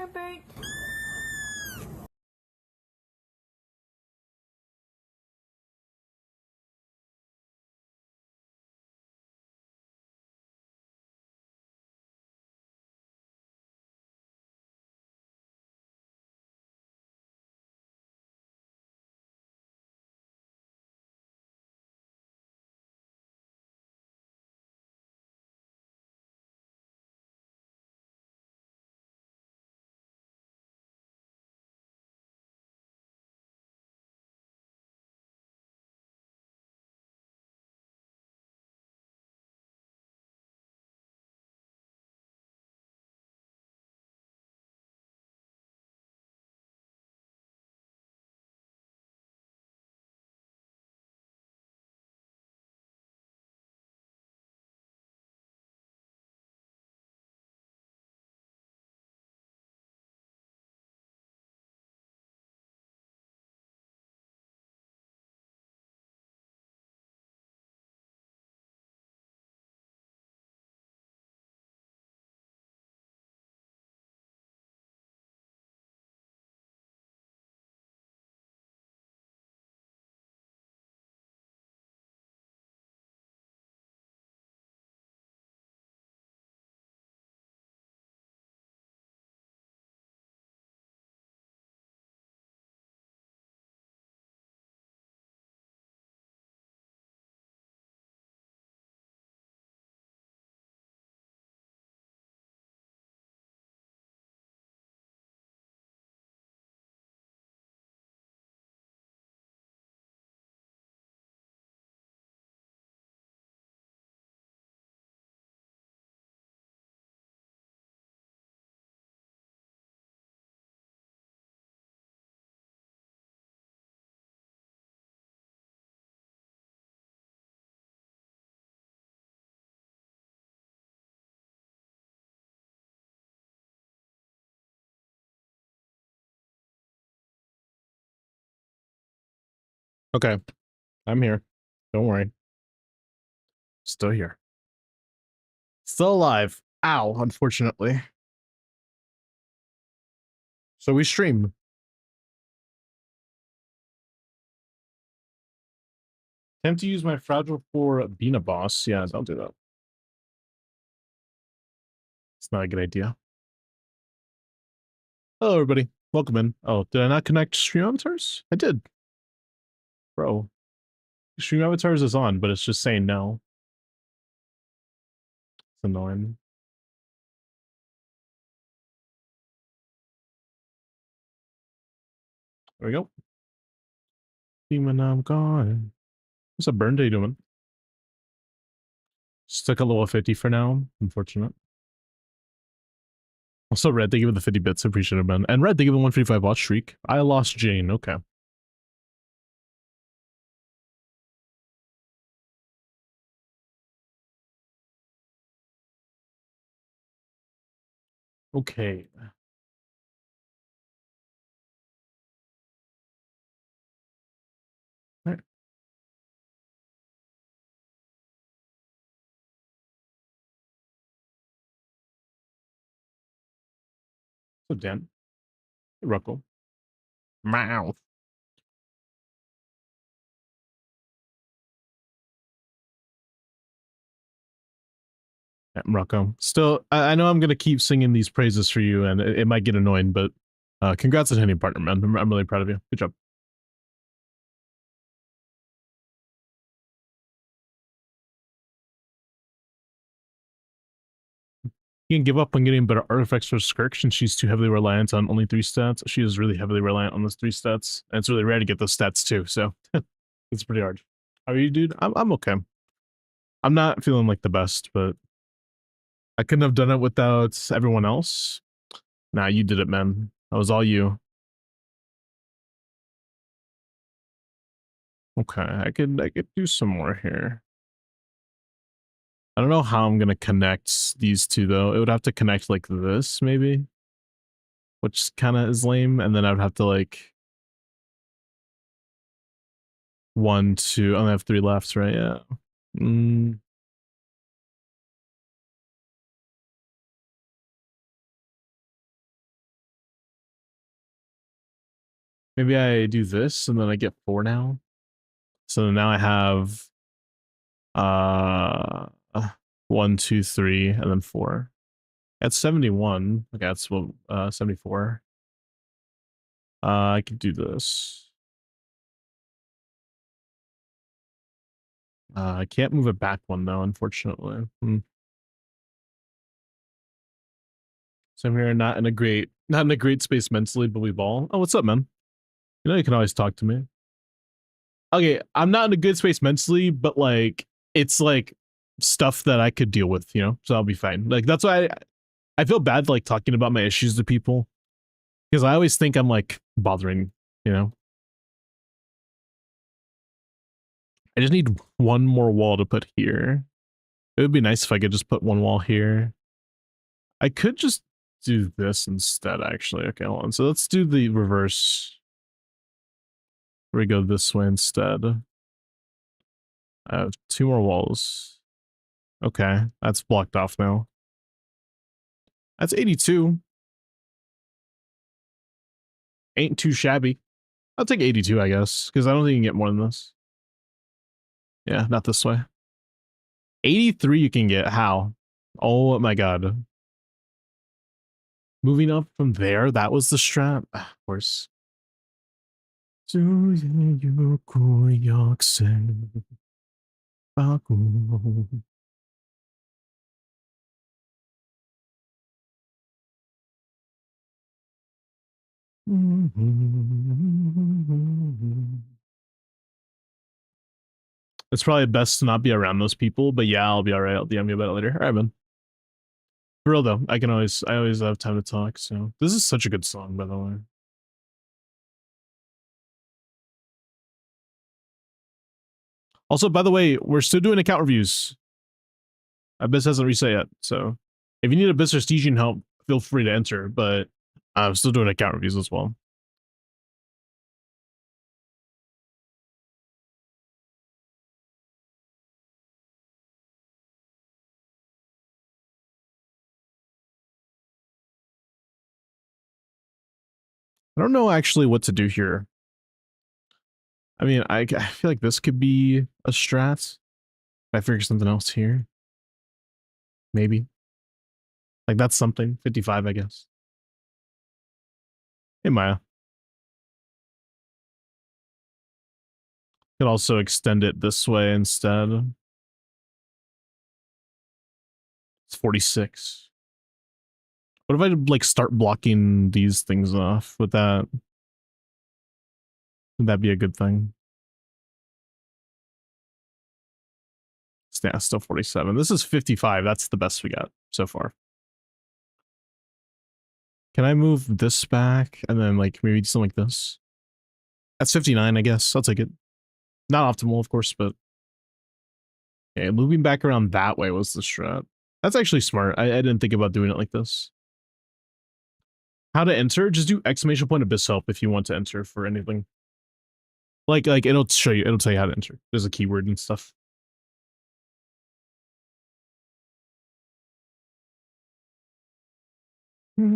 Herbert. Okay, I'm here. Don't worry. Still here. Still alive. Ow, unfortunately. So we stream. Attempt to use my fragile for being a boss. Yeah, don't do that. It's not a good idea. Hello, everybody. Welcome in. Oh, did I not connect stream avatars? I did. Bro. Stream avatars is on, but it's just saying no. It's annoying. There we go. Demon, I'm gone. What's up, Burn Day doing? Stuck at level 50 for now. Unfortunate. Also, Red, thank you for the 50 bits. I appreciate it, man. And Red, thank you for the 155 watch streak. I lost Jane. Okay. Okay. All right. So, Dan. Hey, Ruckle. Mouth. Yeah, Rocco. Still, I know I'm going to keep singing these praises for you, and it might get annoying, but congrats on hitting partner, man. I'm really proud of you. Good job. You can give up on getting better artifacts for Skirk since she's too heavily reliant on only 3 stats. She is really heavily reliant on those 3 stats, and it's really rare to get those stats too, so it's pretty hard. How are you, dude? I'm okay. I'm not feeling like the best, but I couldn't have done it without everyone else. Nah, you did it, man. That was all you. Okay, I could do some more here. I don't know how I'm gonna connect these two though. It would have to connect like this, maybe. Which kind of is lame, and then I'd have to like 1, 2. I only have 3 left, right? Yeah. Maybe I do this and then I get 4 now. So now I have uh 1, 2, 3, and then 4. That's 71. Okay, that's what 74. I could do this. I can't move it back 1 though, unfortunately. So we're not in a great space mentally, but we ball. Oh, what's up, man? You know you can always talk to me. Okay, I'm not in a good space mentally, but like it's like stuff that I could deal with, so I'll be fine. Like that's why I feel bad like talking about my issues to people because I always think I'm like bothering, you know. I just need one more wall to put here. It would be nice if I could just put one wall here. I could just do this instead, actually. Okay, hold on. So let's do the reverse. We go this way instead. I have 2 more walls. Okay, that's blocked off now. That's 82. Ain't too shabby. I'll take 82, I guess, because I don't think you can get more than this. Yeah, not this way. 83 you can get. How? Oh my god. Moving up from there, that was the strat? Of course. It's probably best to not be around those people, but yeah, I'll be all right. I'll DM you about it later. All right, man. For real though, I always have time to talk. So this is such a good song, by the way. Also, by the way, we're still doing account reviews. Abyss hasn't reset yet, so if you need Abyss or SNEZHNAYA help, feel free to enter. But I'm still doing account reviews as well. I don't know actually what to do here. I mean, I feel like this could be a strat. I figure something else here. Maybe. Like that's something. 55, I guess. Hey, Maya. Could also extend it this way instead. It's 46. What if I like start blocking these things off? Would that be a good thing? Yeah, still 47. This is 55. That's the best we got so far. Can I move this back and then like maybe something like this? That's 59, I guess. I'll take it. Not optimal, of course, but okay, moving back around that way was the strat. That's actually smart. I didn't think about doing it like this. How to enter? Just do exclamation point abyss help if you want to enter for anything. Like it'll show you, it'll tell you how to enter. There's a keyword and stuff. There's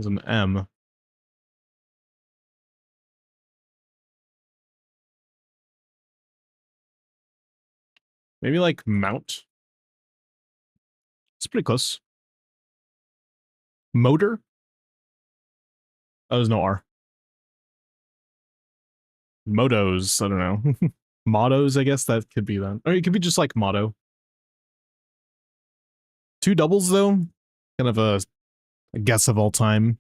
an M. Maybe like mount. It's pretty close. Motor? Oh, there's no R. Motos, I don't know. Mottos, I guess that could be that. Or it could be just like motto. 2 doubles though? Kind of a guess of all time.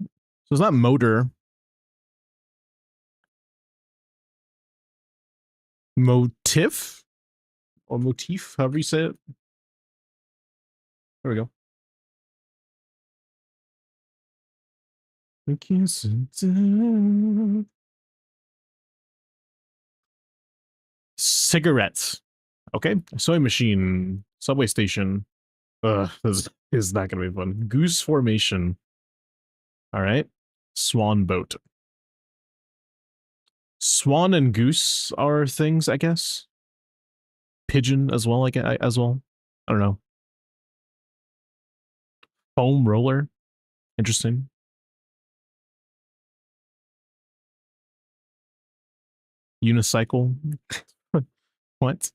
So it's not motor. Motif? Or motif, however you say it. There we go. Cigarettes. Okay. Sewing machine. Subway station. This is not going to be fun. Goose formation. All right. Swan boat. Swan and goose are things, I guess. pigeon as well, like as well. I don't know. Foam roller, interesting. Unicycle, what?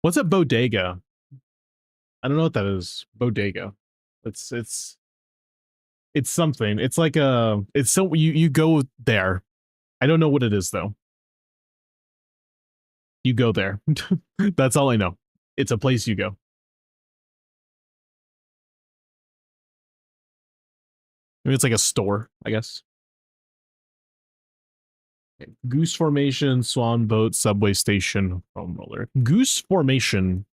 What's a bodega? I don't know what that is. Bodega. It's it's something. It's like a it's so you go there. I don't know what it is though. You go there. That's all I know. It's a place you go. Maybe it's like a store, I guess. Okay. Goose Formation, Swan Boat, Subway Station, Foam Roller. Goose Formation.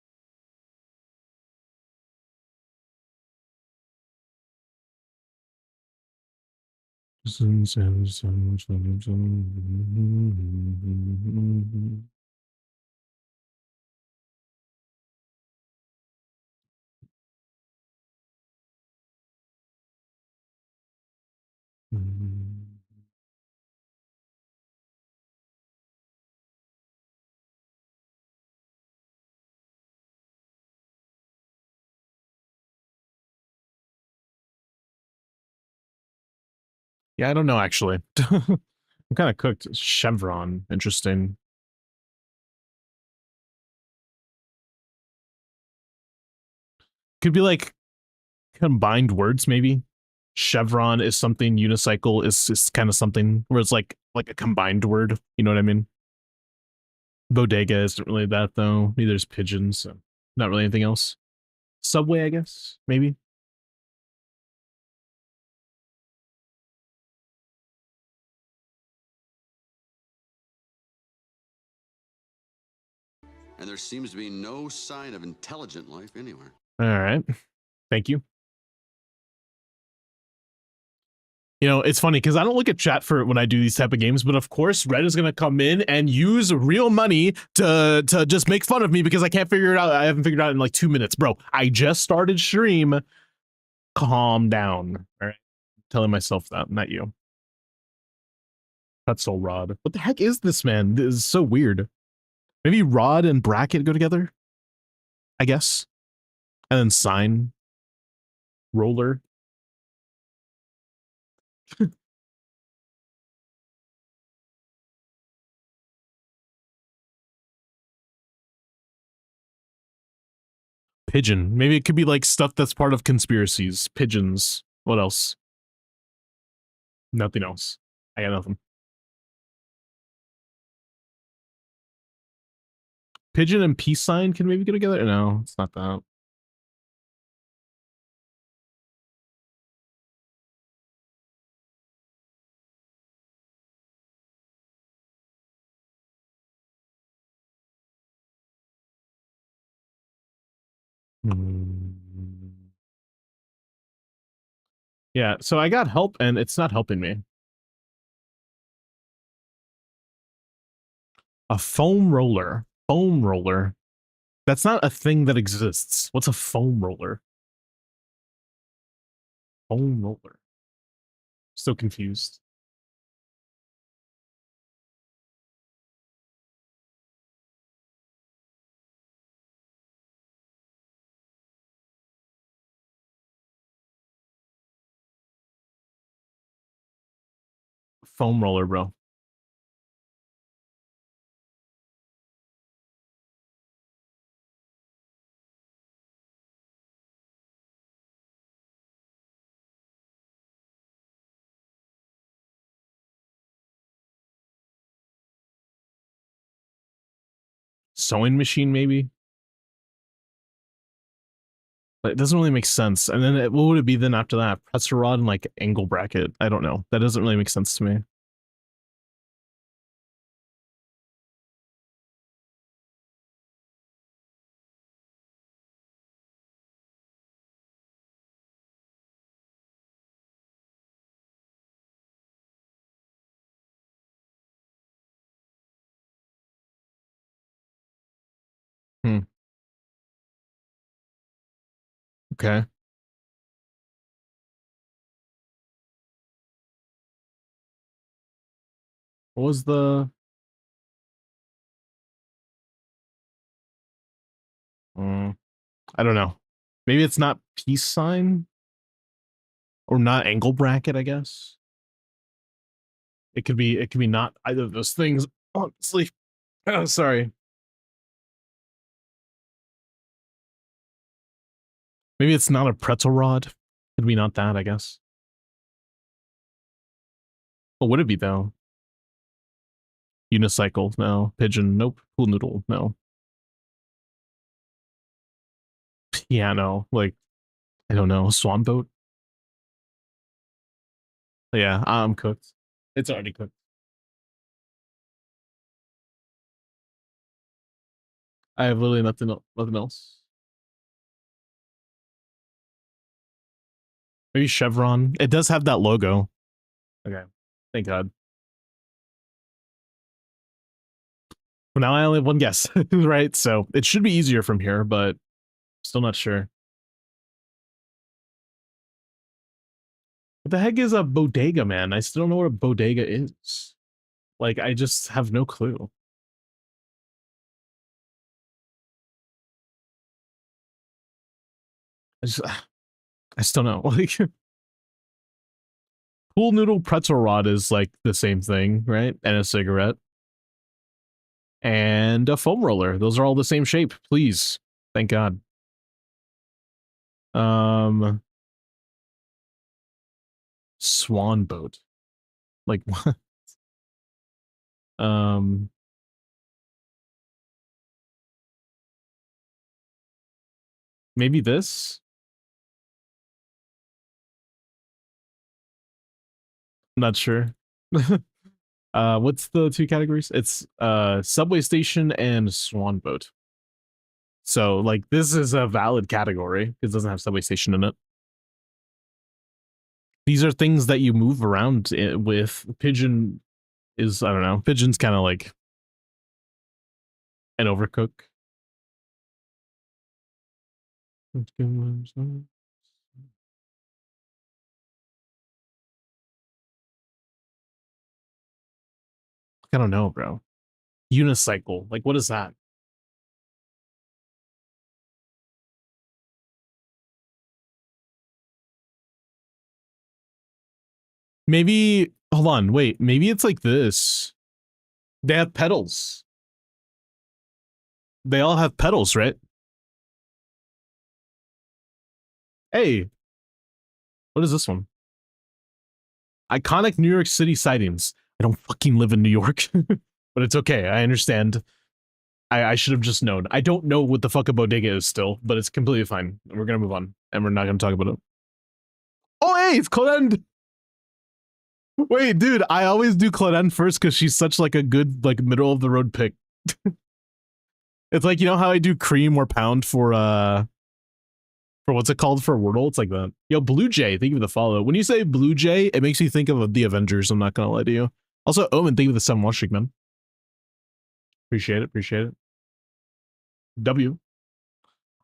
Yeah, I don't know actually. I'm kind of cooked. Chevron, interesting. Could be like combined words, maybe. Chevron is something. Unicycle is kind of something where it's like a combined word. You know what I mean? Bodega isn't really that though. Neither is pigeons. So not really anything else. Subway, I guess, maybe. And there seems to be no sign of intelligent life anywhere. All right. Thank you. You know, it's funny because I don't look at chat for when I do these type of games, but of course, Red is gonna come in and use real money to just make fun of me because I can't figure it out. I haven't figured it out in like 2 minutes, bro. I just started stream. Calm down. All right, telling myself that, not you. That's so Rod. What the heck is this, man? This is so weird. Maybe Rod and Bracket go together, I guess, and then sign roller. Pigeon. Maybe it could be like stuff that's part of conspiracies. Pigeons. What else? Nothing else. I got nothing. Pigeon and peace sign can maybe go together. No, it's not that. Hmm. Yeah, so I got help and it's not helping me. A foam roller. Foam roller. That's not a thing that exists. What's a foam roller? Foam roller. So confused. Foam roller, bro. Sewing machine, maybe? But it doesn't really make sense. And then what would it be then after that? Pretzel rod and like angle bracket. I don't know. That doesn't really make sense to me. Hmm. Okay. What was the I don't know. Maybe it's not peace sign or not angle bracket, I guess. It could be not either of those things, honestly. Oh, sorry. Maybe it's not a pretzel rod. Could be not that, I guess. What would it be though? Unicycle, no. Pigeon, nope. Pool noodle, no. Piano, like, I don't know. Swan boat? Yeah, I'm cooked. It's already cooked. I have literally nothing else. Maybe Chevron. It does have that logo. Okay. Thank God. Well, now I only have one guess, right? So it should be easier from here, but still not sure. What the heck is a bodega, man? I still don't know what a bodega is. Like, I just have no clue. I still don't know. Like, pool noodle pretzel rod is like the same thing, right? And a cigarette. And a foam roller. Those are all the same shape, please. Thank God. Swan boat. Like what? Maybe this? I'm not sure. What's the two categories? It's subway station and swan boat. So like this is a valid category. It doesn't have subway station in it. These are things that you move around with. Pigeon is, I don't know. Pigeon's kind of like an overcook. I don't know, bro. Unicycle. Like, what is that? Maybe, hold on, wait. Maybe it's like this. They have pedals. They all have pedals, right? Hey, what is this one? Iconic New York City sightings. I don't fucking live in New York, but it's okay. I understand. I should have just known. I don't know what the fuck a bodega is still, but it's completely fine. We're gonna move on, and we're not gonna talk about it. Oh, hey, it's Clend. Wait, dude, I always do Claudine first because she's such like a good like middle of the road pick. It's like, you know how I do cream or pound for what's it called for Wordle? It's like that. Yo, Blue Jay, thank you for the follow. When you say Blue Jay, it makes me think of the Avengers. I'm not gonna lie to you. Also, Omen, thank you for the 7 watch streak, man. Appreciate it, appreciate it. W.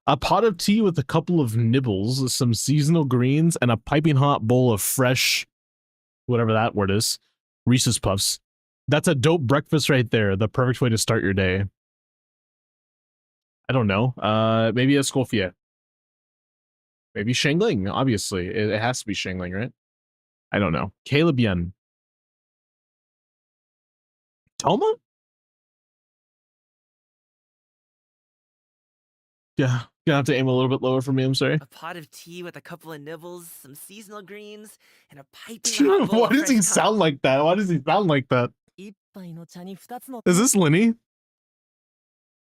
A pot of tea with a couple of nibbles, some seasonal greens, and a piping hot bowl of fresh, whatever that word is, Reese's Puffs. That's a dope breakfast right there. The perfect way to start your day. I don't know. Maybe a Escoffier. Maybe Shangling, obviously. It has to be Shangling, right? I don't know. Caleb Yen. Toma? Yeah, gonna have to aim a little bit lower for me, I'm sorry. A pot of tea with a couple of nibbles, some seasonal greens, and a piping hot bowl Why of does fresh he coffee. sound like that? Why does he sound like that? Is this Linny?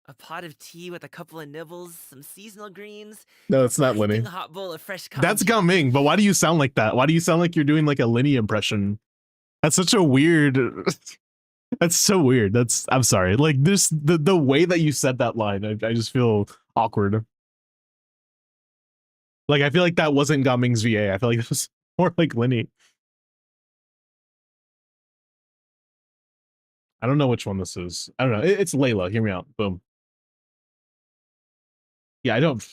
A pot of tea with a couple of nibbles, some seasonal greens. No, it's not Linny. A hot bowl of fresh coffee. That's Gao Ming, but why do you sound like that? Why do you sound like you're doing like a Linny impression? That's such a weird. That's so weird. I'm sorry. Like this, the way that you said that line, I just feel awkward. Like I feel like that wasn't Gao Ming's VA. I feel like it was more like Linny. I don't know which one this is. I don't know. It's Layla. Hear me out. Boom. Yeah, I don't.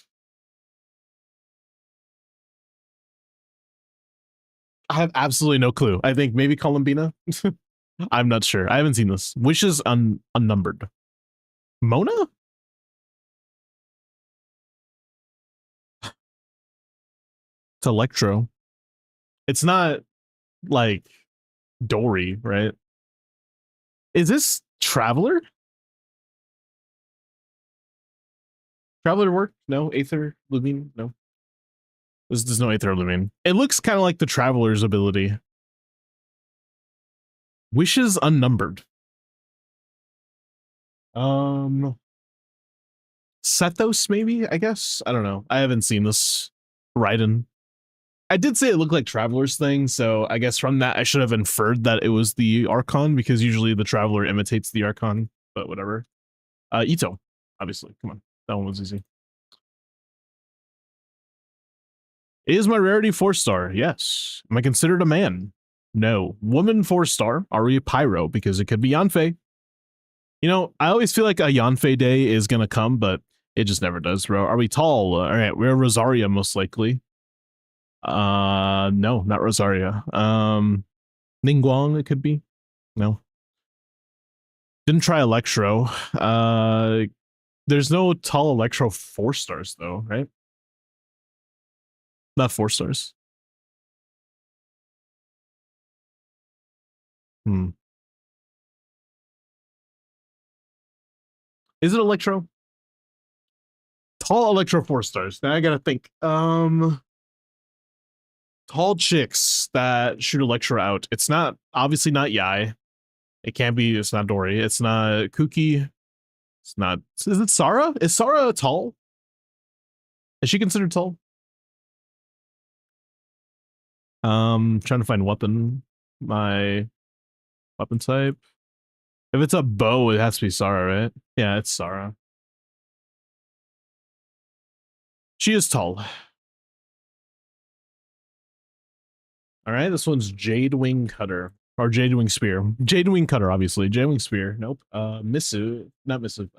I have absolutely no clue. I think maybe Columbina. I'm not sure. I haven't seen this. Wishes unnumbered. Mona? It's Electro. It's not like Dory, right? Is this Traveler? Traveler work? No. Aether? Lumine? No. There's no Aether or Lumine. It looks kind of like the Traveler's ability. Wishes unnumbered. Sethos, maybe, I guess? I don't know. I haven't seen this Raiden. I did say it looked like Traveler's thing, so I guess from that I should have inferred that it was the Archon, because usually the Traveler imitates the Archon, but whatever. Ito, obviously. Come on. That one was easy. Is my rarity 4-star? Yes. Am I considered a man? No. Woman 4-star. Are we a pyro? Because it could be Yanfei. You know, I always feel like a Yanfei day is gonna come, but it just never does, bro. Are we tall? All right, we're Rosaria most likely. No, not Rosaria. Ningguang, it could be. No. Didn't try Electro. There's no tall Electro 4-stars though, right? Not 4-stars. Is it Electro? Tall Electro 4-stars. Now I gotta think. Tall chicks that shoot Electro out. It's not, obviously not Yai. It can't be, it's not Dory. It's not Kuki. It's not, is it Sarah? Is Sarah tall? Is she considered tall? Trying to find weapon. My weapon type. If it's a bow, it has to be Sarah, right? Yeah, it's Sarah. She is tall. All right, this one's Jade Wing Cutter. Or Jade Wing Spear. Jade Wing Cutter, obviously. Jade Wing Spear. Nope. Missive. Not Missive.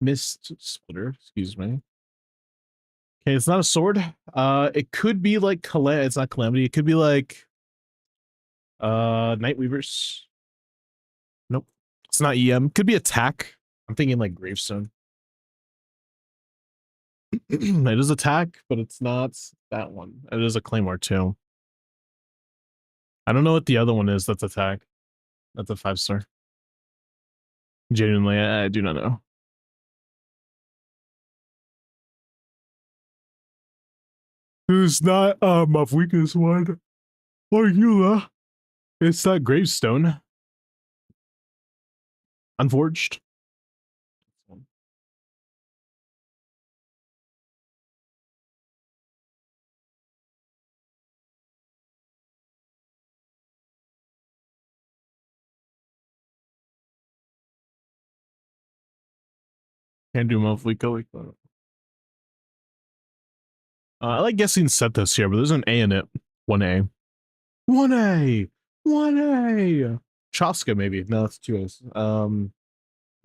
Mist Splitter. Excuse me. Okay, it's not a sword. It could be like it's not Calamity. It could be like Nightweavers. Nope. It's not EM. Could be attack. I'm thinking like Gravestone. It is attack, but it's not that one. It is a Claymore too. I don't know what the other one is that's attack. That's a 5-star. Genuinely, I do not know. It's not my weakest one. Or Eula. It's not Gravestone. Unforged. Can't do monthly go. I like guessing set this here, but there's an A in it. 1A. 1A! 1A! Chaska, maybe. No, that's 2 A's.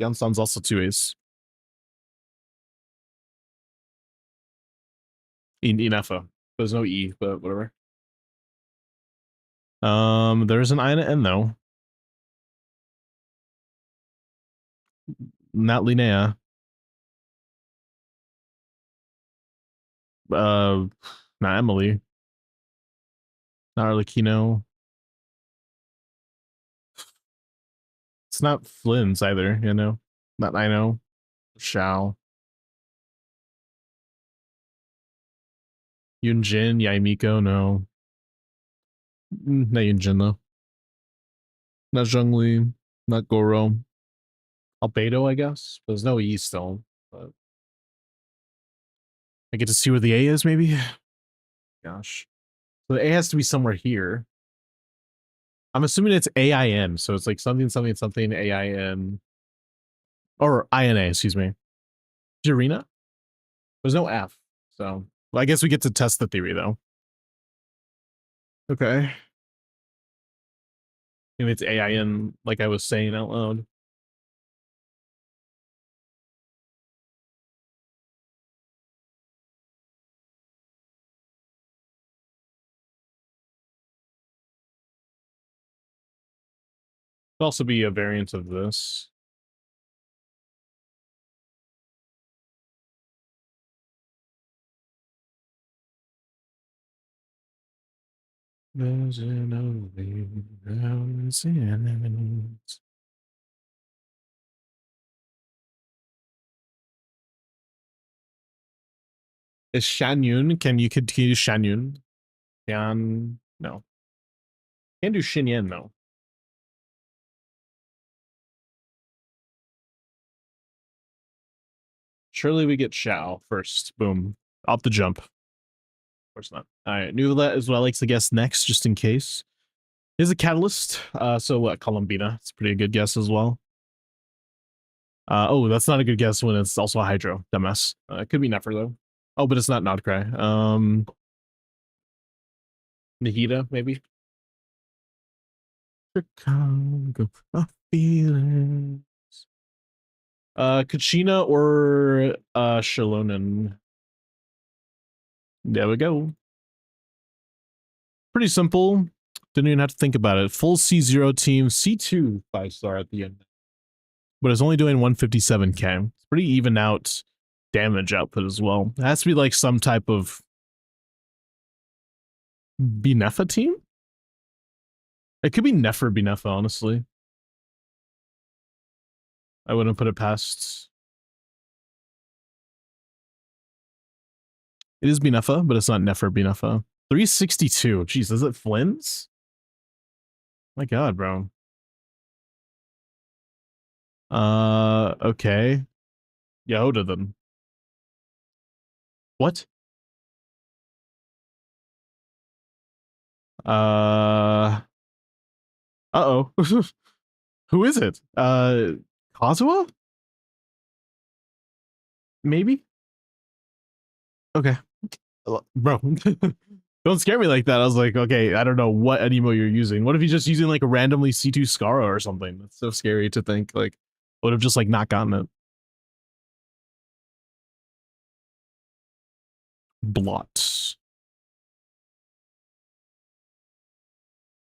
Yansan's also 2 A's. Inefa. There's no E, but whatever. There's an I and an N though. Not Linnea. Not Emily. Not Arlecchino. It's not Flynn's either, you know? Not I know. Shao. Yunjin, Yaimiko, no. Not Yunjin though. Not Zhongli. Not Goro. Albedo, I guess. There's no E still. But I get to see where the A is, maybe? Gosh. So the A has to be somewhere here. I'm assuming it's AIN, so it's like something, something, something, AIN. Or INA, excuse me. Jirina? There's no F, so... Well, I guess we get to test the theory, though. Okay. Maybe it's AIN, like I was saying out loud. Could also be a variant of this. There's no way out in it. Is Shanyun? Can you do Shanyun? Can no. Can't do Xinyan though. Surely we get Shao first. Boom. Off the jump. Of course not. Alright, Nula as well likes to guess next, just in case. Is a catalyst. So what, Columbina? It's a pretty good guess as well. Oh, that's not a good guess when it's also a Hydro. Dumbass. It could be Nefer though. Oh, but it's not Nodcry. Nahida, maybe. Chicago, a feeling. Kachina or Shalonen. There we go. Pretty simple. Didn't even have to think about it. Full C0 team, C2 5-star at the end. But it's only doing 157k. It's pretty even out damage output as well. It has to be like some type of Binefa team? It could be Nefer Binefa, honestly. I wouldn't put it past. It is Binefa, but it's not Nefer Binefa. 362. Jeez, is it Flynn's? My god, bro. Okay. Yehoda then. What? Uh-oh. Who is it? Kazuha? Maybe? Okay. Bro. Don't scare me like that. I was like, okay, I don't know what anemo you're using. What if you're just using like a randomly C2 Scara or something? That's so scary to think. Like, I would have just like not gotten it. Blot.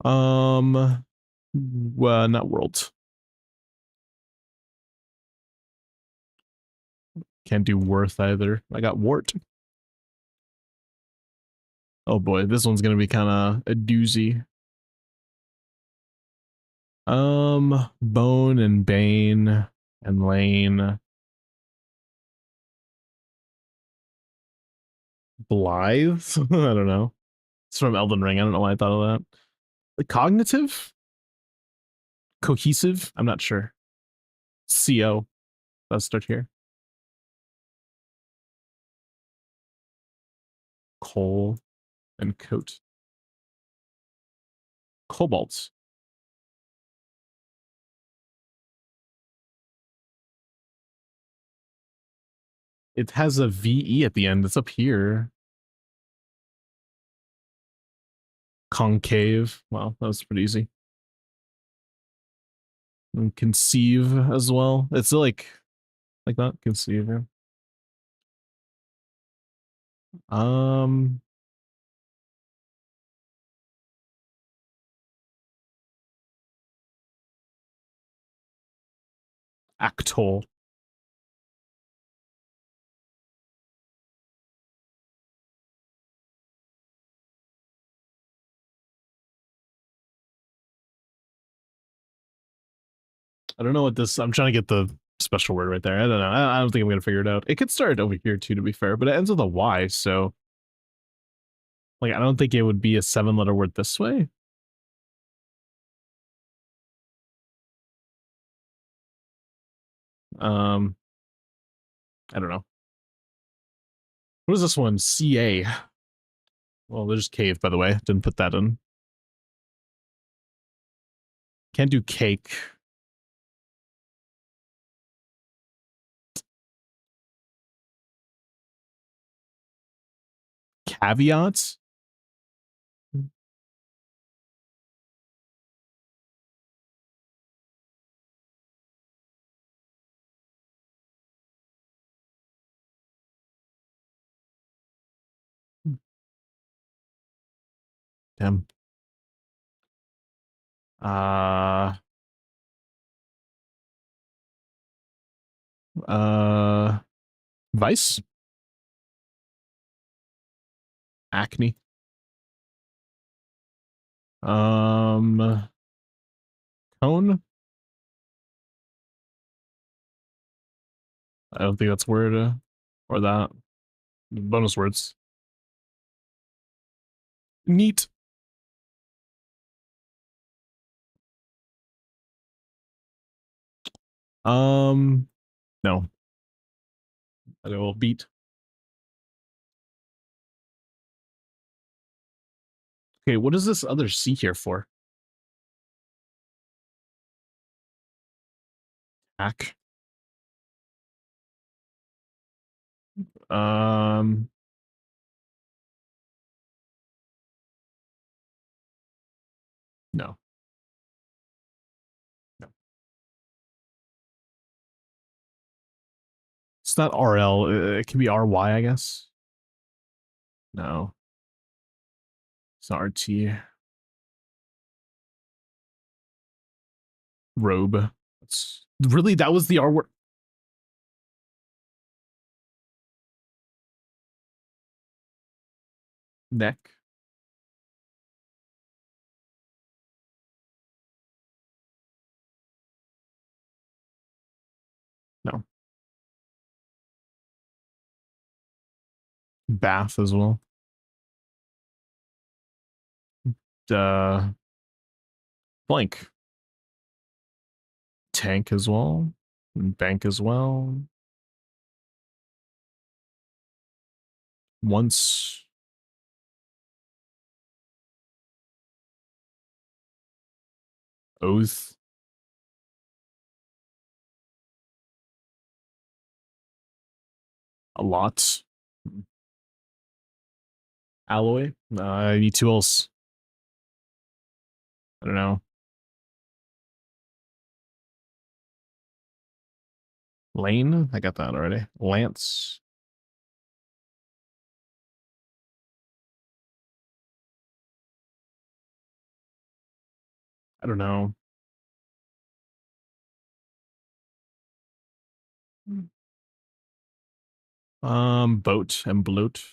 Well, not world. Can't do worth either. I got wart. Oh boy, this one's gonna be kind of a doozy. Bone and Bane and Lane. Blythe? I don't know. It's from Elden Ring. I don't know why I thought of that. Like cognitive? Cohesive? I'm not sure. CO. Let's start here. Coal and coat. Cobalt. It has a VE at the end. It's up here. Concave. Wow, that was pretty easy. And conceive as well. It's like that. Conceive. Yeah. Actol. I don't know what this. I'm trying to get the special word right there. I don't know. I don't think I'm gonna figure it out. It could start over here too, to be fair, but it ends with a Y. So, like, I don't think it would be a 7-letter word this way. I don't know. What is this one? CA. Well, there's cave, by the way. Didn't put that in. Can't do cake. Caveats? Damn. Vice? Acne? Cone. I don't think that's word or that. Bonus words. Neat. No. I will beat. Okay, what is this other C here for? Hack. Um, no. No. It's not RL. It can be RY, I guess. No. It's not RT. Robe. It's really, that was the R word. Neck. No. Bath as well. Uh, blank. Tank as well. Bank as well. Once. Oath. A lot. Alloy. I need two else. I don't know. Lane. I got that already. Lance. I don't know. Boat and bloat.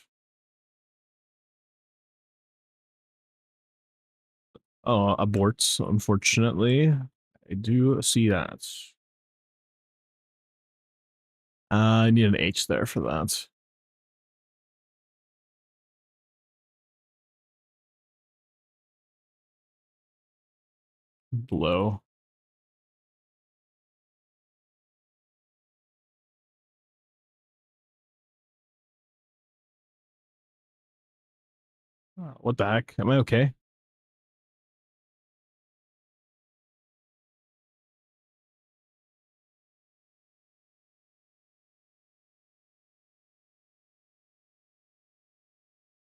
Oh, aborts, unfortunately. I do see that. I need an H there for that. Blow. What the heck? Am I okay?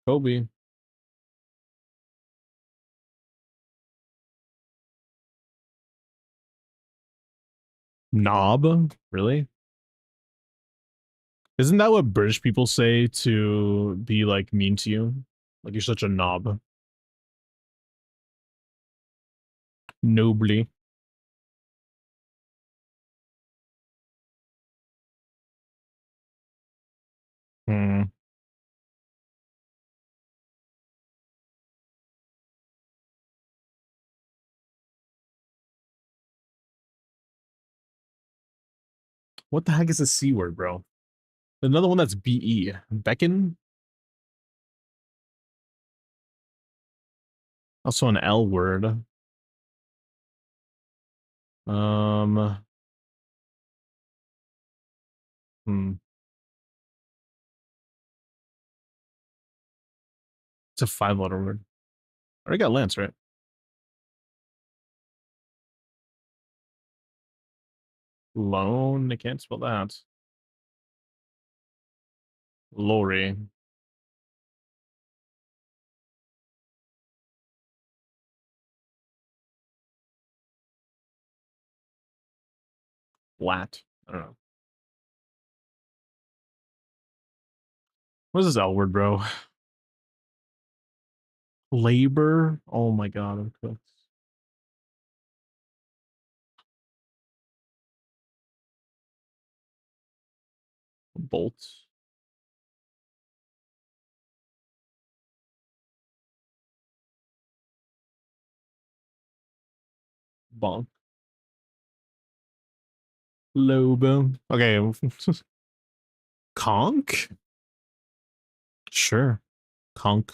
Kobe. Knob? Really? Isn't that what British people say to be like mean to you? Like you're such a knob. Nobly. Hmm. What the heck is a C word, bro? Another one that's BE. Beckon? Also an L word. Um, hmm. It's a 5-letter word. I already got Lance, right? Lone. I can't spell that. Lori. Lat. I don't know. What is this L word, bro? Labor. Oh my god, I'm cooked. Bolt. Bonk. Lobo. Okay. Conk? Sure. Conk.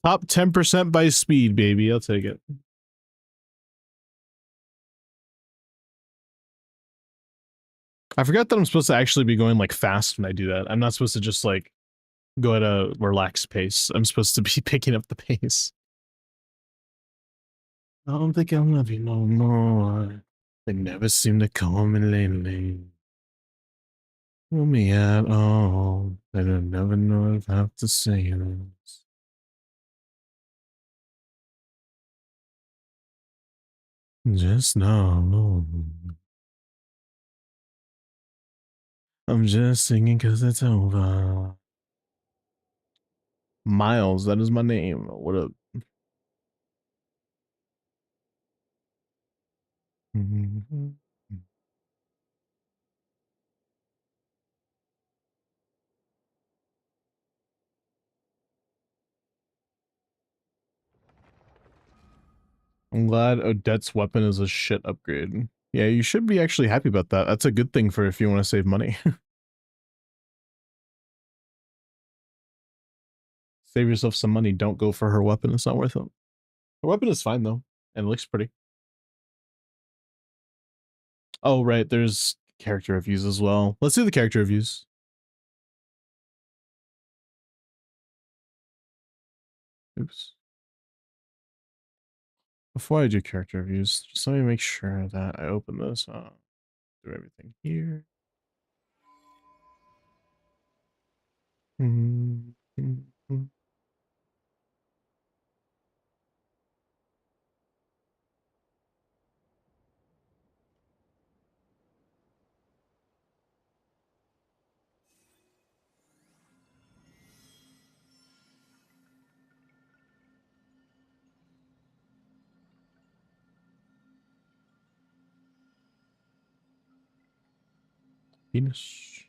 Top 10% by speed, baby. I'll take it. I forgot that I'm supposed to actually be going like fast when I do that. I'm not supposed to just like go at a relaxed pace. I'm supposed to be picking up the pace. I don't think I love you no more. They never seem to call me lately. Tell me at all. I don't never know if I have to say this. Just know. I'm just singing cause it's over. Miles, that is my name. What up? I'm glad Odette's weapon is a shit upgrade. Yeah, you should be actually happy about that. That's a good thing for if you want to save money. Save yourself some money. Don't go for her weapon. It's not worth it. Her weapon is fine though, and it looks pretty. Oh, right. There's character reviews as well. Let's do the character reviews. Oops. Before I do character reviews, just let me make sure that I open this. Do everything here. Venus.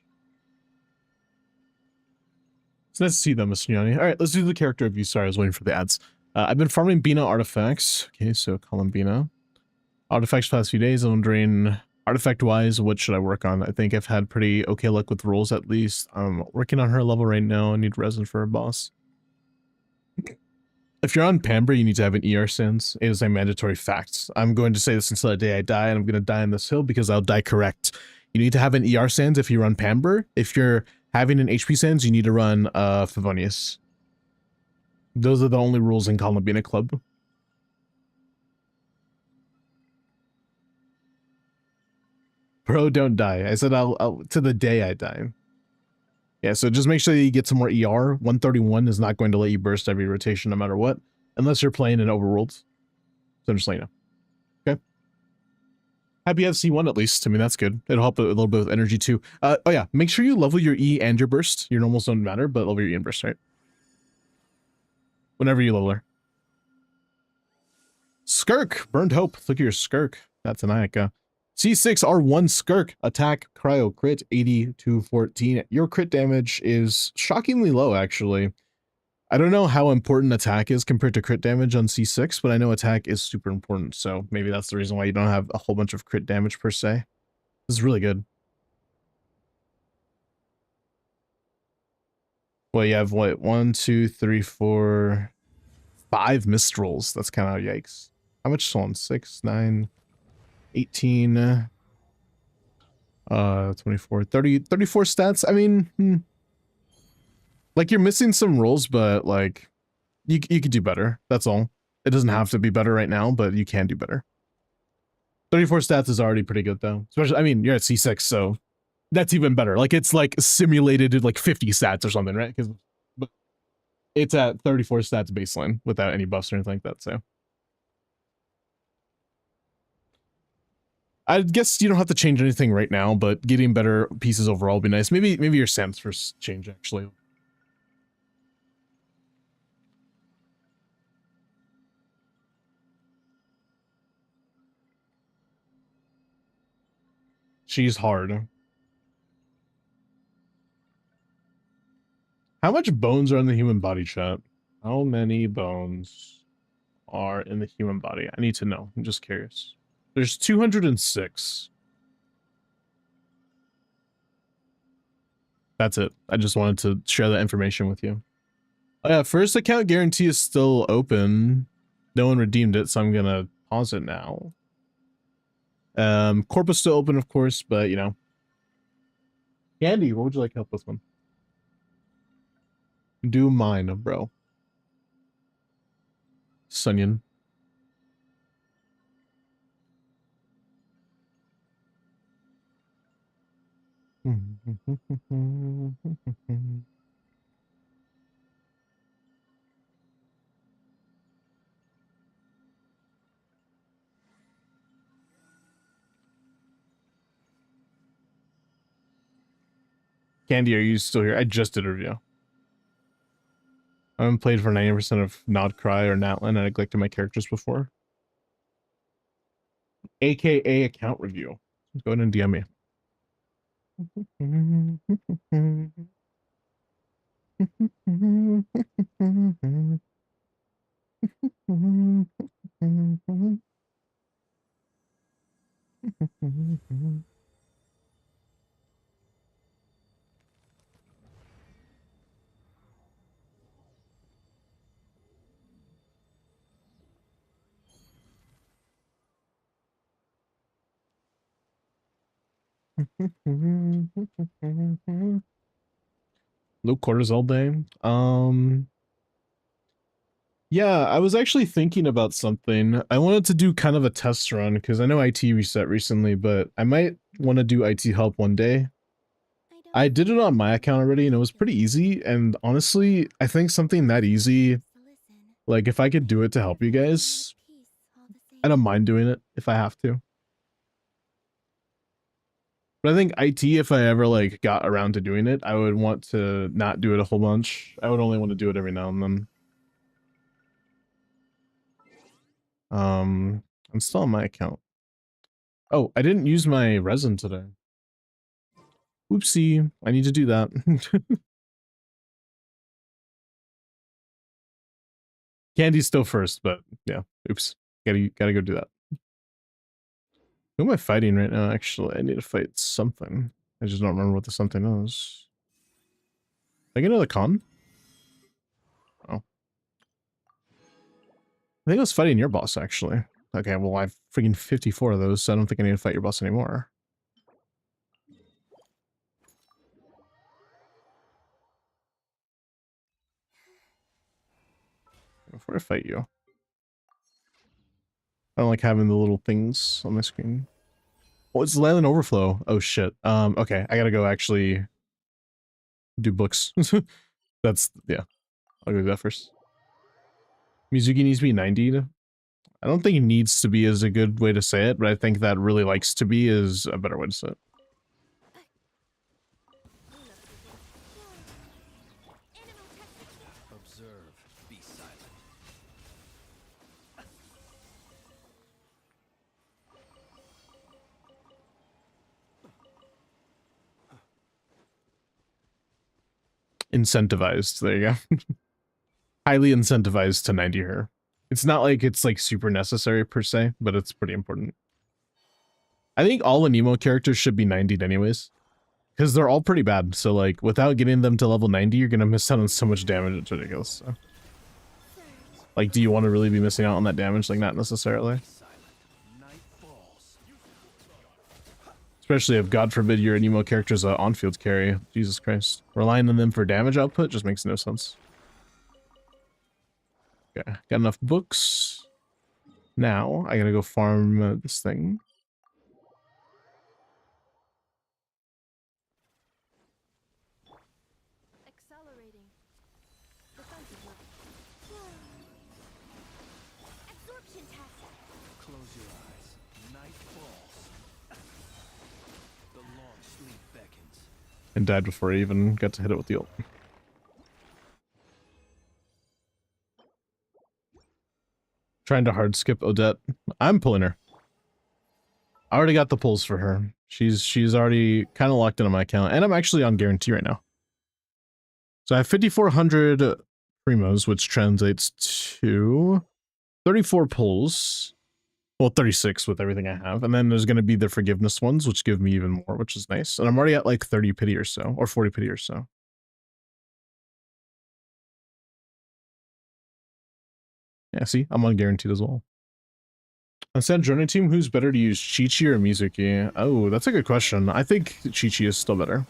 It's nice to see them, SNEZHNAYA. All right, let's do the character review. Sorry, I was waiting for the ads. I've been farming Bina artifacts. Okay, so call him Bina. Artifacts for the past few days. I'm wondering, artifact-wise, what should I work on? I think I've had pretty okay luck with rolls, at least. I'm working on her level right now. I need resin for a boss. If you're on Pamber, you need to have an ER sense. It is a mandatory fact. I'm going to say this until the day I die, and I'm going to die on this hill because I'll die correct. You need to have an ER sense if you run Pamber. If you're having an HP sense, you need to run Favonius. Those are the only rules in Columbina Club. Bro, don't die. I said I'll to the day I die. Yeah, so just make sure you get some more ER. 131 is not going to let you burst every rotation no matter what, unless you're playing in overworld. So I'm just letting you know. Okay. Happy you have C1 at least. I mean, that's good. It'll help a little bit with energy too. Oh yeah, make sure you level your E and your burst. Your normals don't matter, but level your E and burst, right? Whenever you level her. Skirk! Burned Hope. Look at your Skirk. That's an Ayaka. C6 R1 Skirk. Attack, cryo, crit, 80 to 14. Your crit damage is shockingly low, actually. I don't know how important attack is compared to crit damage on C6, but I know attack is super important, so maybe that's the reason why you don't have a whole bunch of crit damage per se. This is really good. Well, you have what? 1, 2, 3, 4, 5 mist rolls. That's kind of yikes. How much on 6, 9, 18, 24, 30, 34 stats. I mean, like you're missing some rolls, but like you could do better. That's all. It doesn't have to be better right now, but you can do better. 34 stats is already pretty good though. Especially, I mean, you're at C6, so that's even better. Like it's like simulated at like 50 stats or something, right? But it's at 34 stats baseline without any buffs or anything like that, so. I guess you don't have to change anything right now, but getting better pieces overall would be nice. Maybe your Sam's first change, actually. She's hard. How much bones are in the human body, chat? How many bones are in the human body? I need to know. I'm just curious. There's 206. That's it. I just wanted to share that information with you. Oh yeah, first account guarantee is still open. No one redeemed it, so I'm gonna pause it now. Corp is still open, of course, but you know. Candy, what would you like help with one? Do mine, bro. Sunyan. Candy, are you still here? I just did a review. I haven't played for 90% of Nod Cry or Natlan. I neglected my characters before. AKA account review. Go ahead and DM me. Low cortisol day. Yeah, I was actually thinking about something. I wanted to do kind of a test run because I know IT reset recently, but I might want to do IT help one day. I did it on my account already and it was pretty easy. And honestly, I think something that easy, like if I could do it to help you guys, I don't mind doing it if I have to. But I think IT, if I ever like got around to doing it, I would want to not do it a whole bunch. I would only want to do it every now and then. I'm still on my account. Oh, I didn't use my resin today. Oopsie, I need to do that. Candy's still first, but yeah, oops. Gotta go do that. Who am I fighting right now, actually? I need to fight something. I just don't remember what the something is. Did I get another con? Oh. I think I was fighting your boss, actually. Okay, well, I have freaking 54 of those, so I don't think I need to fight your boss anymore. Before I fight you. I don't like having the little things on my screen. Oh, it's Leyland Overflow. Oh, shit. Okay, I gotta go actually do books. That's, yeah. I'll go do that first. Mizuki needs to be 90. I don't think it needs to be is a good way to say it, but I think that really likes to be is a better way to say it. Observe, be silent. Incentivized. There you go. Highly incentivized to 90 her. It's not like it's like super necessary per se, but it's pretty important. I think all Anemo characters should be 90'd anyways. Because they're all pretty bad. So like without getting them to level 90, you're gonna miss out on so much damage, it's ridiculous. So. Like, do you want to really be missing out on that damage? Like, not necessarily. Especially if, God forbid, your Anemo character's an on-field carry. Jesus Christ. Relying on them for damage output just makes no sense. Okay, got enough books. Now, I gotta go farm this thing. Accelerating. Defensive. Absorption test. Close your eyes. Night falls. The long sleep beckons. And died before I even got to hit it with the ult. Trying to hard skip Odette. I'm pulling her. I already got the pulls for her. She's already kind of locked into my account, and I'm actually on guarantee right now. So I have 5,400 primos, which translates to 34 pulls. Well, 36 with everything I have. And then there's going to be the forgiveness ones, which give me even more, which is nice. And I'm already at like 30 pity or so, or 40 pity or so. Yeah, see, I'm unguaranteed as well. On SNEZHNAYA team, who's better to use, Chi-Chi or Mizuki? Oh, that's a good question. I think Chi-Chi is still better.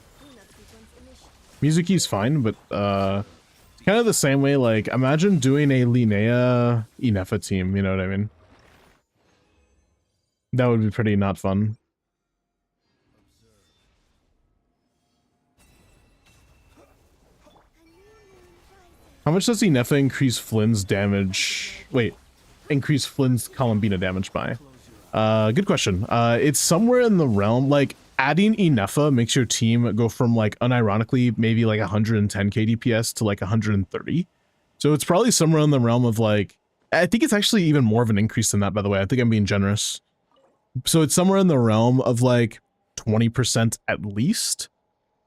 Mizuki's fine, but kind of the same way, like, imagine doing a Linnea Inefa team, you know what I mean? That would be pretty not fun. How much does Inefa increase Flynn's damage? Wait, increase Flynn's Columbina damage by? Good question. It's somewhere in the realm, like, adding Inefa makes your team go from, like, unironically, maybe like 110 KDPS to like 130. So it's probably somewhere in the realm of like, I think it's actually even more of an increase than that, by the way. I think I'm being generous. So it's somewhere in the realm of like 20% at least,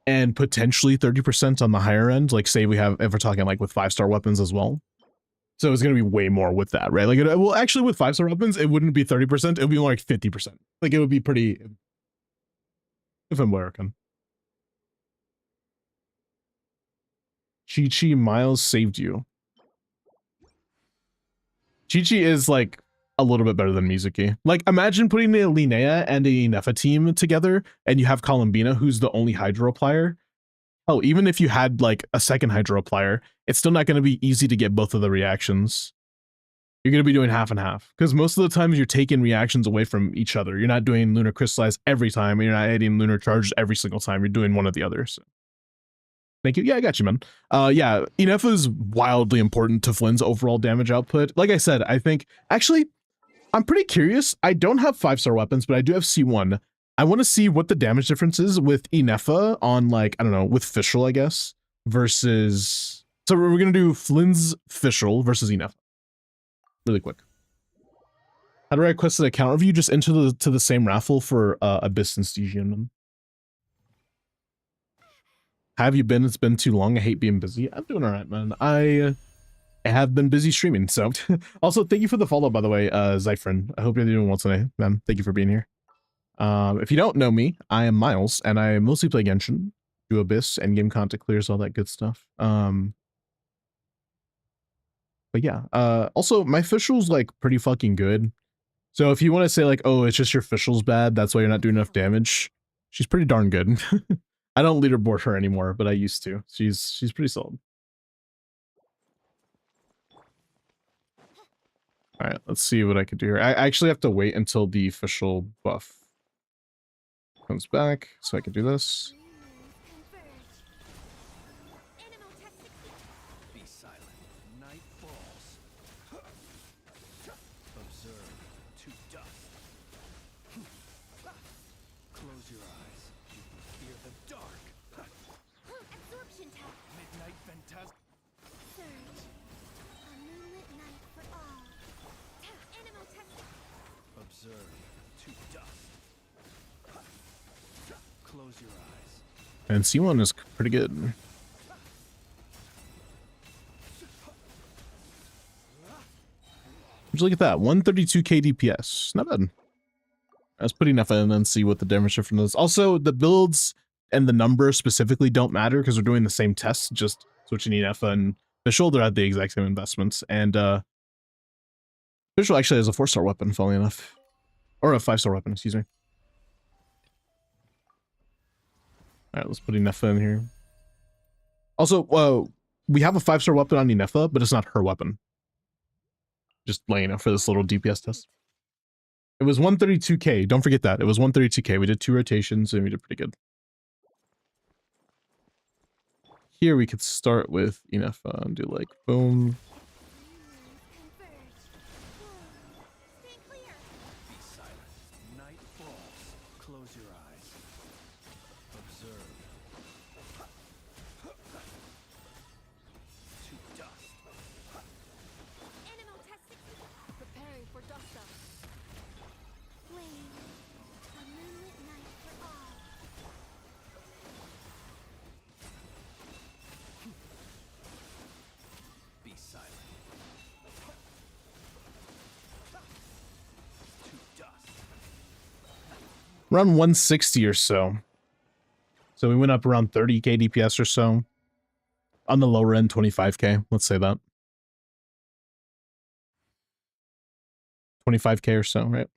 and potentially 30% on the higher end. Like say we have, if we're talking like with 5-star weapons as well. So it's going to be way more with that, right? Like, well, actually with 5-star weapons, it wouldn't be 30%. It would be more like 50%. Like it would be pretty, if I'm American. Chi-Chi Miles saved you. Chi-Chi is like a little bit better than Mizuki. Like imagine putting a Linnea and a Inefa team together and you have Columbina, who's the only Hydro applier. Oh, even if you had like a second Hydro applier, it's still not going to be easy to get both of the reactions. You're going to be doing half and half because most of the times you're taking reactions away from each other. You're not doing Lunar Crystallize every time. And you're not hitting Lunar Charges every single time. You're doing one or the other. So. Thank you. Yeah, I got you, man. Yeah, Inefa is wildly important to Flynn's overall damage output. Like I said, I think, actually, I'm pretty curious. I don't have 5-star weapons, but I do have C1. I want to see what the damage difference is with Inefa on, like, I don't know, with Fischl, I guess, versus... So we're going to do Flynn's Fischl versus Inefa. Really quick. How do I request an account review? Just enter the same raffle for Abyss and Stygian. How have you been? It's been too long. I hate being busy. I'm doing all right, man. I have been busy streaming, so. Also, thank you for the follow, by the way, Zyphrin. I hope you're doing well today, man. Thank you for being here. If you don't know me, I am Miles, and I mostly play Genshin, do Abyss, endgame content clears, all that good stuff. But yeah, also, my Fischl's, like, pretty fucking good. So if you want to say, like, oh, it's just your Fischl's bad, that's why you're not doing enough damage, she's pretty darn good. I don't leaderboard her anymore, but I used to. She's pretty solid. All right, let's see what I could do here. I actually have to wait until the official buff comes back so I can do this. Be silent. Night falls. Observe to dust. Close your eyes. Fear the dark. Absorption test. Midnight phantasm. Surge. A moonlit night for all. Animal test. Observe to dust. Close your eyes. And C1 is pretty good. Just look at that, 132 KDPS. Not bad. Let's put enough in and then see what the damage difference is. Also, the builds and the number specifically don't matter because we're doing the same tests, just switching Inefa and Fischl. They're at the exact same investments. And Fischl actually has a 4-star weapon, funnily enough. Or a 5-star weapon, excuse me. Alright, let's put Inefa in here. Also, we have a 5-star weapon on Inefa, but it's not her weapon. Just laying out for this little DPS test. It was 132k. Don't forget that. It was 132k. We did 2 rotations and we did pretty good. Here we could start with Inefa and do like boom. Stay clear. Be silent. Night falls. Close your eyes. Observe. To dust. Animal test. Preparing for dust up. Flame. A moonlit night for all. Be silent. Around 160 or so. So we went up around 30k DPS or so. On the lower end, 25k. Let's say that. 25k or so, right?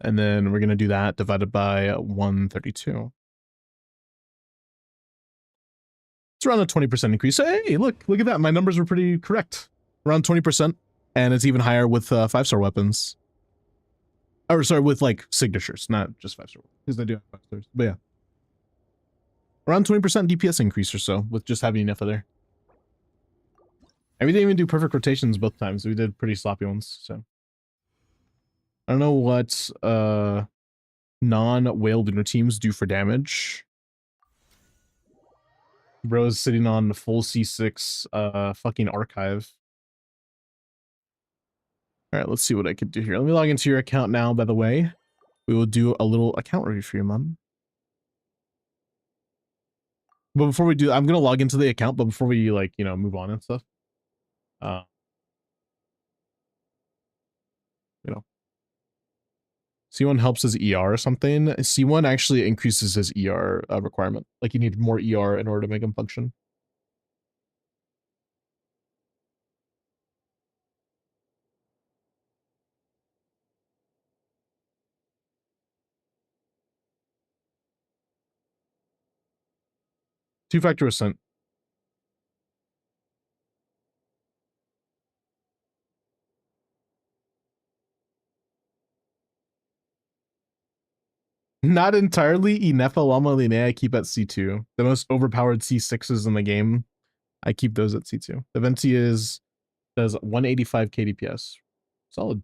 And then we're going to do that divided by 132. It's around a 20% increase. So, hey, look at that. My numbers were pretty correct. Around 20%. And it's even higher with 5-star weapons. Or sorry, with like signatures, not just 5-star weapons. Because they do have 5 stars. But yeah. Around 20% DPS increase or so with just having enough of there. And we didn't even do perfect rotations both times. We did pretty sloppy ones, so. I don't know what non-whale lunar teams do for damage. Bro's sitting on full C6 fucking archive. Alright, let's see what I could do here. Let me log into your account now, by the way. We will do a little account review for you, Mom. But before we do, I'm gonna log into the account, but before we like, you know, move on and stuff. You know. C1 helps his ER or something. C1 actually increases his ER requirement. Like you need more ER in order to make him function. Two-factor ascent. Not entirely. Inefa Llama Linea I keep at C2. The most overpowered C6s in the game, I keep those at C2. The Venti does 185k DPS. Solid.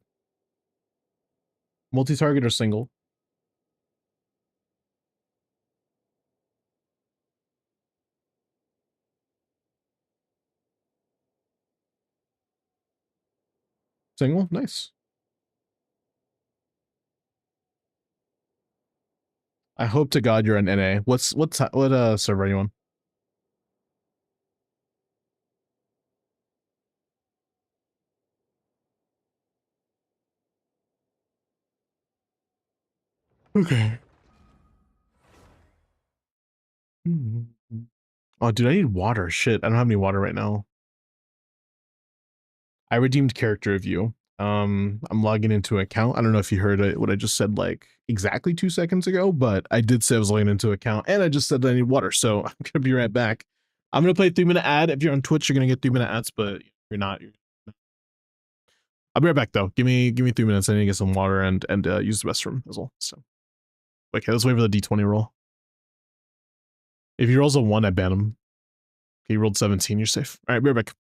Multi-target or single? Single? Nice. I hope to God you're an NA. What server are you on? Okay. Oh, dude, I need water. Shit, I don't have any water right now. I redeemed character review. I'm logging into an account. I don't know if you heard what I just said like exactly 2 seconds ago, but I did say I was logging into an account and I just said that I need water. So I'm gonna be right back. I'm gonna play a 3-minute ad. If you're on Twitch, you're gonna get 3-minute ads, but if you're not. I'll be right back though. Give me 3 minutes. I need to get some water and use the restroom as well. So okay, let's wait for the D20 roll. If he rolls a 1, I ban him. Okay, he rolled 17, you're safe. All right, be right back.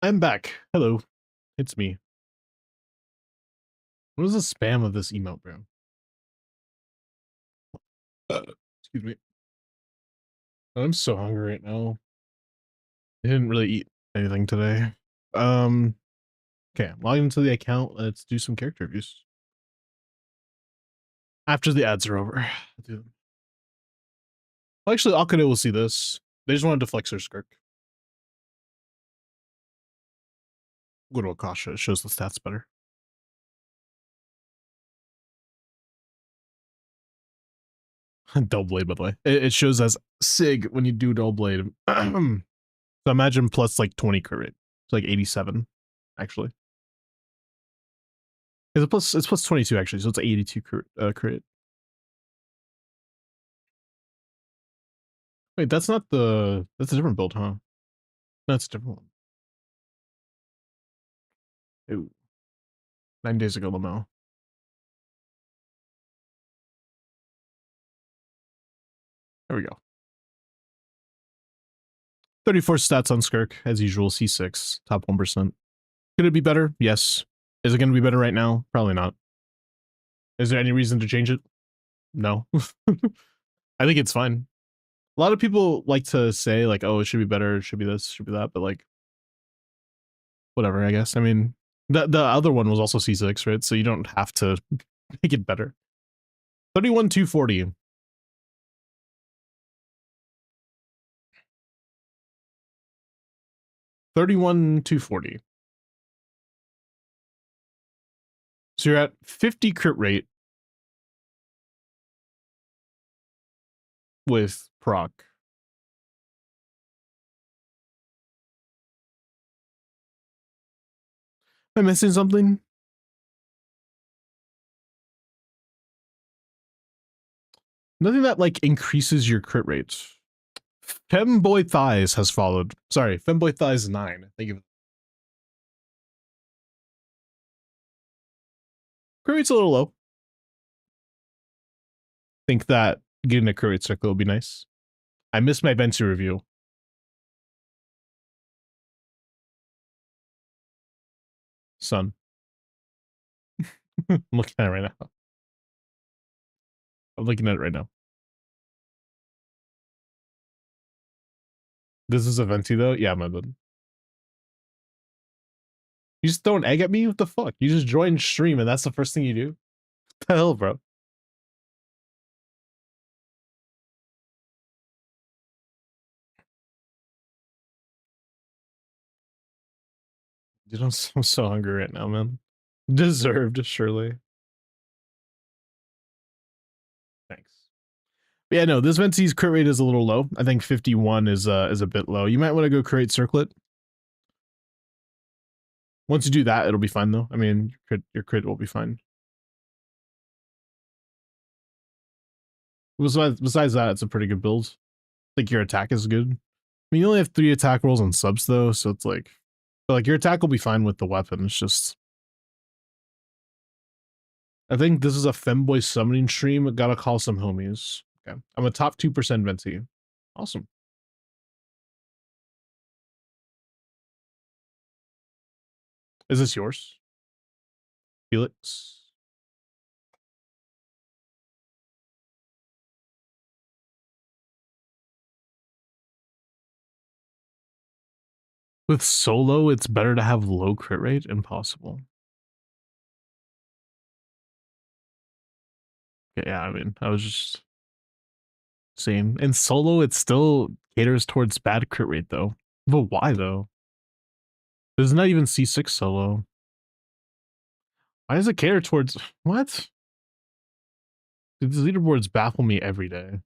I'm back. Hello. It's me. What is the spam of this emote, bro? Excuse me. I'm so hungry right now. I didn't really eat anything today. Okay, log into the account. Let's do some character reviews. After the ads are over. I'll do them. Well, actually, Akane will see this. They just wanted to flex their skirt. Go to Akasha. It shows the stats better. Double blade, by the way. It shows as SIG when you do double blade. So imagine plus like 20 crit rate. It's like 87, actually. It's plus 22 actually, so it's 82 crit. Wait, that's not the that's a different build, huh? That's a different one. Ooh. 9 days ago, Lamel. There we go. 34 stats on Skirk, as usual, C6, top 1%. Could it be better? Yes. Is it going to be better right now? Probably not. Is there any reason to change it? No. I think it's fine. A lot of people like to say, like, oh, it should be better, it should be this, it should be that, but like, whatever, I guess. I mean, the other one was also C6, right? So you don't have to make it better. 31,240. 31,240. So you're at 50 crit rate with proc. Am I missing something? Nothing that like increases your crit rates. Femboy Thighs has followed. Sorry, Femboy Thighs 9. Thank you. Crit rate's a little low. Think that getting a crit rate circle would be nice. I missed my Venti review. Son. I'm looking at it right now. I'm looking at it right now. This is a Venti though? Yeah, my bad. You just throw an egg at me? What the fuck? You just join stream and that's the first thing you do? What the hell, bro? Dude, I'm so hungry right now, man. Deserved, surely. Thanks. But yeah, no, this Venti's crit rate is a little low. I think 51 is a bit low. You might want to go create circlet. Once you do that, it'll be fine though. I mean, your crit will be fine. Besides that, it's a pretty good build. I think your attack is good. I mean, you only have 3 attack rolls on subs though, so it's like, but like your attack will be fine with the weapon. It's just, I think this is a femboy summoning stream. Gotta call some homies. Okay, I'm a top 2% Venti. Awesome. Is this yours, Felix? With solo, it's better to have low crit rate? Impossible. Yeah, I mean, I was just saying. In solo, it still caters towards bad crit rate, though. But why, though? There's not even C6 solo. Why does it cater towards... What? These leaderboards baffle me every day.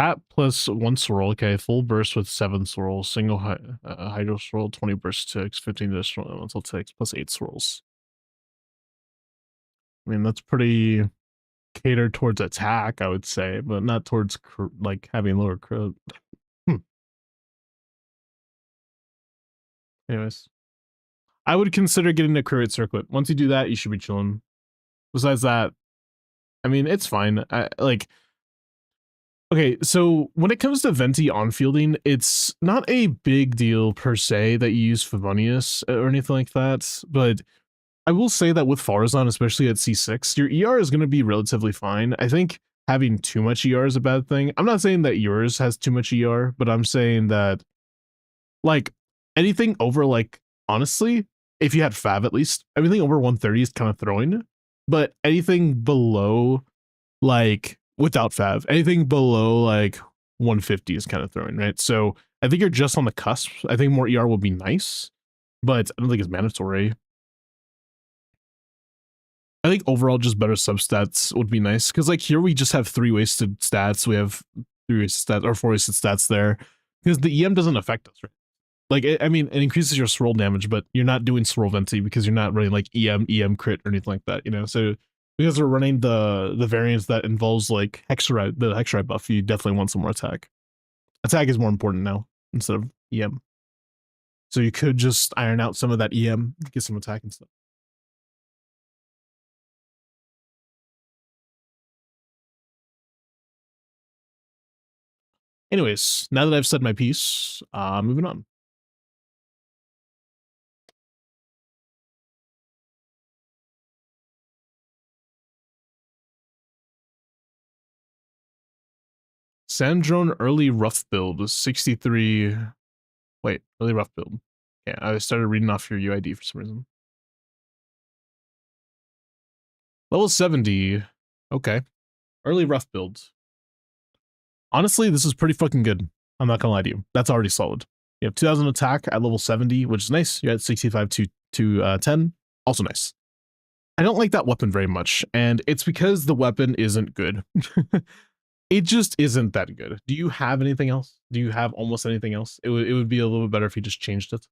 At plus 1 swirl, okay, full burst with 7 swirls, single hydro swirl, 20 burst ticks, 15 additional elemental ticks, plus 8 swirls. I mean, that's pretty catered towards attack, I would say, but not towards, like, having lower crit. Anyways. I would consider getting a crit circlet. Once you do that, you should be chilling. Besides that, I mean, it's fine. Like, Okay, so when it comes to Venti on fielding, it's not a big deal per se that you use Favonius or anything like that, but I will say that with Farazan, especially at C6, your ER is going to be relatively fine. I think having too much ER is a bad thing. I'm not saying that yours has too much ER, but I'm saying that, like, anything over, like, honestly, if you had Fav at least, everything over 130 is kind of throwing, but anything below, like, without Fav, anything below, like, 150 is kind of throwing, right? So I think you're just on the cusp. I think more ER will be nice, but I don't think it's mandatory. I think overall just better substats would be nice, because like here we just have 3 wasted stats. We have 3 wasted stats or 4 wasted stats there, because the EM doesn't affect us, right? Like I mean, it increases your swirl damage, but you're not doing swirl venti because you're not running like EM crit or anything like that, you know. So because we're running the variance that involves like Hexerite, the Hexerite buff, you definitely want some more attack. Attack is more important now instead of EM. So you could just iron out some of that EM, get some attack and stuff. Anyways, now that I've said my piece, moving on. Sandrone early rough build was 63. Wait, early rough build. Yeah, I started reading off your UID for some reason. Level 70. Okay. Early rough build. Honestly, this is pretty fucking good. I'm not gonna lie to you. That's already solid. You have 2000 attack at level 70, which is nice. You're at 65 to 10. Also nice. I don't like that weapon very much, and it's because the weapon isn't good. It just isn't that good. Do you have anything else? Do you have almost anything else? It would be a little bit better if you just changed it.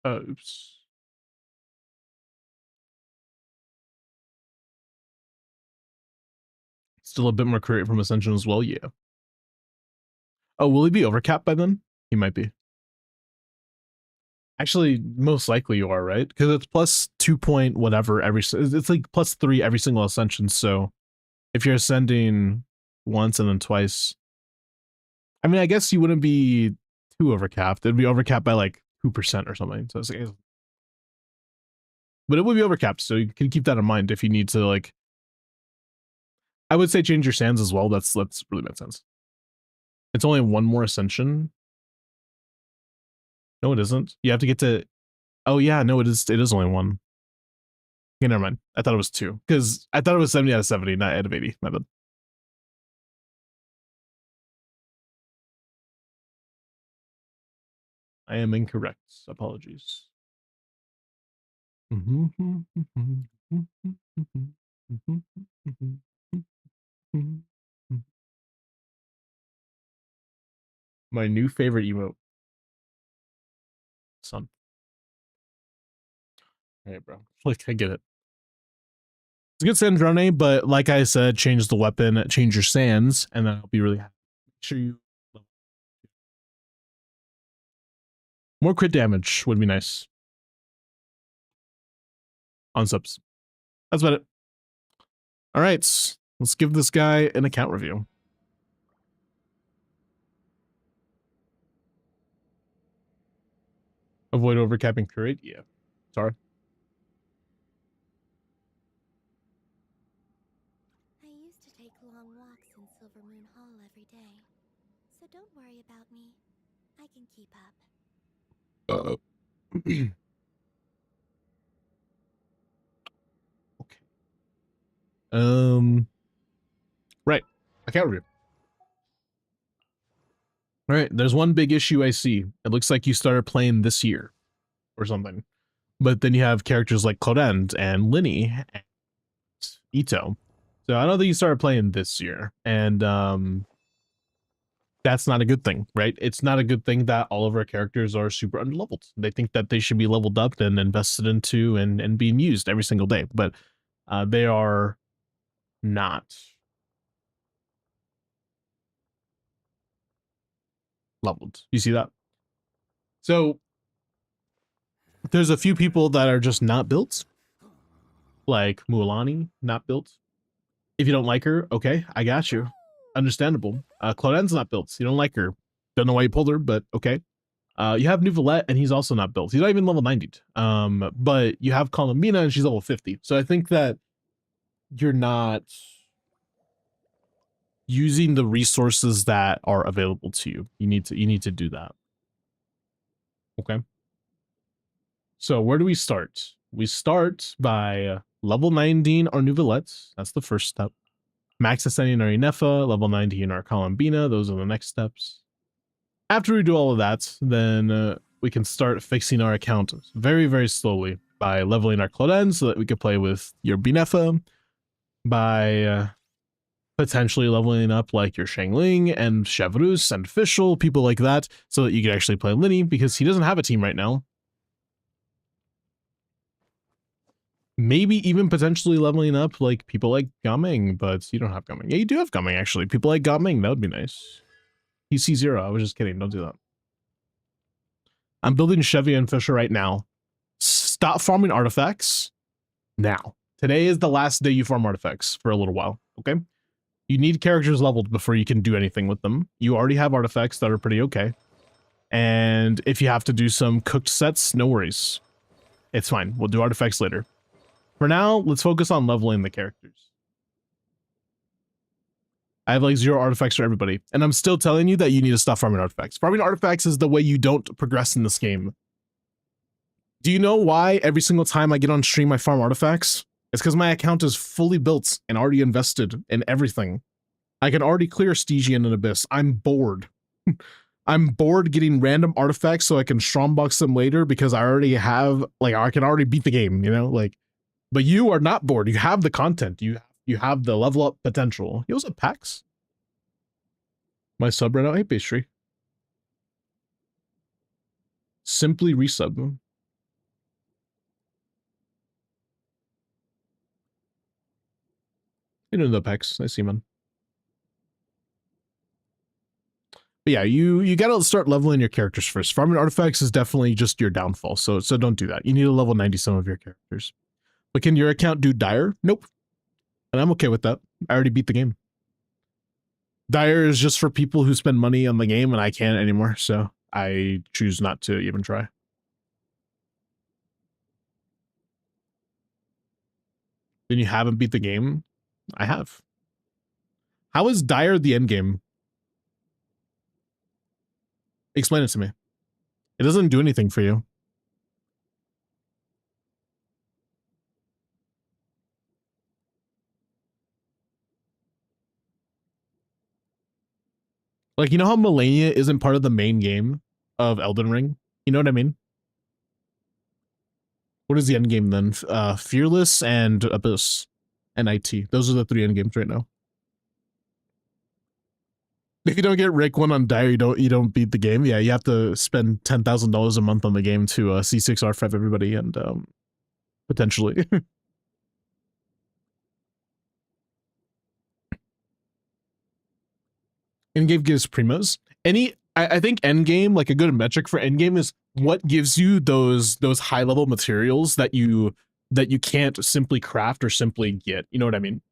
Oops. Still a bit more crit from Ascension as well, yeah. Oh, will he be overcapped by then? He might be. Actually, most likely you are, right? Because it's plus 2 point whatever every, it's like plus 3 every single ascension, so if you're ascending once and then twice, I mean, I guess you wouldn't be too overcapped. It'd be overcapped by like 2% or something. So it's like, but it would be overcapped, so you can keep that in mind if you need to, like, I would say change your sands as well. That's really makes sense. It's only 1 more ascension. No, it isn't. You have to get to, oh yeah, no, it is only 1. Okay, never mind. I thought it was 2, because I thought it was 70 out of 70, not out of 80. My bad. I am incorrect. Apologies. My new favorite emote. Son. Hey, bro. Like, I get it. It's a good Sandrone, but like I said, change the weapon, change your sands, and then I'll be really happy. Make sure you... More crit damage would be nice. On subs. That's about it. All right. Let's give this guy an account review. Avoid overcapping crit? Yeah. Sorry. I used to take long walks in Silver Moon Hall every day, so don't worry about me. I can keep up. Okay. Right. Account review. All right. There's one big issue I see. It looks like you started playing this year or something, but then you have characters like Clorend and Linny and Ito. So I don't think you started playing this year, and that's not a good thing, right? It's not a good thing that all of our characters are super underleveled. They think that they should be leveled up and invested into and being used every single day, but they are not leveled. You see that? So there's a few people that are just not built, Like Mualani, not built. If you don't like her, okay, I got you. Understandable. Clauden's not built. You don't like her. Don't know why you pulled her, but okay. You have Neuvillette, and he's also not built. He's not even level 90. But you have Columbina, and she's level 50. So I think that you're not using the resources that are available to you. You need to do that. Okay. So where do we start? We start by level 19 our Neuvillette. That's the first step. Max ascending our Inefa, level 19 our Columbina. Those are the next steps. After we do all of that, then we can start fixing our account very, very slowly by leveling our Cloden so that we can play with your Binefa, by potentially leveling up like your Shangling and Chevrus and Fischl, people like that, so that you can actually play Linny, because he doesn't have a team right now. Maybe even potentially leveling up like people like Gaming, but you don't have Gaming. Yeah, you do have Gaming, actually. People like Gaming, that would be nice. He's C0. I was just kidding. Don't do that. I'm building Chevy and Fisher right now. Stop farming artifacts now. Today is the last day you farm artifacts for a little while, okay? You need characters leveled before you can do anything with them. You already have artifacts that are pretty okay. And if you have to do some cooked sets, no worries. It's fine. We'll do artifacts later. For now, let's focus on leveling the characters. I have like 0 artifacts for everybody. And I'm still telling you that you need to stop farming artifacts. Farming artifacts is the way you don't progress in this game. Do you know why every single time I get on stream I farm artifacts? It's because my account is fully built and already invested in everything. I can already clear Stygian and Abyss. I'm bored. I'm bored getting random artifacts so I can strongbox them later because I already have, like, I can already beat the game, you know? Like, but you are not bored. You have the content. You have the level up potential. He was at PAX. My sub ran out. Hey, pastry. Simply resub. You know the PAX. I see, man. But yeah, you gotta start leveling your characters first. Farming artifacts is definitely just your downfall. So don't do that. You need to level 90 some of your characters. But can your account do Dire? Nope. And I'm okay with that. I already beat the game. Dire is just for people who spend money on the game, and I can't anymore, so I choose not to even try. Then you haven't beat the game? I have. How is Dire the end game? Explain it to me. It doesn't do anything for you. Like, you know how Melania isn't part of the main game of Elden Ring? You know what I mean? What is the end game then? Fearless and Abyss and IT. Those are the 3 end games right now. If you don't get Rick 1 on Dire, you don't beat the game. Yeah, you have to spend $10,000 a month on the game to C6R5 everybody and potentially. Endgame gives primos. I think endgame, like a good metric for endgame is what gives you those high level materials that you can't simply craft or simply get. You know what I mean?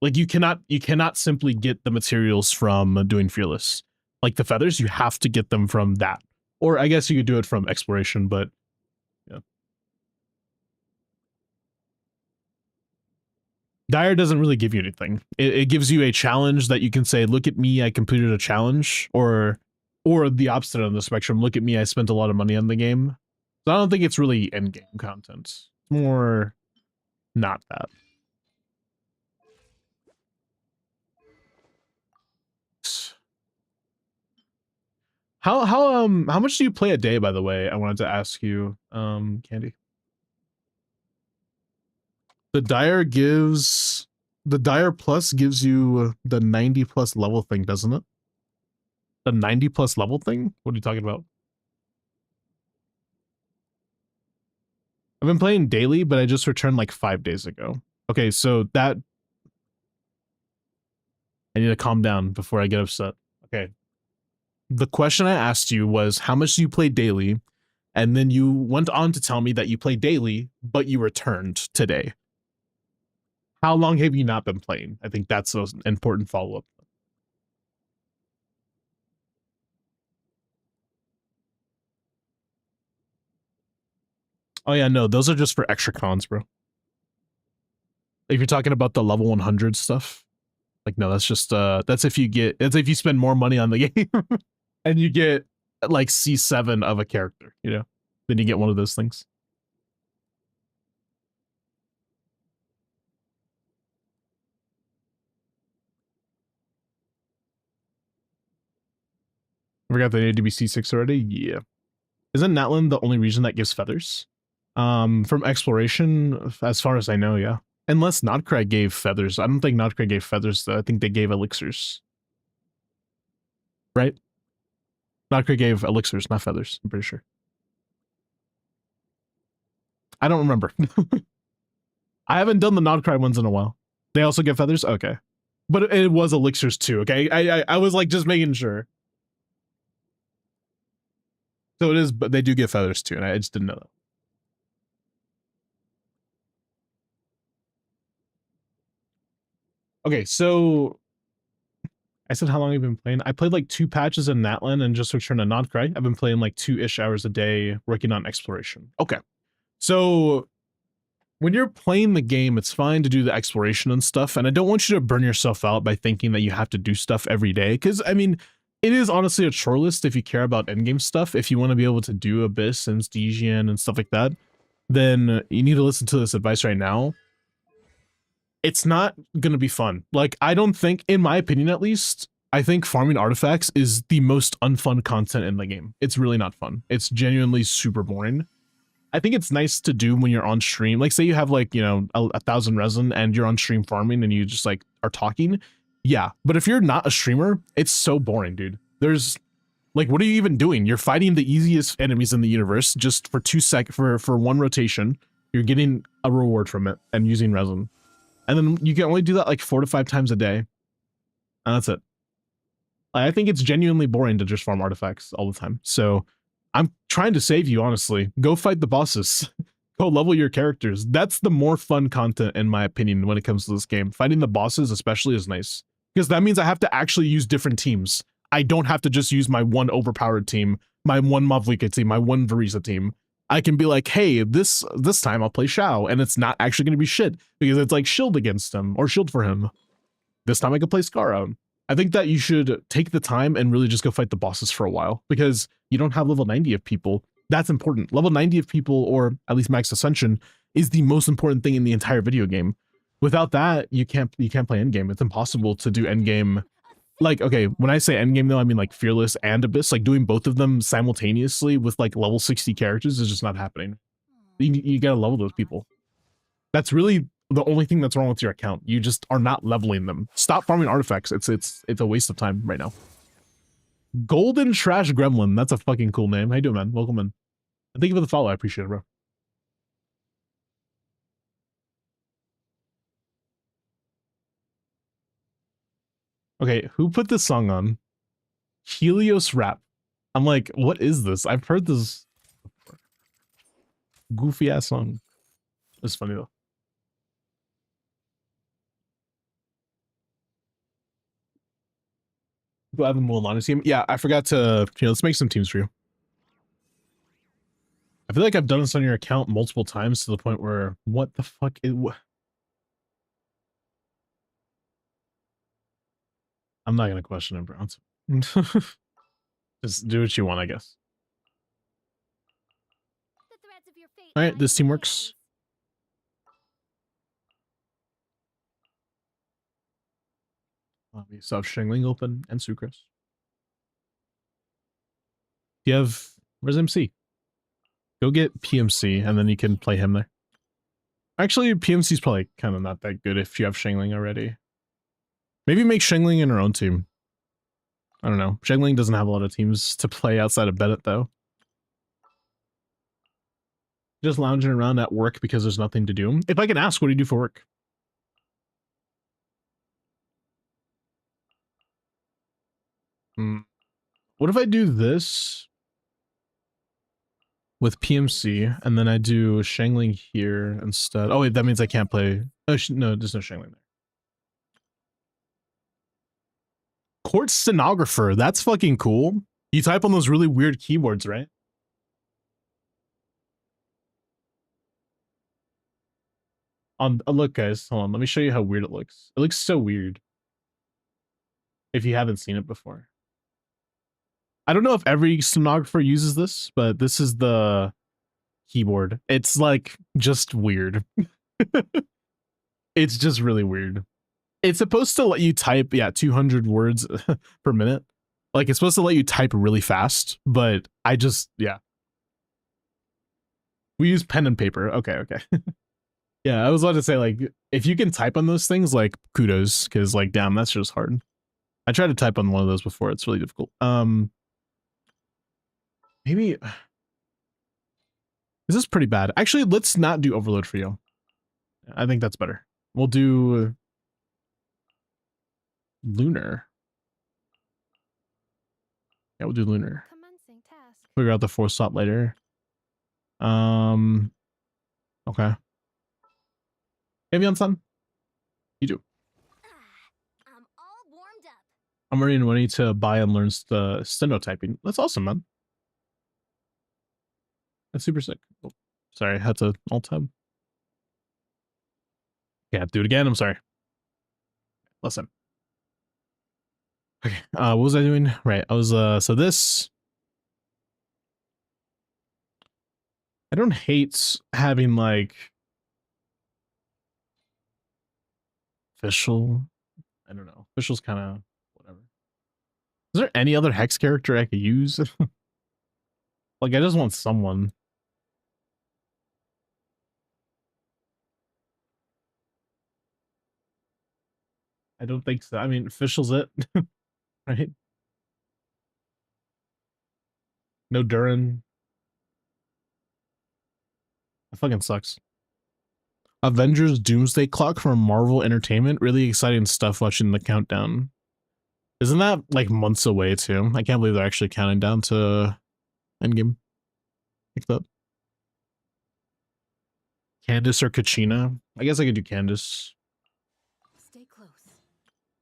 Like you cannot simply get the materials from doing Fearless. Like the feathers, you have to get them from that. Or I guess you could do it from exploration, but yeah. Dire doesn't really give you anything. It gives you a challenge that you can say, look at me, I completed a challenge, or the opposite on the spectrum, look at me, I spent a lot of money on the game. So I don't think it's really end game content. It's more not that. How much do you play a day, by the way? I wanted to ask you, Candy. The Dire Plus gives you the 90 plus level thing, doesn't it? The 90 plus level thing? What are you talking about? I've been playing daily, but I just returned like 5 days ago. Okay, so that... I need to calm down before I get upset. Okay. The question I asked you was, how much do you play daily? And then you went on to tell me that you play daily, but you returned today. How long have you not been playing? I think that's an important follow-up. Oh yeah, no, those are just for extra cons, bro. If you're talking about the level 100 stuff, like no, that's just that's if you spend more money on the game and you get like C7 of a character, you know, then you get one of those things. I forgot they needed to be C6 already. Yeah. Isn't Natlan the only region that gives feathers? From exploration, as far as I know, yeah. Unless Nodcrag gave feathers. I don't think Nodcrag gave feathers, though. I think they gave elixirs. Right? Nodcrag gave elixirs, not feathers, I'm pretty sure. I don't remember. I haven't done the Nodcrag ones in a while. They also give feathers? Okay. But it was elixirs too, okay? I was like just making sure. So it is, but they do get feathers too, and I just didn't know that. Okay, so I said how long have you been playing? I played like 2 patches in Natlan and just returned to Nodcry. I've been playing like 2-ish hours a day working on exploration. Okay. So when you're playing the game, it's fine to do the exploration and stuff, and I don't want you to burn yourself out by thinking that you have to do stuff every day, because, I mean, it is honestly a chore list if you care about endgame stuff. If you want to be able to do Abyss and Stygian and stuff like that, then you need to listen to this advice right now. It's not going to be fun. Like, I don't think, in my opinion at least, I think farming artifacts is the most unfun content in the game. It's really not fun. It's genuinely super boring. I think it's nice to do when you're on stream. Like, say you have like, you know, 1,000 resin and you're on stream farming and you just like are talking. Yeah. But if you're not a streamer, it's so boring, dude. There's like, what are you even doing? You're fighting the easiest enemies in the universe just for 2 seconds, for 1 rotation. You're getting a reward from it and using resin. And then you can only do that like 4 to 5 times a day. And that's it. I think it's genuinely boring to just farm artifacts all the time. So I'm trying to save you, honestly. Go fight the bosses. Go level your characters. That's the more fun content, in my opinion, when it comes to this game. Fighting the bosses especially is nice. Because that means I have to actually use different teams. I don't have to just use my one overpowered team, my one Mavlika team, my one Varisa team. I can be like, hey, this time I'll play Shao, and it's not actually going to be shit, because it's like shield against him, or shield for him. This time I could play Scarra. I think that you should take the time and really just go fight the bosses for a while, because you don't have level 90 of people. That's important. Level 90 of people, or at least max ascension, is the most important thing in the entire video game. Without that, you can't play endgame. It's impossible to do endgame. Like, okay, when I say endgame though, I mean like Fearless and Abyss. Like doing both of them simultaneously with like level 60 characters is just not happening. You gotta level those people. That's really the only thing that's wrong with your account. You just are not leveling them. Stop farming artifacts. It's a waste of time right now. Golden Trash Gremlin. That's a fucking cool name. How you doing, man? Welcome in. And thank you for the follow. I appreciate it, bro. Okay, who put this song on? Helios Rap. I'm like, what is this? I've heard this before. Goofy ass song. It's funny though. Do I have a Mulan team? Yeah, I forgot to, let's make some teams for you. I feel like I've done this on your account multiple times to the point where, what the fuck is... I'm not going to question it, bro. Just do what you want, I guess. All right, this team works. We still have Shengling open and Sucrose. You have... Where's MC? Go get PMC, and then you can play him there. Actually, PMC's probably kind of not that good if you have Shengling already. Maybe make Shengling in her own team. I don't know. Shengling doesn't have a lot of teams to play outside of Bennett, though. Just lounging around at work because there's nothing to do. If I can ask, what do you do for work? What if I do this? with PMC, and then I do Shangling here instead. Oh wait, that means I can't play. Oh no, there's no Shangling there. Court stenographer, that's fucking cool. You type on those really weird keyboards, right? Look, guys, hold on. Let me show you how weird it looks. It looks so weird. If you haven't seen it before. I don't know if every stenographer uses this, but this is the keyboard. It's like just weird. It's just really weird. It's supposed to let you type, 200 words per minute. Like it's supposed to let you type really fast, but I just, we use pen and paper. Okay. Yeah, I was about to say, like, if you can type on those things, like, kudos, because, like, damn, that's just hard. I tried to type on one of those before. It's really difficult. Maybe... This is pretty bad. Actually, let's not do overload for you. I think that's better. We'll do... Lunar. Yeah, we'll do Lunar. Commencing task. Figure out the 4 slot later. Okay. Avion-san? You do. I'm all warmed up. I'm earning money to buy and learn the stenotyping. That's awesome, man. That's super sick. Oh, sorry, I had to alt tab. Yeah, do it again. I'm sorry. Listen. Okay, what was I doing? Right, I was, so this... I don't hate having, like... Official? I don't know. Official's kind of whatever. Is there any other Hex character I could use? Like, I just want someone. I don't think so. I mean, Official's it. Right? No Durin. That fucking sucks. Avengers Doomsday Clock from Marvel Entertainment. Really exciting stuff watching the countdown. Isn't that like months away too? I can't believe they're actually counting down to Endgame. Like that. Candace or Kachina? I guess I could do Candace. Stay close.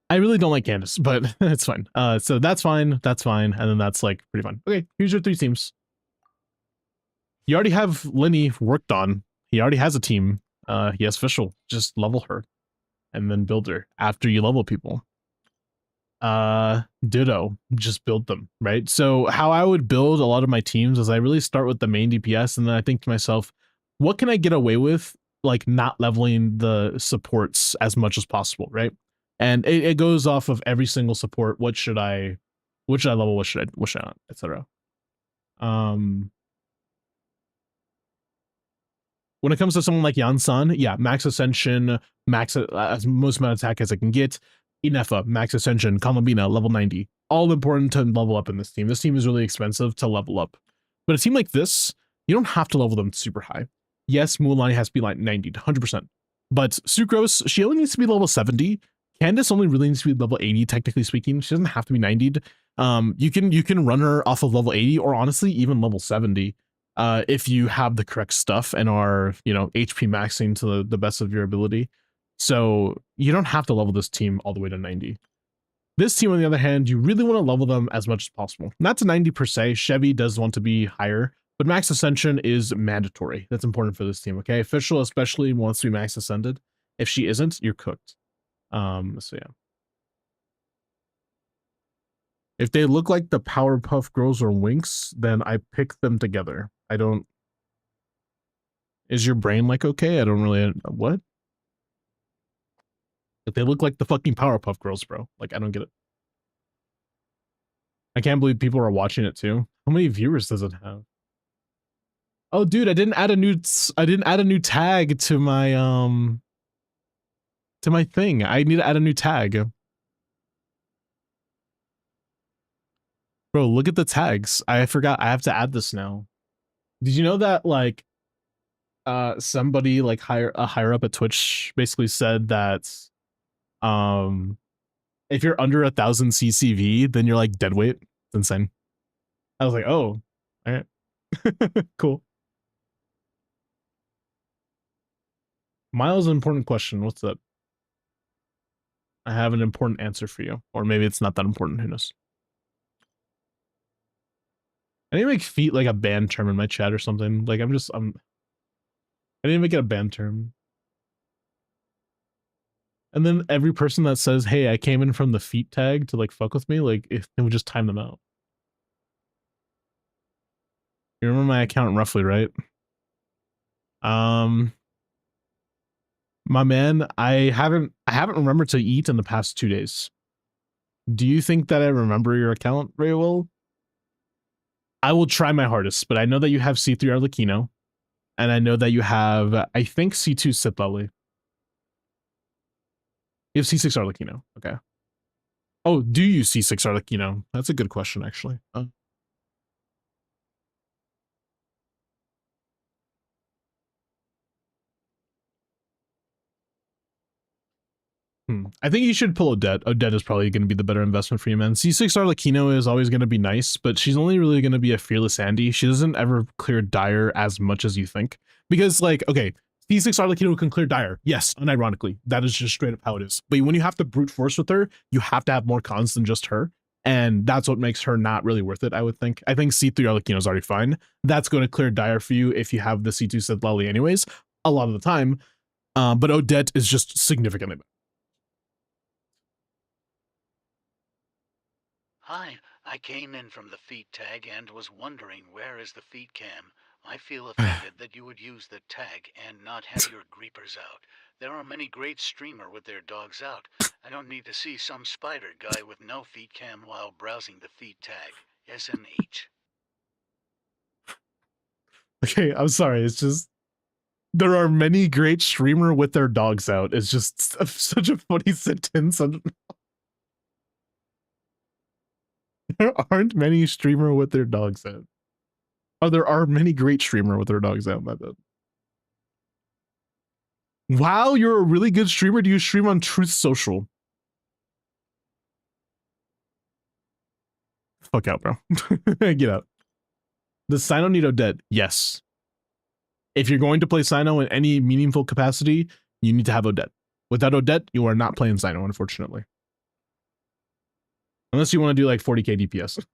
I really don't like Candace, but it's fine. So that's fine. That's fine. And then that's like pretty fun. Okay, here's your 3 teams. You already have Lenny worked on. He already has a team. He has Official. Just level her. And then build her after you level people. Ditto. Just build them, right? So how I would build a lot of my teams is I really start with the main DPS, and then I think to myself, what can I get away with, like, not leveling the supports as much as possible, right? And it goes off of every single support. What should I level? What should I not, etc. When it comes to someone like Yansan, yeah, max ascension, max as most amount of attack as I can get. Inefa, max ascension, Kamabina, level 90. All important to level up in this team. This team is really expensive to level up. But a team like this, you don't have to level them super high. Yes, Mulan has to be like 90 to 100%. But Sucrose, she only needs to be level 70. Candace only really needs to be level 80, technically speaking. She doesn't have to be 90'd. You can run her off of level 80 or honestly even level 70. If you have the correct stuff and are, HP maxing to the best of your ability. So you don't have to level this team all the way to 90. This team, on the other hand, you really want to level them as much as possible. Not to 90 per se. Chevy does want to be higher, but max ascension is mandatory. That's important for this team, okay? Official especially wants to be max ascended. If she isn't, you're cooked. So yeah. If they look like the Powerpuff Girls or Winx, then I pick them together. I don't... Is your brain like okay? I don't really... What? If they look like the fucking Powerpuff Girls, bro. Like, I don't get it. I can't believe people are watching it too. How many viewers does it have? Oh, dude, I didn't add a new tag to my thing. I need to add a new tag. Bro, look at the tags. I forgot I have to add this now. Did you know that, like, somebody like higher up at Twitch basically said that if you're under 1,000 CCV, then you're like dead weight. It's insane. I was like, oh, all right. Cool. Miles, an important question. What's up? I have an important answer for you. Or maybe it's not that important. Who knows? I need to make feet like a band term in my chat or something. Like, I need to make it a band term. And then every person that says, hey, I came in from the feet tag to like fuck with me, like it would just time them out. You remember my account roughly, right? My man, I haven't remembered to eat in the past 2 days. Do you think that I remember your account very well? I will try my hardest, but I know that you have C3 Arlecchino, and I know that you have, I think, C2 Sith Lolly. You have C6 Arlecchino. Okay. Oh, do you C6 Arlecchino? That's a good question, actually. I think you should pull Odette. Odette is probably going to be the better investment for you, man. C6 Arlecchino is always going to be nice, but she's only really going to be a fearless Andy. She doesn't ever clear Dire as much as you think. Because, like, okay, C6 Arlecchino can clear Dire. Yes, unironically. That is just straight up how it is. But when you have to brute force with her, you have to have more cons than just her. And that's what makes her not really worth it, I would think. I think C3 Arlecchino is already fine. That's going to clear Dire for you if you have the C2 Sith Lolly anyways, a lot of the time. But Odette is just significantly better. Hi, I came in from the feet tag and was wondering where is the feet cam. I feel offended that you would use the tag and not have your greepers out. There are many great streamer with their dogs out. I don't need to see some spider guy with no feet cam while browsing the feet tag. SNH. Okay, I'm sorry. It's just there are many great streamer with their dogs out. It's just such a funny sentence. There aren't many streamer with their dogs out. Oh, there are many great streamer with their dogs out, my bad. Wow, you're a really good streamer. Do you stream on Truth Social? Fuck out, bro. Get out. Does Sino need Odette? Yes. If you're going to play Sino in any meaningful capacity, you need to have Odette. Without Odette, you are not playing Sino, unfortunately. Unless you want to do like 40k DPS.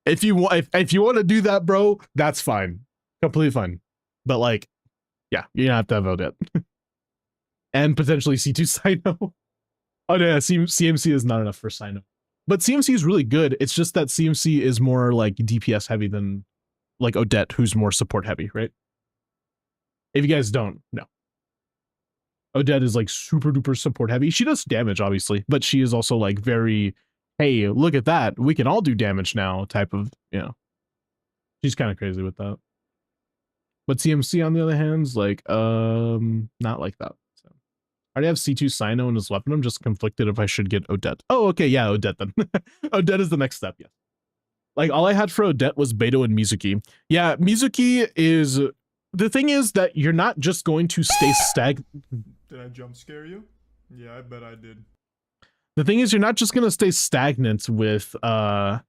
if you want to do that, bro, that's fine. Completely fine. But like, yeah, you're gonna have to have Odette. And potentially C2 Sino. Oh yeah, CMC is not enough for Sino. But CMC is really good. It's just that CMC is more like DPS heavy than like Odette, who's more support heavy, right? If you guys don't know. Odette is like super duper support heavy. She does damage, obviously, but she is also like very, hey, look at that. We can all do damage now type of, you know. She's kind of crazy with that. But CMC, on the other hand, is like, not like that. So I already have C2 Sino in his weapon. I'm just conflicted if I should get Odette. Oh, okay, yeah, Odette then. Odette is the next step, yes. Like, all I had for Odette was Beto and Mizuki. Yeah, Mizuki is... The thing is that you're not just going to stay stagnant. Did I jump scare you? Yeah, I bet I did. The thing is, you're not just going to stay stagnant with, with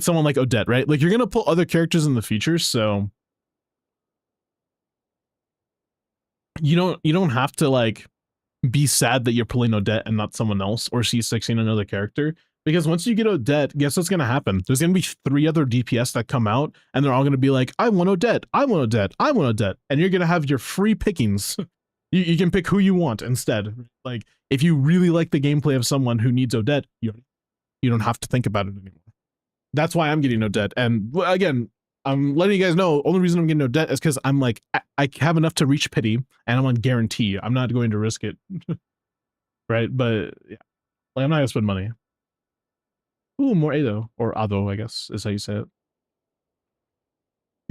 someone like Odette, right? Like, you're going to pull other characters in the future, so... You don't have to, like, be sad that you're pulling Odette and not someone else, or C6ing another character. Because once you get Odette, guess what's going to happen? There's going to be 3 other DPS that come out, and they're all going to be like, I want Odette, I want Odette, I want Odette. And you're going to have your free pickings. You can pick who you want instead. Like, if you really like the gameplay of someone who needs Odette, you don't have to think about it anymore. That's why I'm getting Odette. And again, I'm letting you guys know, only reason I'm getting Odette is because I'm like, I have enough to reach pity, and I'm on guarantee. I'm not going to risk it. Right? But, yeah. Like, I'm not going to spend money. Ooh, more Ado, or Ado, I guess is how you say it.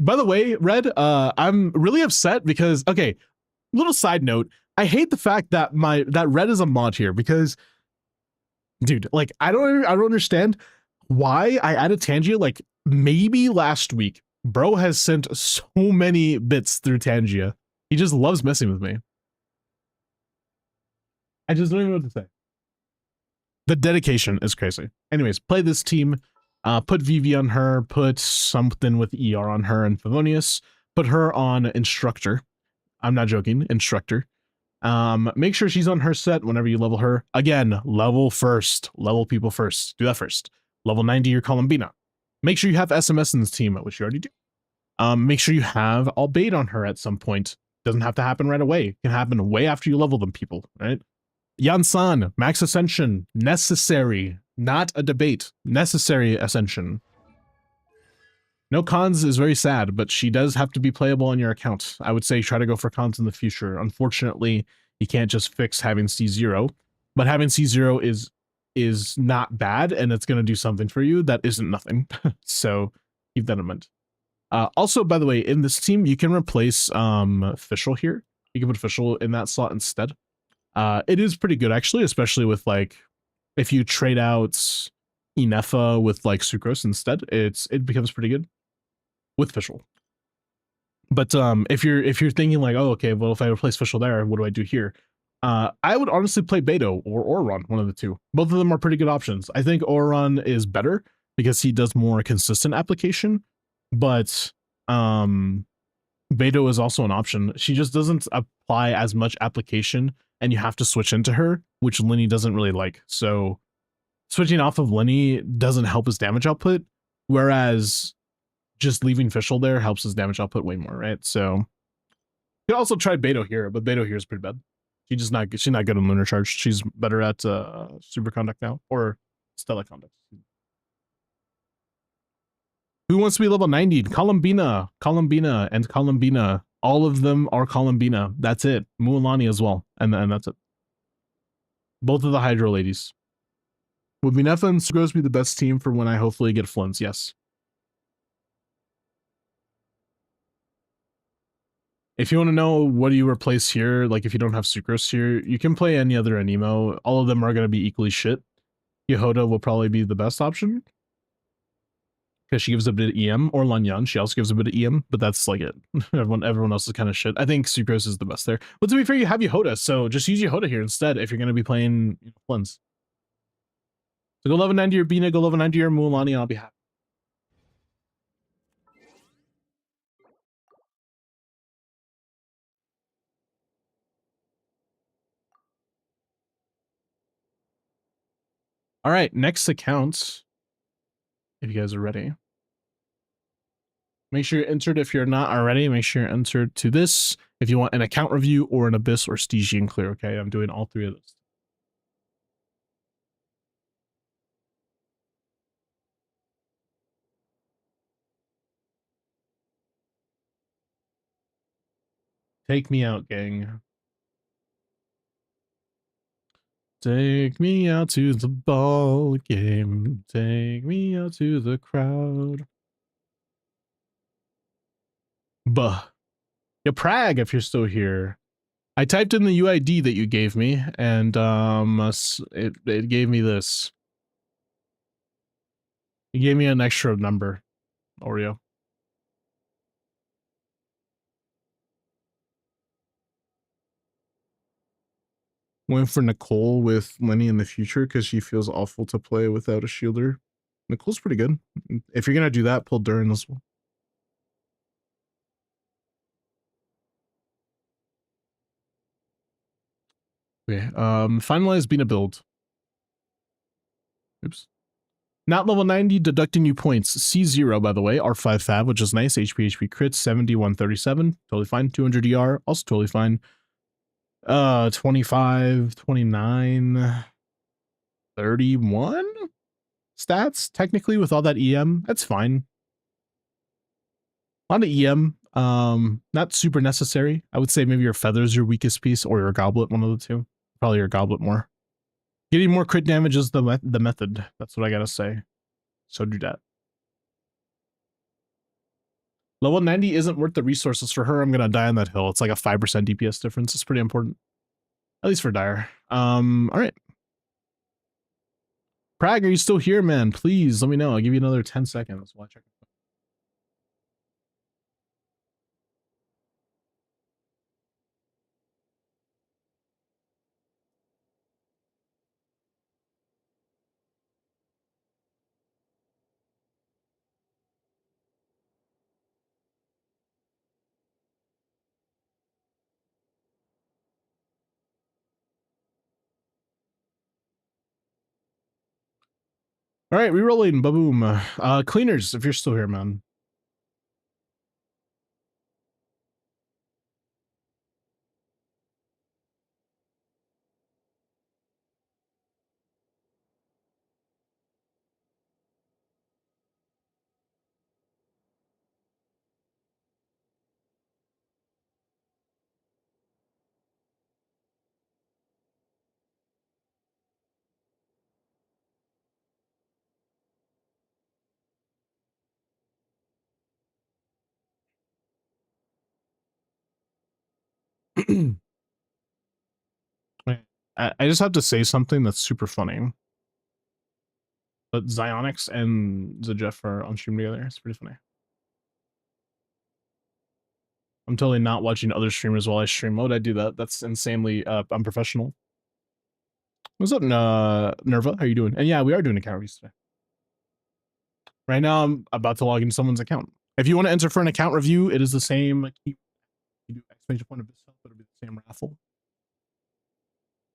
By the way, Red, I'm really upset because, okay, little side note, I hate the fact that that Red is a mod here because, dude, like, I don't understand why I added Tangia like maybe last week. Bro has sent so many bits through Tangia. He just loves messing with me. I just don't even know what to say. The dedication is crazy. Anyways, play this team. Put Vivi on her. Put something with ER on her and Favonius. Put her on Instructor. I'm not joking. Instructor. Make sure she's on her set whenever you level her. Again, level first. Level people first. Do that first. Level 90, your Columbina. Make sure you have SMS in this team, which you already do. Make sure you have all bait on her at some point. Doesn't have to happen right away. It can happen way after you level them, people, right? Yansan, max ascension, necessary, not a debate. Necessary ascension. No cons is very sad, but she does have to be playable on your account. I would say try to go for cons in the future. Unfortunately, you can't just fix having C0, but having C0 is not bad, and it's going to do something for you that isn't nothing. So keep that in mind. Also, by the way, in this team, you can replace Fischl here. You can put Fischl in that slot instead. It is pretty good, actually, especially with, like, if you trade out Inefa with, like, Sucrose instead, it becomes pretty good with Fischl. But if you're thinking like, oh, okay, well, if I replace Fischl there, what do I do here? I would honestly play Beto or Oron, one of the two. Both of them are pretty good options. I think Oron is better because he does more consistent application, but Beto is also an option. She just doesn't apply as much application, and you have to switch into her, which Lenny doesn't really like. So switching off of Lenny doesn't help his damage output, whereas just leaving Fischl there helps his damage output way more, right? So you can also try Beto here, but Beto here is pretty bad. She's not good on Lunar Charge. She's better at Super Conduct now, or Stella Conduct. Who wants to be level 90? Columbina, and Columbina. All of them are Columbina. That's it. Mualani as well, and that's it. Both of the Hydro ladies. Would Minefa and Sucrose be the best team for when I hopefully get Flins? Yes. If you want to know what do you replace here, like if you don't have Sucrose here, you can play any other Anemo. All of them are going to be equally shit. Yehoda will probably be the best option because she gives a bit of EM, or Lanyan. She also gives a bit of EM, but that's like it. everyone else is kind of shit. I think Sucrose is the best there. But to be fair, you have Yehoda, so just use Yehoda here instead if you're going to be playing Flins. So go level 90 your Bina, go level 90 your Mualani, and I'll be happy. All right, next account, if you guys are ready. Make sure you're entered if you're not already. Make sure you're entered to this if you want an account review or an Abyss or Stygian clear, okay? I'm doing all three of those. Take me out, gang. Take me out to the ball game. Take me out to the crowd. Buh. Yeah, Prague, if you're still here. I typed in the UID that you gave me, and it gave me this. It gave me an extra number, Oreo. Went for Nicole with Lenny in the future because she feels awful to play without a shielder. Nicole's pretty good. If you're gonna do that, pull Durin as well. Okay, finalize Bina build. Oops. Not level 90, deducting you points. C0, by the way, R5 Fab, which is nice. HP crit, 7137. Totally fine. 200 ER, also totally fine. 25, 29, 31 stats, technically, with all that EM. That's fine. A lot of EM. Not super necessary. I would say maybe your Feather's your weakest piece, or your Goblet, one of the two. Probably your Goblet more. Getting more crit damage is the method. That's what I gotta say. So do that. Level 90 isn't worth the resources for her. I'm gonna die on that hill. It's like a 5% DPS difference. It's pretty important. At least for Dire. All right. Prague, are you still here, man? Please let me know. I'll give you another 10 seconds while I check. All right, rerolling. Ba-boom. Cleaners, if you're still here, man. I just have to say something that's super funny. But Zyonix and Zejeff are on stream together. It's pretty funny. I'm totally not watching other streamers while I stream. Why would I do that? That's insanely unprofessional. What's up, Nerva? How you doing? And yeah, we are doing account reviews today. Right now, I'm about to log into someone's account. If you want to enter for an account review, it is the same. You do exclamation point of itself, it'll be the same raffle.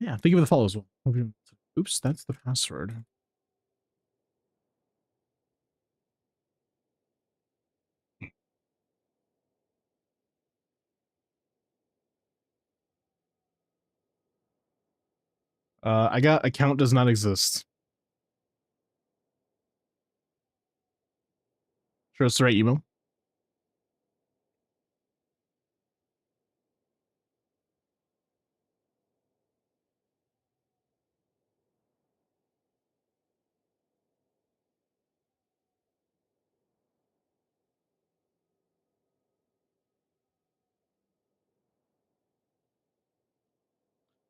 Yeah, thank you for the follow as well. Oops, that's the password. I got account does not exist. Sure, it's the right email.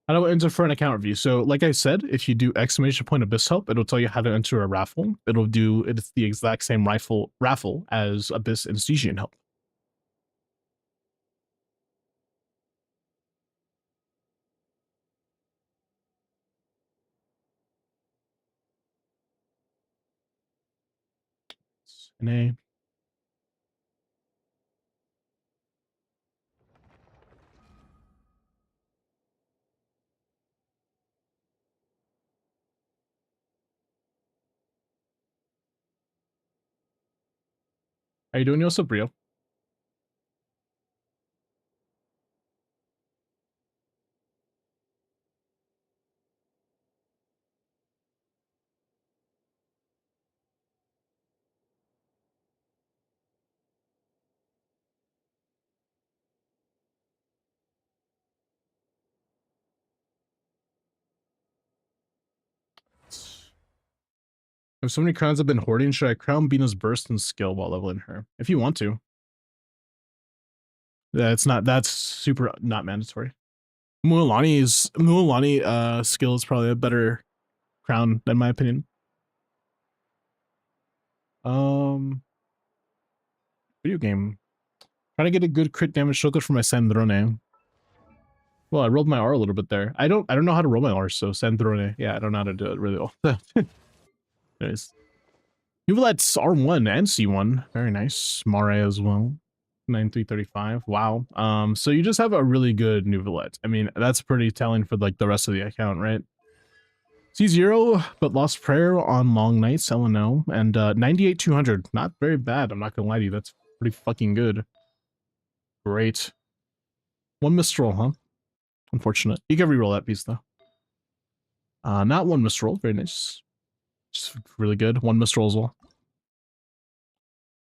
How do I enter for an account review? So, like I said, if you do exclamation point Abyss Help, it'll tell you how to enter a raffle. It's the exact same raffle as Abyss and SNEZHNAYA Help. SNA. How you doing, Yosef Brio? If so many crowns I've been hoarding, should I crown Bina's burst and skill while leveling her? If you want to. That's super not mandatory. Mualani's skill is probably a better crown in my opinion. Video game. Trying to get a good crit damage showcase for my Sandrone. Well, I rolled my R a little bit there. I don't know how to roll my R, so Sandrone. Yeah, I don't know how to do it really well. Nice. Nuvalet's R1 and C1. Very nice. Mare as well. 9335. Wow. So you just have a really good Nuvalet. I mean, that's pretty telling for like the rest of the account, right? C0, but lost prayer on long nights, LNO, and 98-200. Not very bad. I'm not gonna lie to you. That's pretty fucking good. Great. One Mistral, huh? Unfortunate. You can reroll that piece though. Not one Mistral. Very nice. Just really good. One Mistral as well.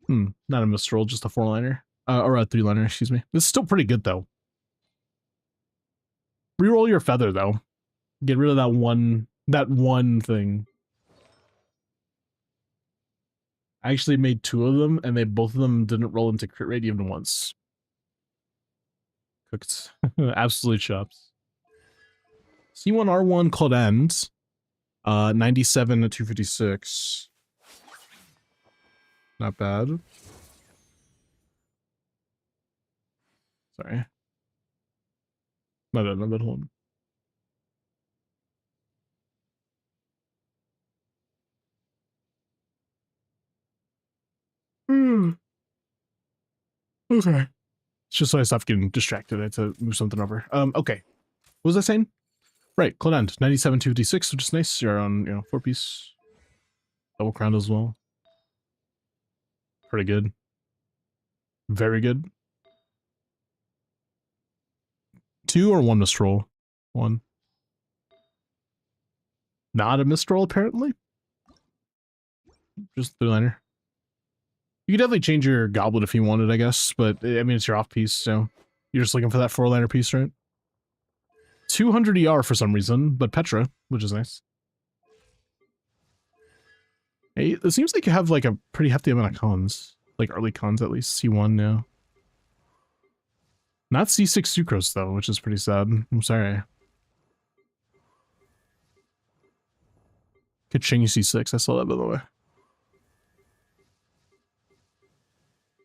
Not a Mistral, just a 4-liner. Or a 3-liner, excuse me. It's still pretty good though. Reroll your feather though. Get rid of that one thing. I actually made 2 of them, and both of them didn't roll into crit rate even once. Cooked. Absolute chops. C1R1 Cold End. 97-256. Not bad. Sorry. Not bad, hold on. Okay. It's just so I stop getting distracted. I had to move something over. Okay. What was I saying? Right, Clonand, 97-256, which is nice. You're on, 4-piece. Double crown as well. Pretty good. Very good. 2 or 1 Mistral? 1. Not a Mistral, apparently. Just 3-liner. You could definitely change your goblet if you wanted, I guess, but I mean, it's your off piece, so you're just looking for that 4-liner piece, right? 200 ER for some reason, but Petra, which is nice. Hey, it seems like you have like a pretty hefty amount of cons, like early cons at least. C1 now. Not C6 Sucrose though, which is pretty sad. I'm sorry. Kaching C6, I saw that by the way.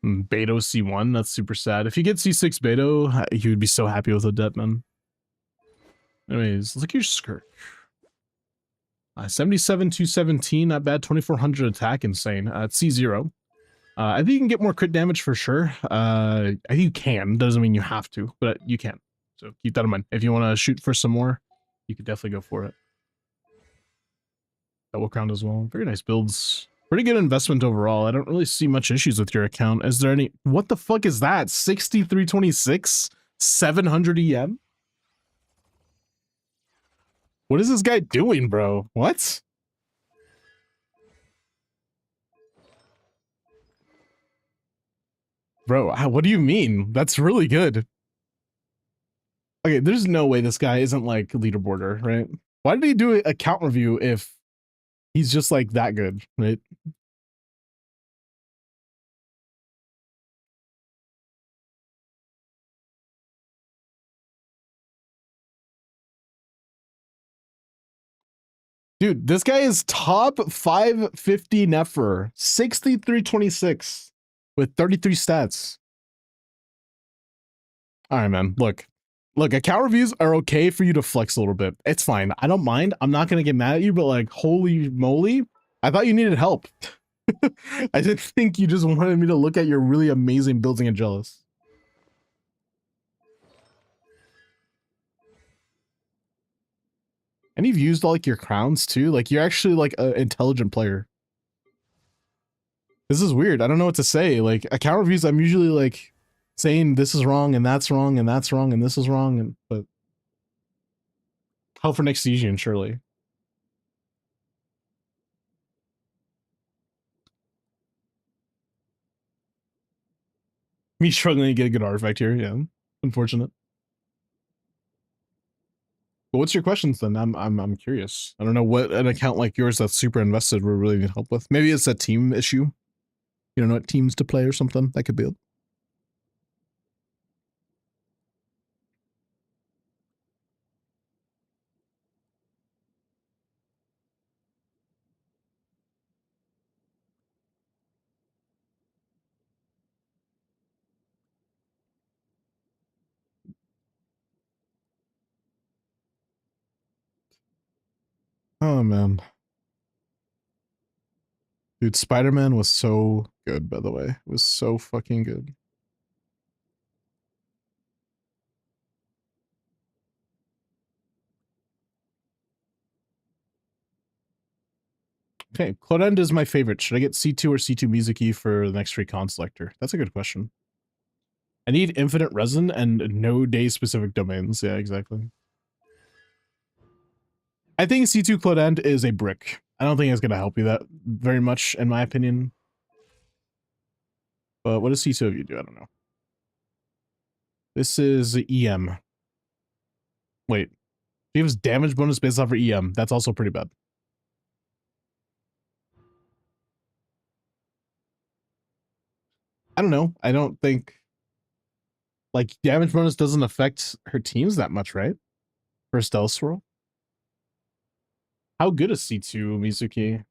Beto C1, that's super sad. If you get C6 Beto, you would be so happy with a debt, man. Anyways, look at your skirt. 77 to 17, not bad. 2400 attack, insane. It's C0. I think you can get more crit damage for sure. I think you can. Doesn't mean you have to, but you can. So keep that in mind. If you want to shoot for some more, you could definitely go for it. Double crown as well. Very nice builds. Pretty good investment overall. I don't really see much issues with your account. Is there any... What the fuck is that? 6326? 700 EM? What is this guy doing, bro? What? Bro, what do you mean? That's really good. Okay, there's no way this guy isn't like leaderboarder, right? Why did he do a count review if he's just like that good, right? Dude, this guy is top 550 Nefer, 6326 with 33 stats. All right, man. Look, account reviews are okay for you to flex a little bit. It's fine. I don't mind. I'm not going to get mad at you, but like, holy moly, I thought you needed help. I didn't think you just wanted me to look at your really amazing builds and get jealous. And you've used all like your crowns too. Like you're actually like an intelligent player. This is weird. I don't know what to say. Like account reviews, I'm usually like saying this is wrong and that's wrong and that's wrong and this is wrong. And but hope for next season, surely. Me struggling to get a good artifact here. Yeah, unfortunate. But what's your questions then? I'm curious. I don't know what an account like yours that's super invested would really need help with. Maybe it's a team issue. You don't know what teams to play or something. That could be it. Oh man. Dude, Spider-Man was so good, by the way. It was so fucking good. Okay, Clodend is my favorite. Should I get C2 or C2 Mizuki for the next free con selector? That's a good question. I need infinite resin and no day specific domains. Yeah, exactly. I think C2 Clodend is a brick. I don't think it's going to help you that very much, in my opinion. But what does C2 of you do? I don't know. This is EM. Wait. He gives damage bonus based off of EM. That's also pretty bad. I don't know. I don't think... Like, damage bonus doesn't affect her teams that much, right? For Stealth Swirl? How good is C2 Mizuki?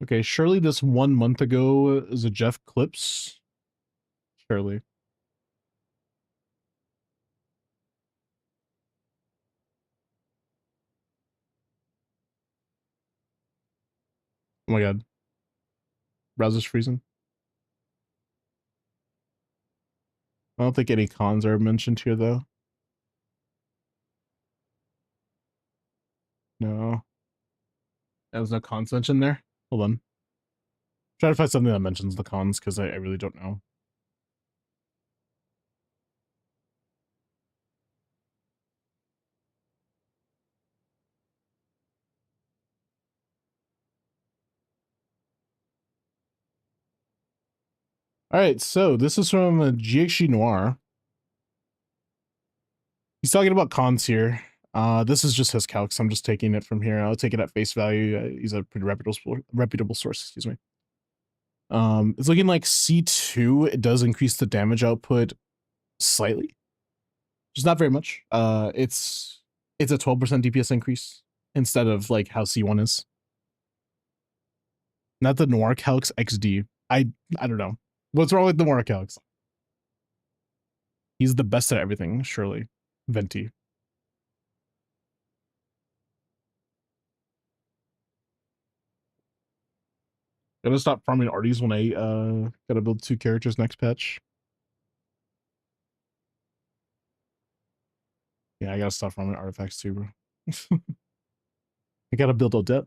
Okay, surely this 1 month ago is a Jeff Clips. Surely. my god. Browser's freezing. I don't think any cons are mentioned here though. No. There's no cons mentioned there. Hold on. Try to find something that mentions the cons because I really don't know. All right, so this is from GXG Noir. He's talking about cons here. This is just his calcs. I'm just taking it from here. I'll take it at face value. He's a pretty reputable source. Excuse me. It's looking like C2. It does increase the damage output slightly, just not very much. It's a 12% DPS increase instead of like how C1 is. Not the Noir calcs XD. I don't know. What's wrong with the Noir calcs? He's the best at everything, surely. Venti. Gotta stop farming arties when I gotta build 2 characters next patch. Yeah, I gotta stop farming artifacts too, bro. I gotta build Odette.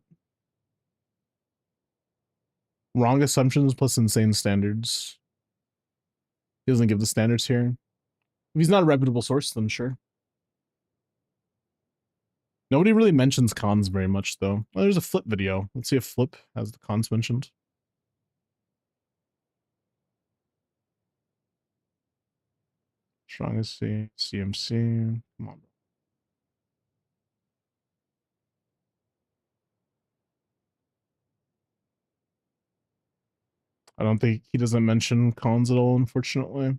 Wrong assumptions plus insane standards. He doesn't give the standards here. If he's not a reputable source, then sure. Nobody really mentions cons very much, though. Well, there's a Flip video. Let's see if Flip has the cons mentioned. Strongest C, CMC. Come on, bro. I don't think he doesn't mention cons at all, unfortunately.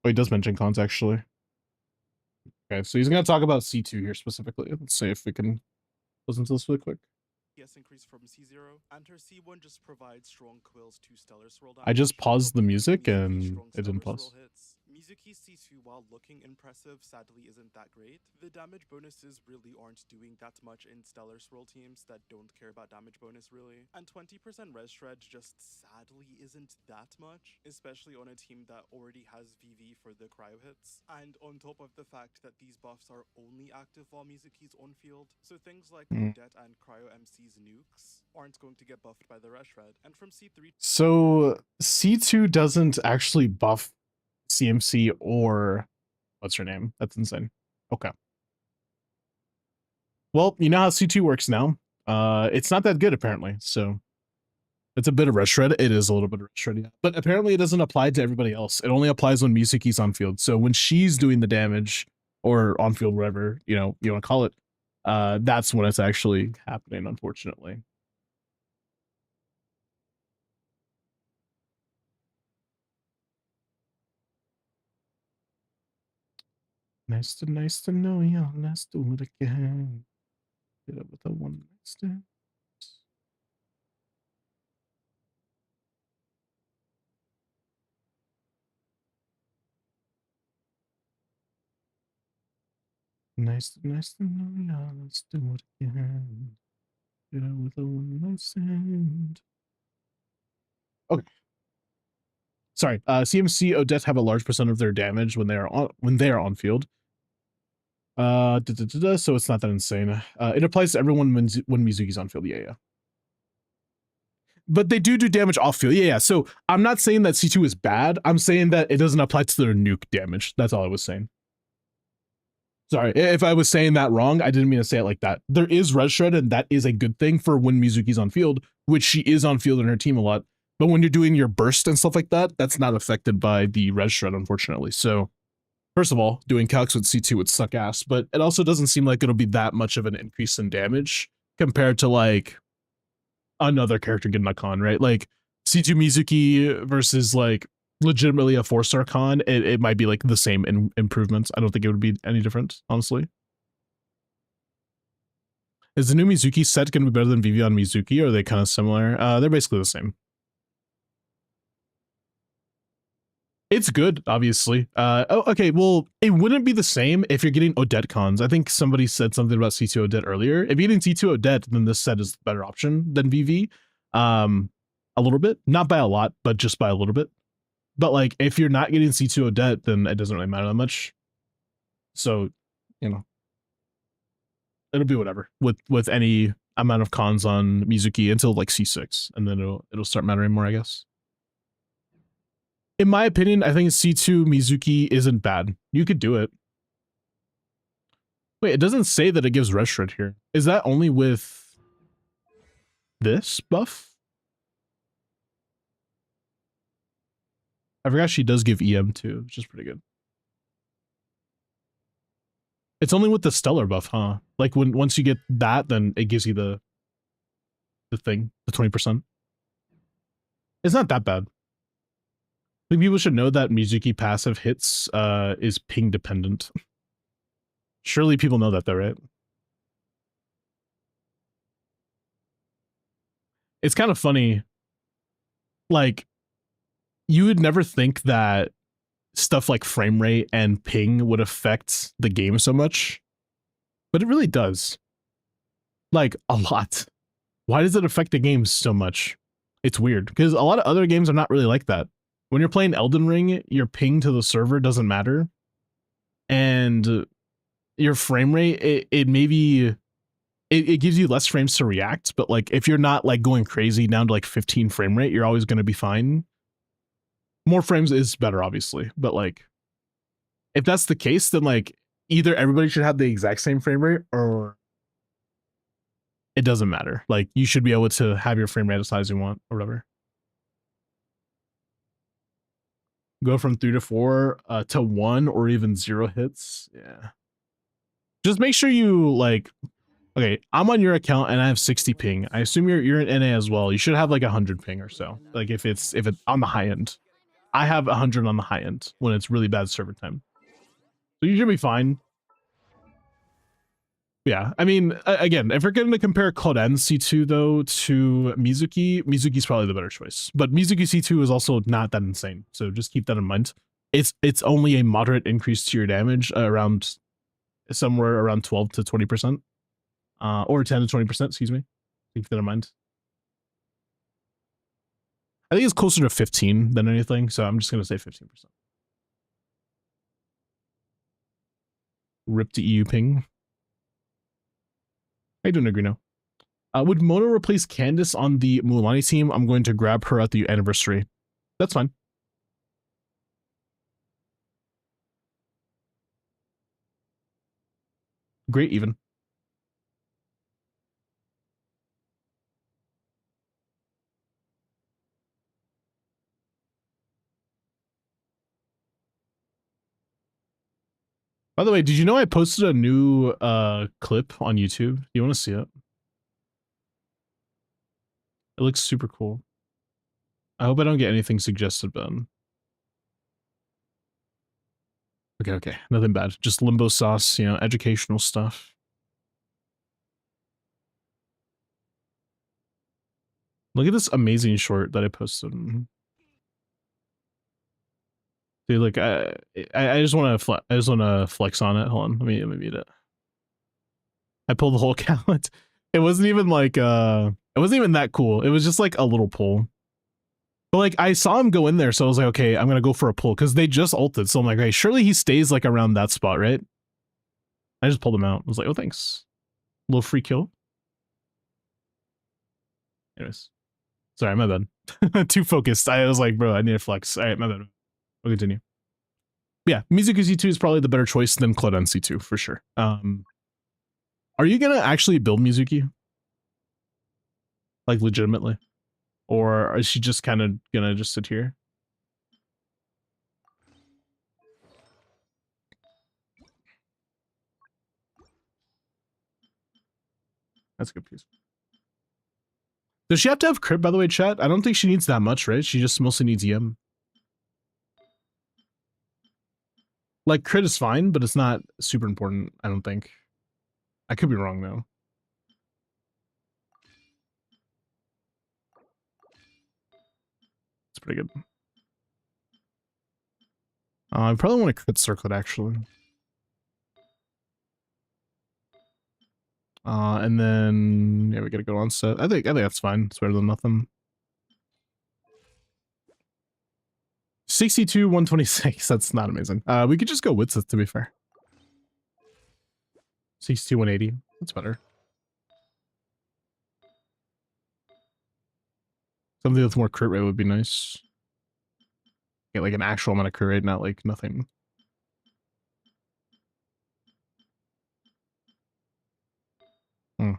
Oh, he does mention cons, actually. Okay, so he's going to talk about C2 here specifically. Let's see if we can listen to this really quick. Yes, increase from C0, and her C1 just provides strong quills to stellar swirl damage. I just paused the music Mizuki's and strong it didn't stellar pause. swirl hits. Mizuki's C2, while looking impressive, sadly isn't that great. The damage bonuses really aren't doing that much in stellar swirl teams that don't care about damage bonus really. And 20% res shred just sadly isn't that much, especially on a team that already has VV for the cryo hits. And on top of the fact that these buffs are only active while Mizuki's on field, so things like Odette and cryo MC's nukes aren't going to get buffed by the res shred. And from C3, So C2 doesn't actually buff CMC or what's her name? That's insane. Okay. Well, you know how C2 works now. It's not that good apparently. So it's a bit of res shred. It is a little bit of res shred, yeah. But apparently it doesn't apply to everybody else. It only applies when Mizuki's on field. So when she's doing the damage or on field, whatever, you know, you want to call it, that's when it's actually happening, unfortunately. Nice to know you. Let's do it again. Get up with a one night stand. Nice to know you. Let's do it again. Get up with a one night stand. Okay. Sorry. CMC Odette have a large percent of their damage when they are on field. So it's not that insane. It applies to everyone when Mizuki's on field. Yeah. But they do damage off field. Yeah. So I'm not saying that C2 is bad. I'm saying that it doesn't apply to their nuke damage. That's all I was saying. Sorry, if I was saying that wrong, I didn't mean to say it like that. There is res shred, and that is a good thing for when Mizuki's on field, which she is on field in her team a lot. But when you're doing your burst and stuff like that, that's not affected by the res shred, unfortunately. So, first of all, doing calcs with C2 would suck ass, but it also doesn't seem like it'll be that much of an increase in damage compared to like another character getting a con, right? Like C2 Mizuki versus like legitimately a 4-star con, it might be like the same improvements. I don't think it would be any different, honestly. Is the new Mizuki set going to be better than VV on Mizuki, or are they kind of similar? They're basically the same. It's good, obviously. Oh, okay, well, it wouldn't be the same if you're getting Odette cons. I think somebody said something about C2 Odette earlier. If you're getting C2 Odette, then this set is the better option than VV. A little bit, not by a lot, but just by a little bit. But like, if you're not getting C2 Odette, then it doesn't really matter that much. So, you know, it'll be whatever with any amount of cons on Mizuki until like C6, and then it'll start mattering more, I guess. In my opinion, I think C2 Mizuki isn't bad. You could do it. Wait, it doesn't say that it gives red shred here. Is that only with this buff? I forgot she does give EM too, which is pretty good. It's only with the stellar buff, huh? Like once you get that, then it gives you the thing, the 20%. It's not that bad. I think people should know that Mizuki passive hits is ping dependent. Surely people know that though, right? It's kind of funny. Like, you would never think that stuff like frame rate and ping would affect the game so much, but it really does. Like, a lot. Why does it affect the game so much? It's weird, because a lot of other games are not really like that. When you're playing Elden Ring, your ping to the server doesn't matter. And your frame rate, it maybe... It gives you less frames to react, but like if you're not like going crazy down to like 15 frame rate, you're always going to be fine. More frames is better, obviously, but like if that's the case, then like either everybody should have the exact same frame rate or it doesn't matter. Like you should be able to have your frame rate as high as you want or whatever. Go from 3 to 4 to 1 or even 0 hits. Yeah. Just make sure you like... Okay, I'm on your account and I have 60 ping. I assume you're in NA as well. You should have like 100 ping or so. Like if it's on the high end. I have 100 on the high end when it's really bad server time. So you should be fine. Yeah, I mean, again, if we're going to compare Claudin C2 though to Mizuki, Mizuki's probably the better choice. But Mizuki C2 is also not that insane, so just keep that in mind. It's only a moderate increase to your damage, around somewhere around 12 to 20%. Or 10 to 20%, excuse me. Keep that in mind. I think it's closer to 15 than anything, so I'm just going to say 15%. Rip to EU ping. I don't agree now. Would Mona replace Candace on the Mulaney team? I'm going to grab her at the anniversary. That's fine. Great, even. By the way, did you know I posted a new clip on YouTube? Do you want to see it? It looks super cool. I hope I don't get anything suggested, Ben. Okay. Nothing bad. Just limbo sauce, you know, educational stuff. Look at this amazing short that I posted. Dude, like I just want to flex on it. Hold on, let me mute it. I pulled the whole count. It wasn't even like it wasn't even that cool. It was just like a little pull. But like I saw him go in there, so I was like, okay, I'm gonna go for a pull because they just ulted. So I'm like, hey, surely he stays like around that spot, right? I just pulled him out. I was like, oh, thanks. Little free kill. Anyways, sorry, my bad. Too focused. I was like, bro, I need a flex. All right, my bad. We'll continue. Yeah, Mizuki C2 is probably the better choice than Claudin C2 for sure. Are you gonna actually build Mizuki? Like legitimately? Or is she just kind of gonna just sit here? That's a good piece. Does she have to have crit, by the way, chat? I don't think she needs that much, right? She just mostly needs EM. Like, crit is fine, but it's not super important, I don't think. I could be wrong, though. It's pretty good. I probably want to crit circlet actually. And then yeah, we gotta go on set. I think that's fine. It's better than nothing. 62, 126. That's not amazing. We could just go Witzeth to be fair. 62, 180. That's better. Something with more crit rate would be nice. Get like an actual amount of crit rate, not like nothing. Can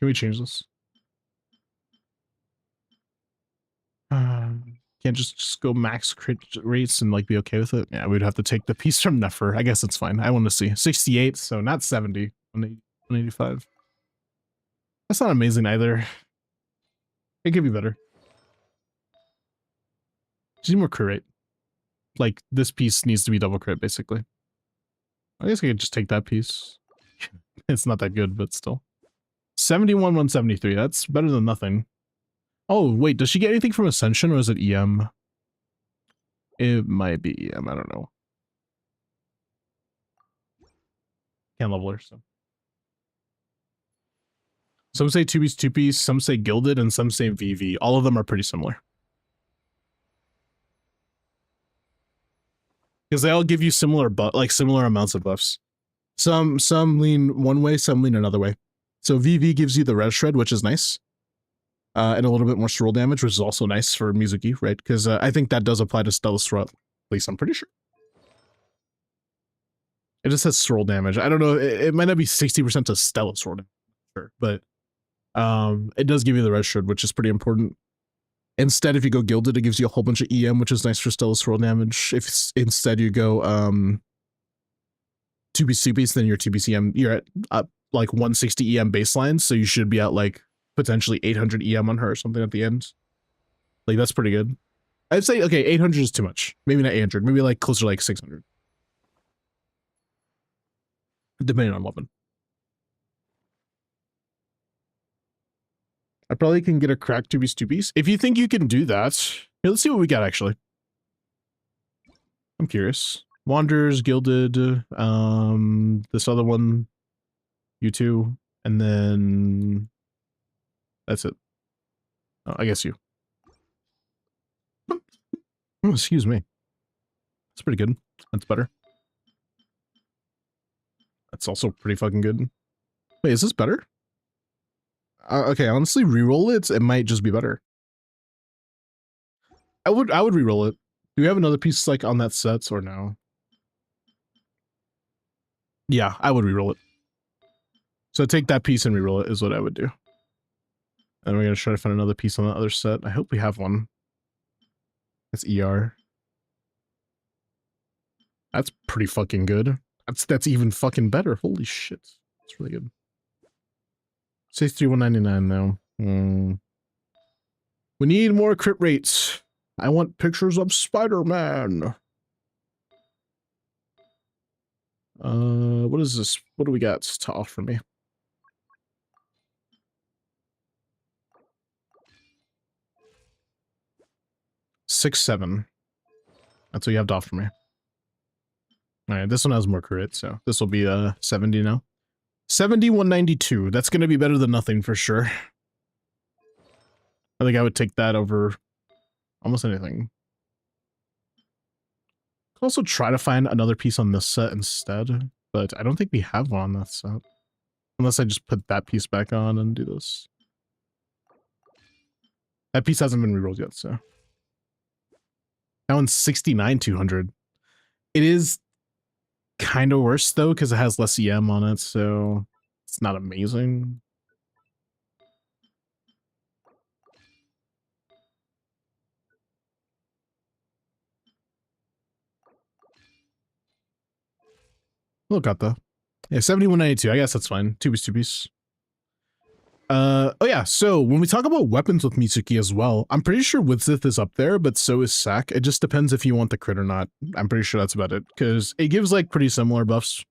we change this? Can't just go max crit rates and like be okay with it. Yeah, we'd have to take the piece from Nefer. I guess it's fine. I want to see 68, so not 70. 185. That's not amazing either. It could be better. Just need more crit rate. Like this piece needs to be double crit basically. I guess I could just take that piece. It's not that good, but still. 71, 173. That's better than nothing. Oh, wait, does she get anything from Ascension or is it EM? It might be EM, I don't know. Can't level her, so. Some say 2-piece, 2-piece, some say Gilded, and some say VV. All of them are pretty similar. Because they all give you similar similar amounts of buffs. Some lean one way, some lean another way. So VV gives you the res shred, which is nice. And a little bit more swirl damage, which is also nice for Mizuki, right? Because I think that does apply to Stellar Swirl, at least I'm pretty sure. It just says swirl damage. I don't know, it might not be 60% to Stellar Swirl damage, sure, but it does give you the res shred, which is pretty important. Instead, if you go Gilded, it gives you a whole bunch of EM, which is nice for Stellar Swirl damage. If instead you go 2-piece, 2-piece, then your 2-piece EM, you're at like 160 EM baseline, so you should be at like potentially 800 EM on her or something at the end. Like, that's pretty good. I'd say, okay, 800 is too much. Maybe not 800. Maybe like closer to like 600. Depending on weapon. I probably can get a cracked 2-piece, 2-piece. If you think you can do that, here, let's see what we got, actually. I'm curious. Wanderers, Gilded, this other one, you two, and then that's it. Oh, I guess you. Oh, excuse me. That's pretty good. That's better. That's also pretty fucking good. Wait, is this better? Okay, honestly, reroll it. It might just be better. I would reroll it. Do we have another piece like on that set or no? Yeah, I would reroll it. So take that piece and reroll it is what I would do. And we're gonna try to find another piece on the other set. I hope we have one. That's ER. That's pretty fucking good. That's even fucking better. Holy shit. That's really good. Say 3199 now. We need more crit rates. I want pictures of Spider-Man. What is this? What do we got to offer me? Six, 7. That's what you have to offer me. Alright, this one has more crit, so this will be 70 now. 70, 192. That's gonna be better than nothing for sure. I think I would take that over almost anything. Could also try to find another piece on this set instead, but I don't think we have one on that set. Unless I just put that piece back on and do this. That piece hasn't been rerolled yet, so. That one's 69, 200. It is kind of worse though, because it has less EM on it, so it's not amazing. Look at the. Yeah, 7192. I guess that's fine. 2-piece, 2-piece. Oh yeah, so when we talk about weapons with Mitsuki as well, I'm pretty sure Witzith is up there, but so is Sak. It just depends if you want the crit or not. I'm pretty sure that's about it, because it gives like pretty similar buffs.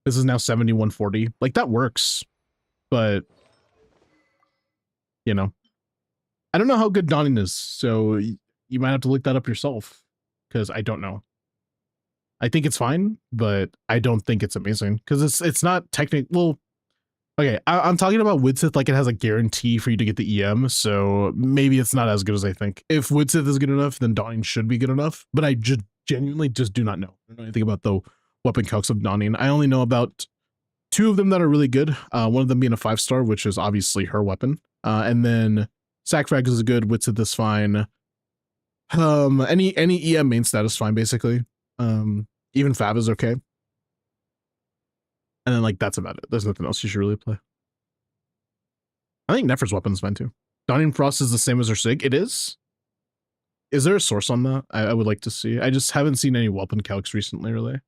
This is now 70, 140. Like, that works, but you know. I don't know how good Dawning is, so you might have to look that up yourself because I don't know. I think it's fine, but I don't think it's amazing because it's not technical. Well, okay, I'm talking about Widsith like it has a guarantee for you to get the EM, so maybe it's not as good as I think. If Widsith is good enough, then Dawning should be good enough, but I just genuinely just do not know. I don't know anything about the weapon calcs of Dawning. I only know about 2 of them that are really good, one of them being a 5-star, which is obviously her weapon, and then Sackfrag is good, Widsith is fine. Any EM main stat is fine, basically. Even Fab is okay. And then, like, that's about it. There's nothing else you should really play. I think Nefer's weapon's fine, too. Dawning Frost is the same as her Sig. It is? Is there a source on that? I would like to see. I just haven't seen any weapon calcs recently, really.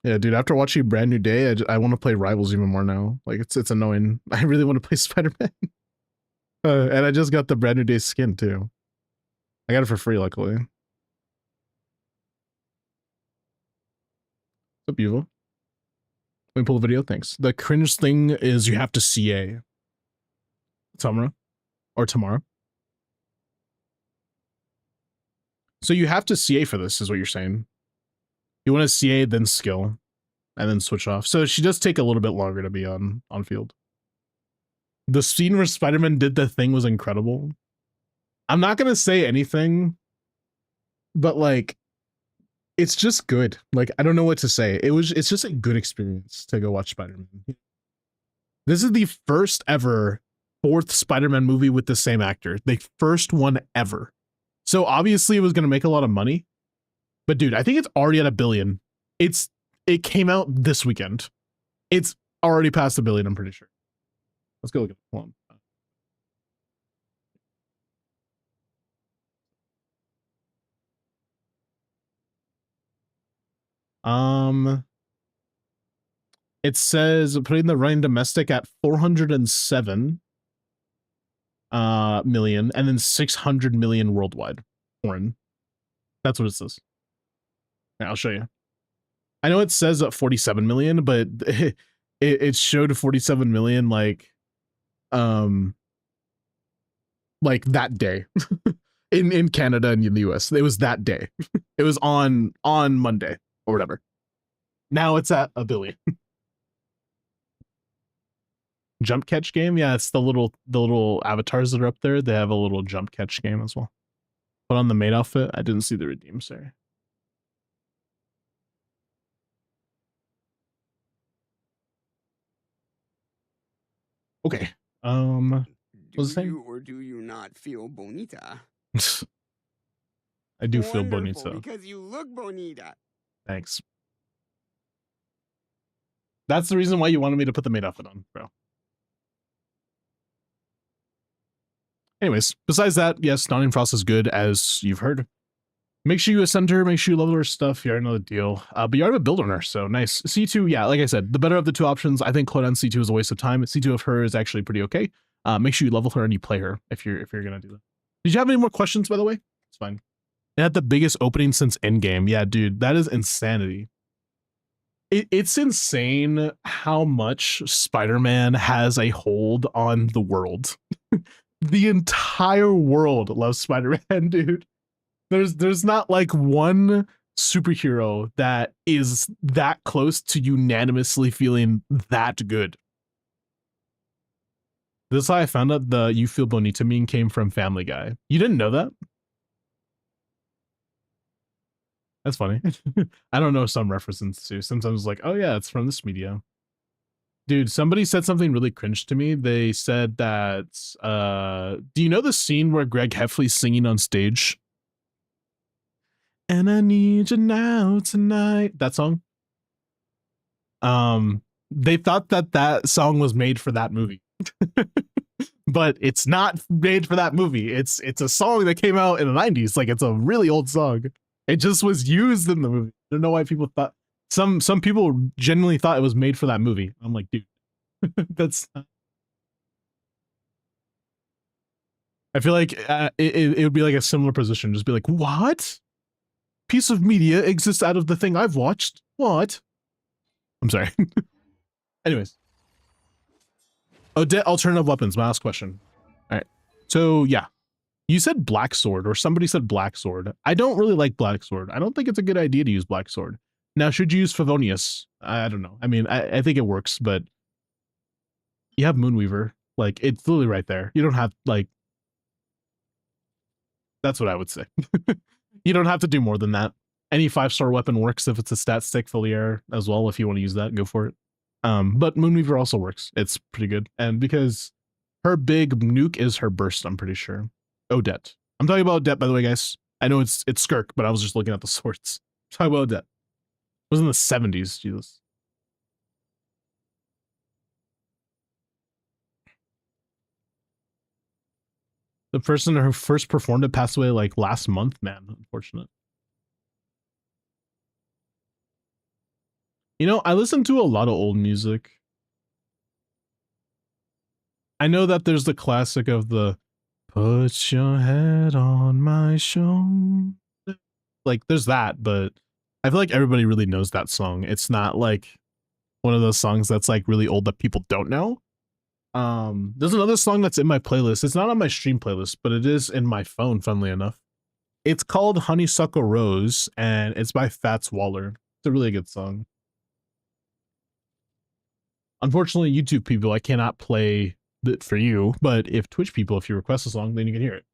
Yeah, dude, after watching Brand New Day, I want to play Rivals even more now. Like, it's annoying. I really want to play Spider-Man. And I just got the Brand New Day skin, too. I got it for free, luckily. What's up, Evil? Let me pull the video, thanks. The cringe thing is you have to CA. Tamara. Or Tamara. So you have to CA for this, is what you're saying. You want to CA, then skill, and then switch off. So she does take a little bit longer to be on field. The scene where Spider-Man did the thing was incredible. I'm not going to say anything, but like, it's just good. Like, I don't know what to say. It's just a good experience to go watch Spider-Man. This is the first ever 4th Spider-Man movie with the same actor. The first one ever. So obviously it was going to make a lot of money. But dude, I think it's already at $1 billion. It came out this weekend. It's already past $1 billion, I'm pretty sure. Let's go look at it. Hold on. It says putting the running domestic at 407 million and then 600 million worldwide. Foreign. That's what it says. Yeah, I'll show you. I know it says 47 million, but it showed 47 million like that day in Canada and in the US. It was that day. It was on Monday or whatever. Now it's at $1 billion. Jump catch game, yeah, it's the little avatars that are up there. They have a little jump catch game as well. Put on the maid outfit. I didn't see the redeem, sorry. Okay. Do what's the you or do you not feel bonita? I do feel Wonderful, bonito. because you look bonita. Thanks. That's the reason why you wanted me to put the maid outfit on, bro. Anyways, besides that, yes, Dawning Frost is good, as you've heard. Make sure you ascend her, make sure you level her stuff. You already know the deal. But you already have a build on her, so nice. C2, yeah, like I said, the better of the 2 options. I think Claudine C2 is a waste of time. C2 of her is actually pretty okay. Make sure you level her and you play her if you're gonna do that. Did you have any more questions, by the way? It's fine. It had the biggest opening since Endgame. Yeah, dude, that is insanity. It's insane how much Spider-Man has a hold on the world. The entire world loves Spider-Man, dude. There's not like one superhero that is that close to unanimously feeling that good. This is how I found out the "You Feel Bonita" meme came from Family Guy. You didn't know that? That's funny. I don't know some references too. Sometimes like, oh yeah, it's from this media. Dude, somebody said something really cringe to me. They said that, do you know the scene where Greg Heffley's singing on stage? And I need you now tonight. That song? They thought that song was made for that movie. But it's not made for that movie. It's a song that came out in the 90s. Like, it's a really old song. It just was used in the movie. I don't know why people thought Some people genuinely thought it was made for that movie. I'm like, dude, that's. I feel like it would be like a similar position. Just be like, what? Piece of media exists out of the thing I've watched. What? I'm sorry. Anyways. Odette alternative weapons. My last question. All right. So yeah, you said black sword, or somebody said black sword. I don't really like black sword. I don't think it's a good idea to use black sword. Now, should you use Favonius? I don't know. I mean, I think it works, but you have Moonweaver. Like, it's literally right there. You don't have, like, that's what I would say. You don't have to do more than that. Any 5-star weapon works if it's a stat stick Foliaire as well. If you want to use that, go for it. But Moonweaver also works. It's pretty good. And because her big nuke is her burst, I'm pretty sure. Odette. I'm talking about Odette, by the way, guys. I know it's Skirk, but I was just looking at the swords. I'm talking about Odette. It was in the 70s, Jesus. The person who first performed it passed away like last month, man. Unfortunate. You know, I listen to a lot of old music. I know that there's the classic of the put your head on my shoulder. Like, there's that, but I feel like everybody really knows that song. It's not like one of those songs that's like really old that people don't know. There's another song that's in my playlist. It's not on my stream playlist, but it is in my phone, funnily enough. It's called Honeysuckle Rose, and it's by Fats Waller. It's a really good song. Unfortunately, YouTube people, I cannot play it for you, but if Twitch people, if you request a song, then you can hear it.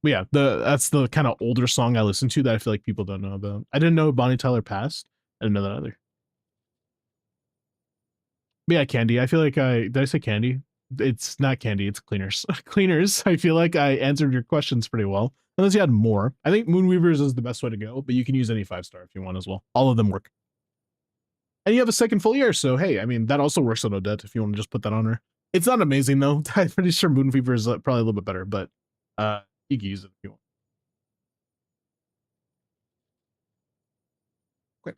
But yeah, that's the kind of older song I listen to that I feel like people don't know about. I didn't know Bonnie Tyler passed. I didn't know that either. But yeah, Candy. I feel like did I say Candy? It's not Candy, it's Cleaners. Cleaners, I feel like I answered your questions pretty well. Unless you had more. I think Moonweavers is the best way to go, but you can use any 5-star if you want as well. All of them work. And you have a second Foliaire, so hey, I mean, that also works on Odette if you want to just put that on her. It's not amazing though. I'm pretty sure Moonweaver is probably a little bit better, but you can use it if you want. Great.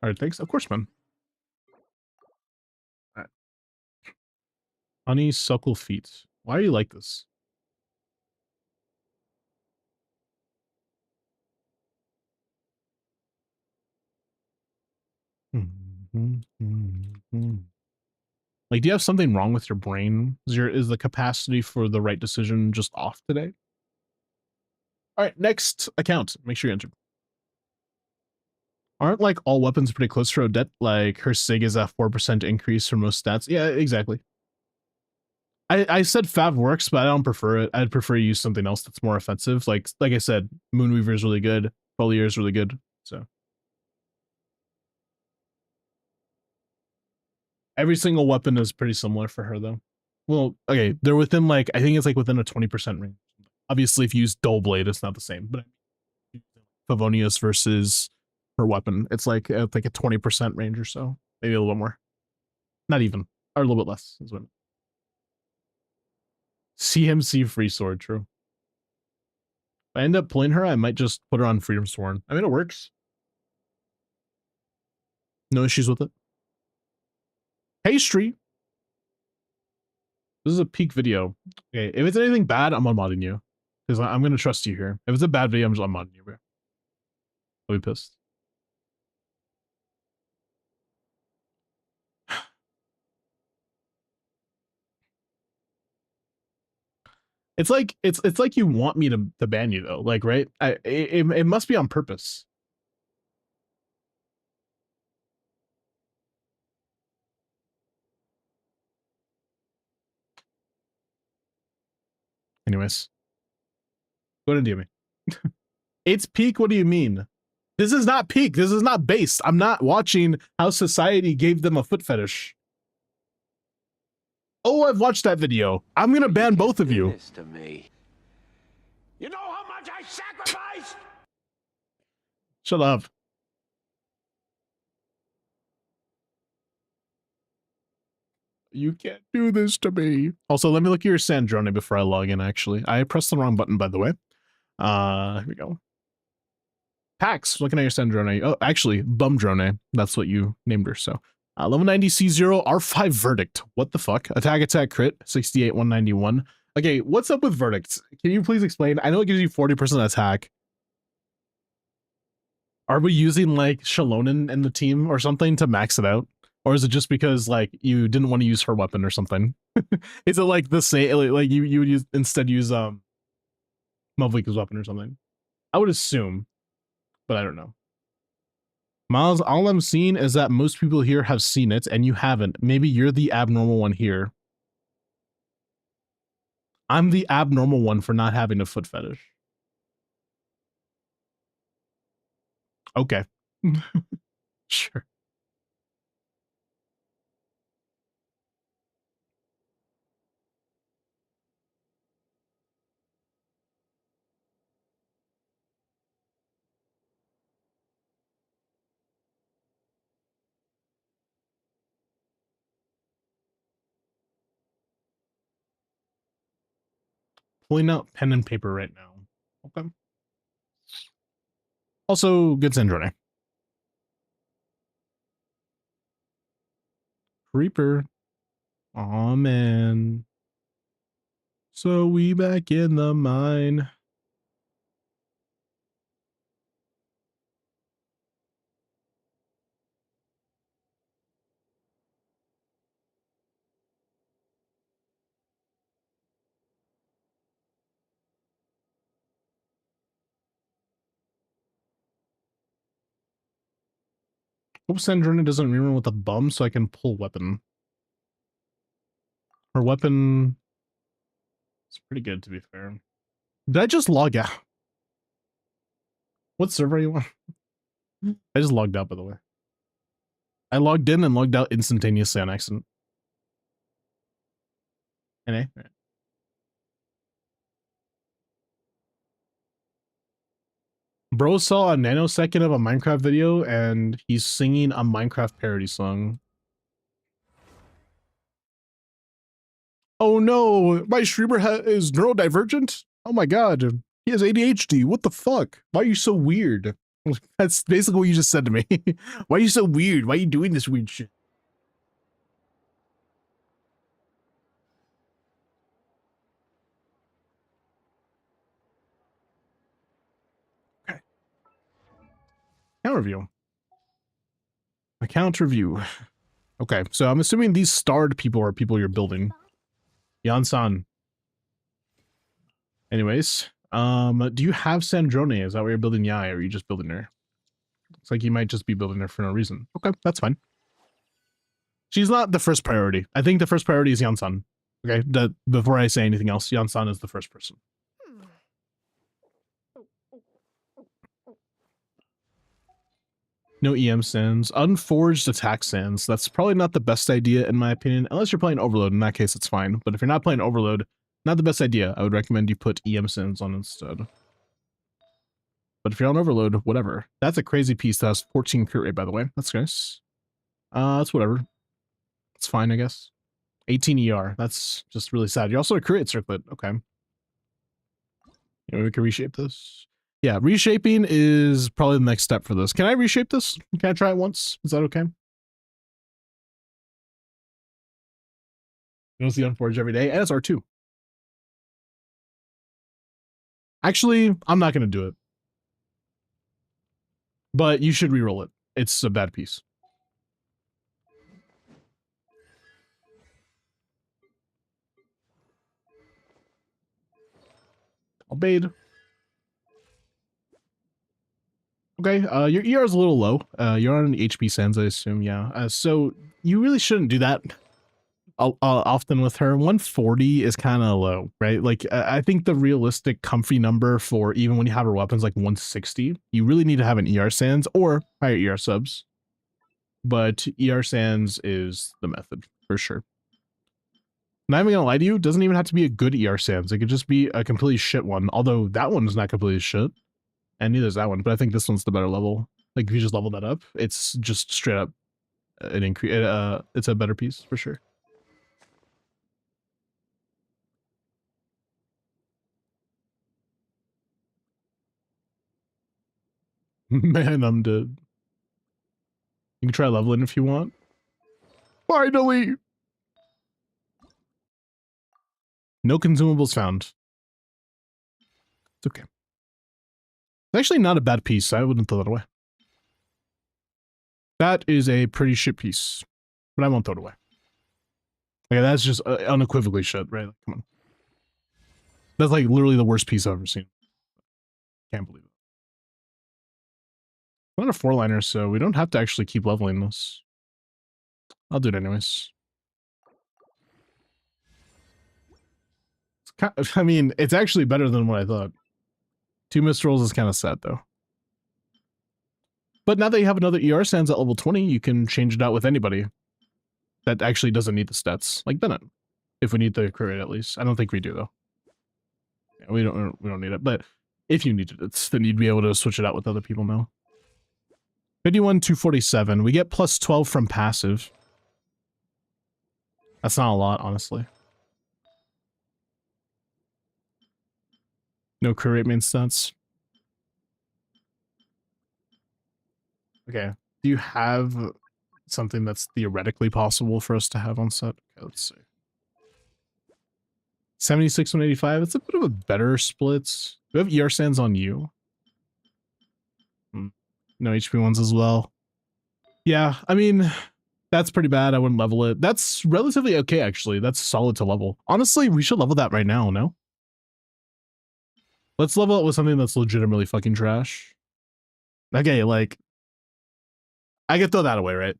All right, thanks. Of course, man. All right. Honeysuckle feet. Why are you like this? Like, do you have something wrong with your brain? Is the capacity for the right decision just off today? All right, next account. Make sure you enter. Aren't like all weapons pretty close for Odette? Like her SIG is a 4% increase for most stats. Yeah, exactly. I said Fav works, but I don't prefer it. I'd prefer you use something else that's more offensive. Like I said, Moonweaver is really good. Foliaire is really good. So every single weapon is pretty similar for her though. Well, okay, they're within like, I think it's like within a 20% range. Obviously, if you use Dull Blade, it's not the same, but Favonius versus her weapon, it's like a 20% range or so, maybe a little more. Not even, or a little bit less. Is what. CMC free sword, true. If I end up pulling her, I might just put her on Freedom Sworn. I mean, it works. No issues with it. Pastry. This is a peak video. Okay, if it's anything bad, I'm unmodding you. Because I'm going to trust you here. If it's a bad video, I'm just unmodding you, bro. I'll be pissed. It's like you want me to ban you though, like, right? It must be on purpose. Anyways, go ahead and DM me. It's peak. What do you mean? This is not peak. This is not based. I'm not watching how society gave them a foot fetish. Oh, I've watched that video. I'm gonna ban both of you. To me. You know how much I sacrificed? Shut up. You can't do this to me. Also, let me look at your Sandrone before I log in, actually. I pressed the wrong button, by the way. Here we go. Pax, looking at your Sandrone. Oh, actually, Bumdrone. That's what you named her, so. Level 90 C0, R5 Verdict. What the fuck? Attack crit, 68, 191. Okay, what's up with verdicts? Can you please explain? I know it gives you 40% attack. Are we using like Shalonen in the team or something to max it out? Or is it just because like you didn't want to use her weapon or something? Is it like the same, like you would use instead use Mavlika's weapon or something? I would assume, but I don't know. Miles, all I'm seeing is that most people here have seen it and you haven't. Maybe you're the abnormal one here. I'm the abnormal one for not having a foot fetish. Okay. Sure. Pulling out pen and paper right now. Okay. Also, good Sandrone. Creeper. Aw, man. So we back in the mine. Hope Sandrone doesn't rerun with a bum so I can pull weapon. Her weapon is pretty good, to be fair. Did I just log out? What server are you on? I just logged out, by the way. I logged in and logged out instantaneously on accident. NA? Right. Bro saw a nanosecond of a Minecraft video and he's singing a Minecraft parody song. Oh no, my streamer is neurodivergent? Oh my god, he has ADHD. What the fuck? Why are you so weird? That's basically what you just said to me. Why are you so weird? Why are you doing this weird shit? Okay. Account review. Account review. Okay, so I'm assuming these starred people are people you're building. Yan-san. Anyways, do you have Sandrone? Is that where you're building Yai, or are you just building her? Looks like you might just be building her for no reason. Okay, that's fine. She's not the first priority. I think the first priority is Yan-san. Okay, before I say anything else, Yan-san is the first person. No EM sands. Unforged attack sands. That's probably not the best idea in my opinion, unless you're playing Overload. In that case, it's fine. But if you're not playing Overload, not the best idea. I would recommend you put EM sands on instead. But if you're on Overload, whatever. That's a crazy piece that has 14 crit rate, by the way. That's nice. That's whatever. It's fine, I guess. 18 ER. That's just really sad. You're also a crit rate circlet. Okay. Maybe we can reshape this. Yeah, reshaping is probably the next step for this. Can I reshape this? Can I try it once? Is that okay? You don't see Unforged every day, and it's R2. Actually, I'm not going to do it. But you should reroll it. It's a bad piece. Obeyed. Okay, your ER is a little low. You're on HP sands, I assume, yeah. So you really shouldn't do that often with her. 140 is kind of low, right? Like, I think the realistic comfy number for even when you have her weapons like 160, you really need to have an ER sands or higher ER subs. But ER sands is the method, for sure. Not even gonna lie to you, it doesn't even have to be a good ER sands. It could just be a completely shit one, although that one's not completely shit. And neither is that one, but I think this one's the better level. Like, if you just level that up, it's just straight up an increase. It's a better piece, for sure. Man, I'm dead. You can try leveling if you want. Finally! No consumables found. It's okay. It's actually not a bad piece. I wouldn't throw that away. That is a pretty shit piece, but I won't throw it away. Okay, that's just unequivocally shit, right? Come on. That's like literally the worst piece I've ever seen. Can't believe it. Not a 4-liner, so we don't have to actually keep leveling this. I'll do it anyways. It's kind of, I mean, it's actually better than what I thought. 2 mist rolls is kind of sad, though. But now that you have another ER Sands at level 20, you can change it out with anybody that actually doesn't need the stats, like Bennett. If we need the crit rate, at least. I don't think we do, though. Yeah, we don't need it, but if you needed it, then you'd be able to switch it out with other people now. 51, 247. We get plus 12 from passive. That's not a lot, honestly. No crit rate main stats. Okay. Do you have something that's theoretically possible for us to have on set? Okay, let's see. 76, 185. It's a bit of a better split. Do we have ER Sands on you? No HP ones as well. Yeah, I mean, that's pretty bad. I wouldn't level it. That's relatively okay, actually. That's solid to level. Honestly, we should level that right now, no? Let's level it with something that's legitimately fucking trash. Okay, like, I could throw that away, right?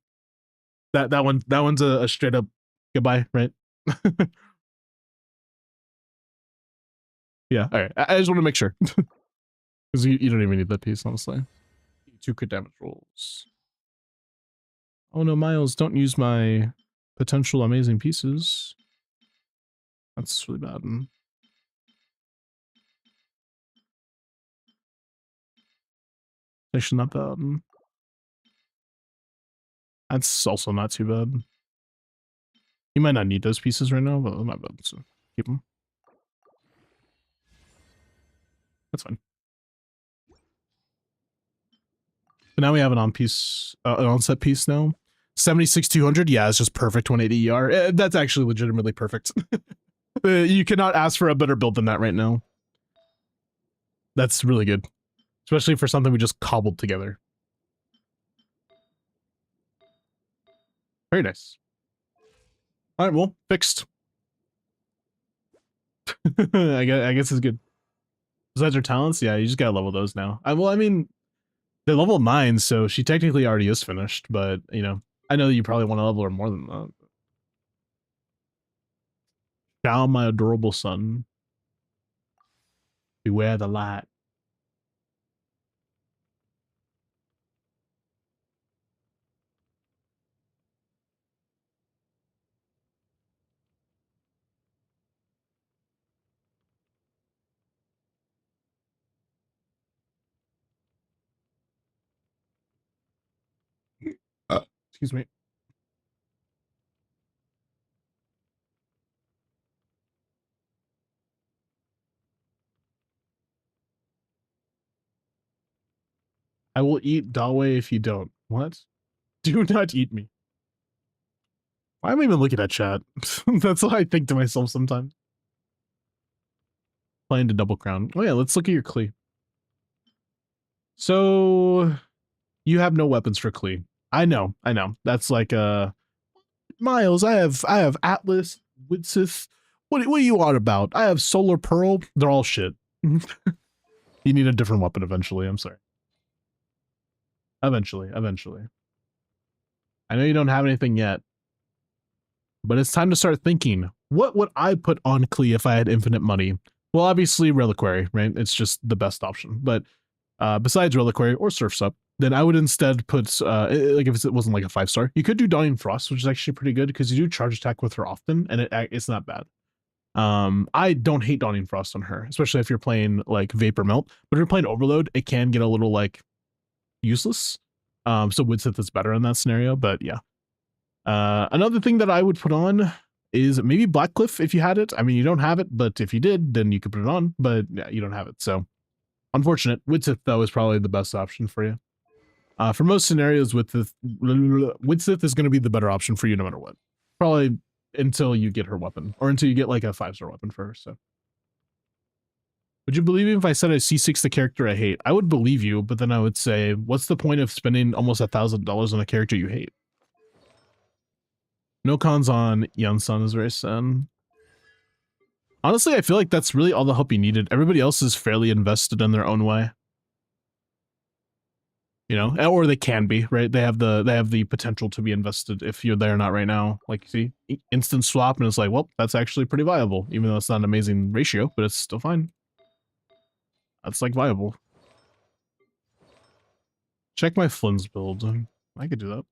That one's a straight up goodbye, right? Yeah, all right. I just want to make sure. Because you don't even need that piece, honestly. 2 crit damage rolls. Oh no, Miles, don't use my potential amazing pieces. That's really bad. Actually not bad. That's also not too bad. You might not need those pieces right now, but not bad, so keep them. That's fine. But now we have an on-piece, an on-set piece now. 76, 200, yeah, it's just perfect 180 ER. That's actually legitimately perfect. You cannot ask for a better build than that right now. That's really good. Especially for something we just cobbled together. Very nice. Alright, well, fixed. I guess it's good. Besides her talents, yeah, you just gotta level those now. Well, I mean, they're level 9, so she technically already is finished, but, you know, I know that you probably want to level her more than that. Down, my adorable son. Beware the light. Excuse me. I will eat Dawe if you don't. What? Do not eat me. Why am I even looking at chat? That's what I think to myself sometimes. Playing to double crown. Oh yeah, let's look at your Klee. So you have no weapons for Klee. I know. That's like Miles, I have Atlas, Widsith. What are you on about? I have Solar Pearl. They're all shit. You need a different weapon eventually. I'm sorry. Eventually. I know you don't have anything yet, but it's time to start thinking. What would I put on Klee if I had infinite money? Well, obviously Reliquary, right? It's just the best option. But besides Reliquary or Surf's Up, then I would instead put, like if it wasn't like a 5-star, you could do Dawning Frost, which is actually pretty good because you do charge attack with her often, and it's not bad. I don't hate Dawning Frost on her, especially if you're playing like Vapor Melt, but if you're playing Overload, it can get a little like useless. So Widsith is better in that scenario, but yeah. Another thing that I would put on is maybe Blackcliff if you had it. I mean, you don't have it, but if you did, then you could put it on, but yeah, you don't have it. So unfortunate. Widsith though is probably the best option for you. For most scenarios, Sith is going to be the better option for you no matter what. Probably until you get her weapon, or until you get like a 5-star weapon for her. So, would you believe me if I said I C6 the character I hate? I would believe you, but then I would say, what's the point of spending almost $1,000 on a character you hate? No cons on Yansan is very sad. Honestly, I feel like that's really all the help you needed. Everybody else is fairly invested in their own way. You know, or they can be, right? They have the potential to be invested if you're there not right now. Like, see, instant swap, and it's like, well, that's actually pretty viable, even though it's not an amazing ratio, but it's still fine. That's like viable. Check my Flynn's build. I could do that.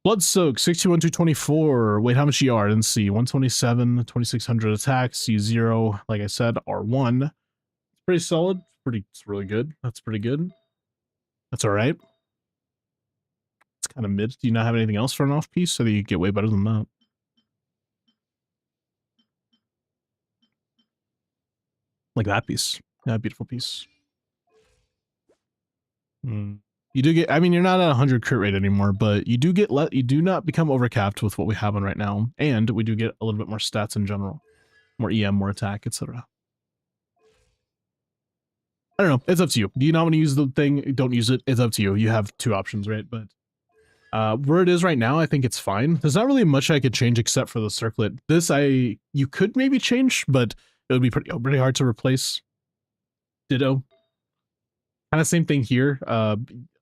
Blood Soak, 61 to 24. Wait, how much you are? I didn't see. 127, 2600 attack, C0. Like I said, R1. It's pretty solid. It's really good. That's pretty good. That's all right. It's kind of mid. Do you not have anything else for an off piece so that you get way better than that? Like that piece. Yeah, beautiful piece. You do get, I mean, you're not at 100 crit rate anymore, but you do get, you do not become overcapped with what we have on right now. And we do get a little bit more stats in general. More EM, more attack, etc. I don't know. It's up to you. Do you not want to use the thing? Don't use it. It's up to you. You have two options, right? But where it is right now, I think it's fine. There's not really much I could change except for the circlet. This you could maybe change, but it would be pretty hard to replace. Ditto. Kind of same thing here.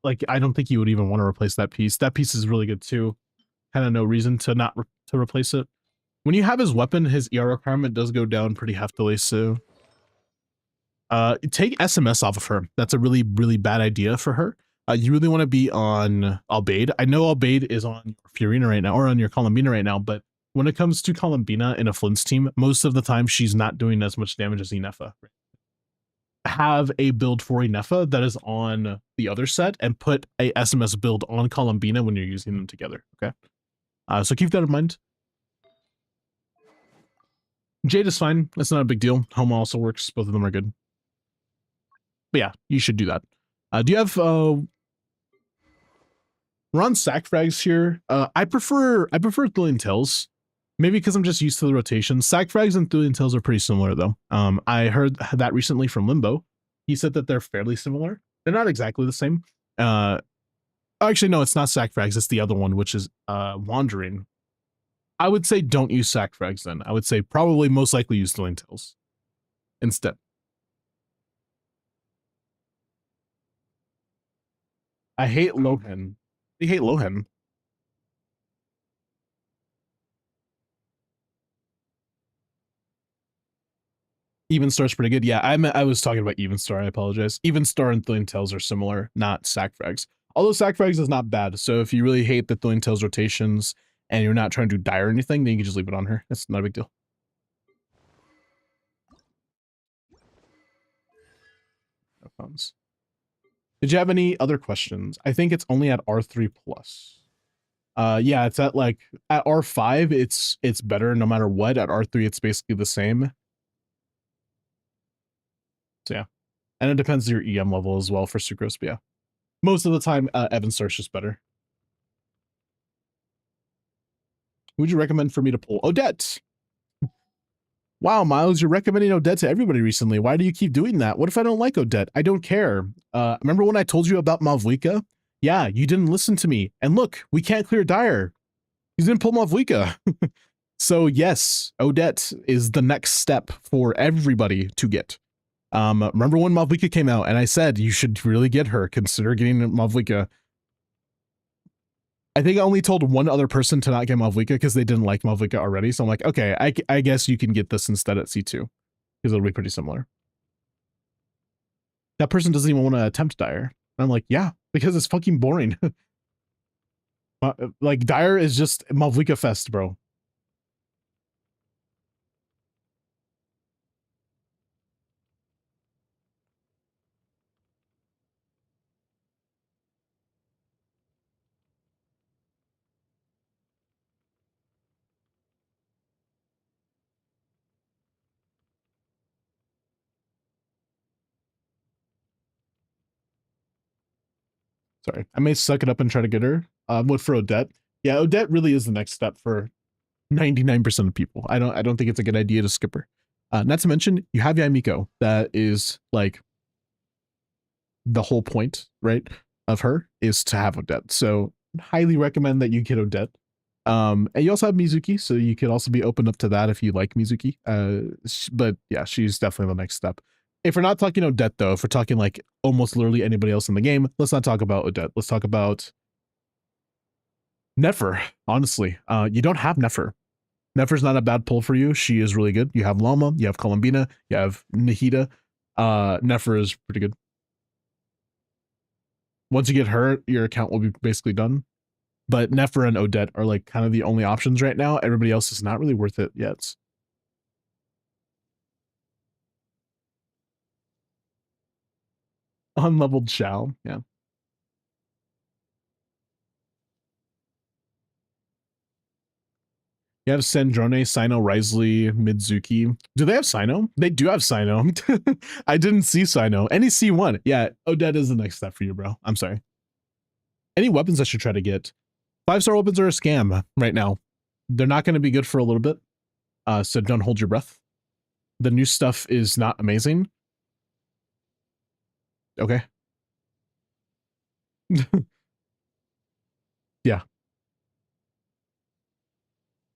Like I don't think you would even want to replace that piece. That piece is really good too. Kind of no reason to not to replace it. When you have his weapon, his ER requirement does go down pretty heftily. So take SMS off of her. That's a really, really bad idea for her. You really want to be on Albeid. I know Albeid is on your Fiorina right now, or on your Columbina right now, but when it comes to Columbina in a Flynn's team, most of the time she's not doing as much damage as Inefa. Have a build for Inefa that is on the other set, and put a SMS build on Columbina when you're using them together, okay? So keep that in mind. Jade is fine. That's not a big deal. Homa also works. Both of them are good. But yeah, you should do that. Do you have we're on sack frags here. I prefer Thrilling Tales. Maybe because I'm just used to the rotation. Sack frags and Thrilling Tales are pretty similar though. I heard that recently from Limbo. He said that they're fairly similar. They're not exactly the same. Actually, no, it's not sack frags. It's the other one, which is Wandering. I would say don't use sack frags then. I would say probably most likely use Thrilling Tales instead. I hate Lohen. You hate Lohen. Even Star's pretty good. Yeah, I was talking about Even Star. I apologize. Even Star and Thrilling Tales are similar, not sack frags. Although sack frags is not bad. So if you really hate the Thrilling Tales rotations and you're not trying to do dire or anything, then you can just leave it on her. That's not a big deal. No problems. Did you have any other questions? I think it's only at R3 plus. Yeah, it's at like at R5, it's better no matter what. At R3, it's basically the same. So yeah. And it depends on your EM level as well for Sucrose, but yeah. Most of the time, Evan Star's just better. Who would you recommend for me to pull? Odette! Wow, Miles, you're recommending Odette to everybody recently. Why do you keep doing that? What if I don't like Odette? I don't care. Remember when I told you about Mavlika? Yeah, you didn't listen to me. And look, we can't clear Dire. He's didn't pull Mavlika. So yes, Odette is the next step for everybody to get. Remember when Mavlika came out and I said you should really get her, consider getting Mavlika. I think I only told one other person to not get Mavlika because they didn't like Mavlika already. So I'm like, okay, I guess you can get this instead at C2 because it'll be pretty similar. That person doesn't even want to attempt Dire. And I'm like, yeah, because it's fucking boring. Like Dire is just Mavlika fest, bro. Sorry, I may suck it up and try to get her. What for Odette? Yeah, Odette really is the next step for 99% of people. I don't think it's a good idea to skip her. Not to mention, you have Yamiko. That is like the whole point, right, of her is to have Odette. So highly recommend that you get Odette. And you also have Mizuki, so you could also be open up to that if you like Mizuki. But yeah, she's definitely the next step. If we're not talking Odette, though, if we're talking like almost literally anybody else in the game, let's not talk about Odette. Let's talk about Nefer. Honestly, you don't have Nefer. Nefer's not a bad pull for you. She is really good. You have Llama, you have Columbina, you have Nahida. Nefer is pretty good. Once you get her, your account will be basically done. But Nefer and Odette are like kind of the only options right now. Everybody else is not really worth it yet. Unleveled Shao, yeah. You have Sandrone, Sino, Risley, Midzuki. Do they have Sino? They do have Sino. I didn't see Sino. Any C1. Yeah, Odette is the next step for you, bro. I'm sorry. Any weapons I should try to get? 5-star weapons are a scam right now. They're not going to be good for a little bit. So don't hold your breath. The new stuff is not amazing. Okay. Yeah.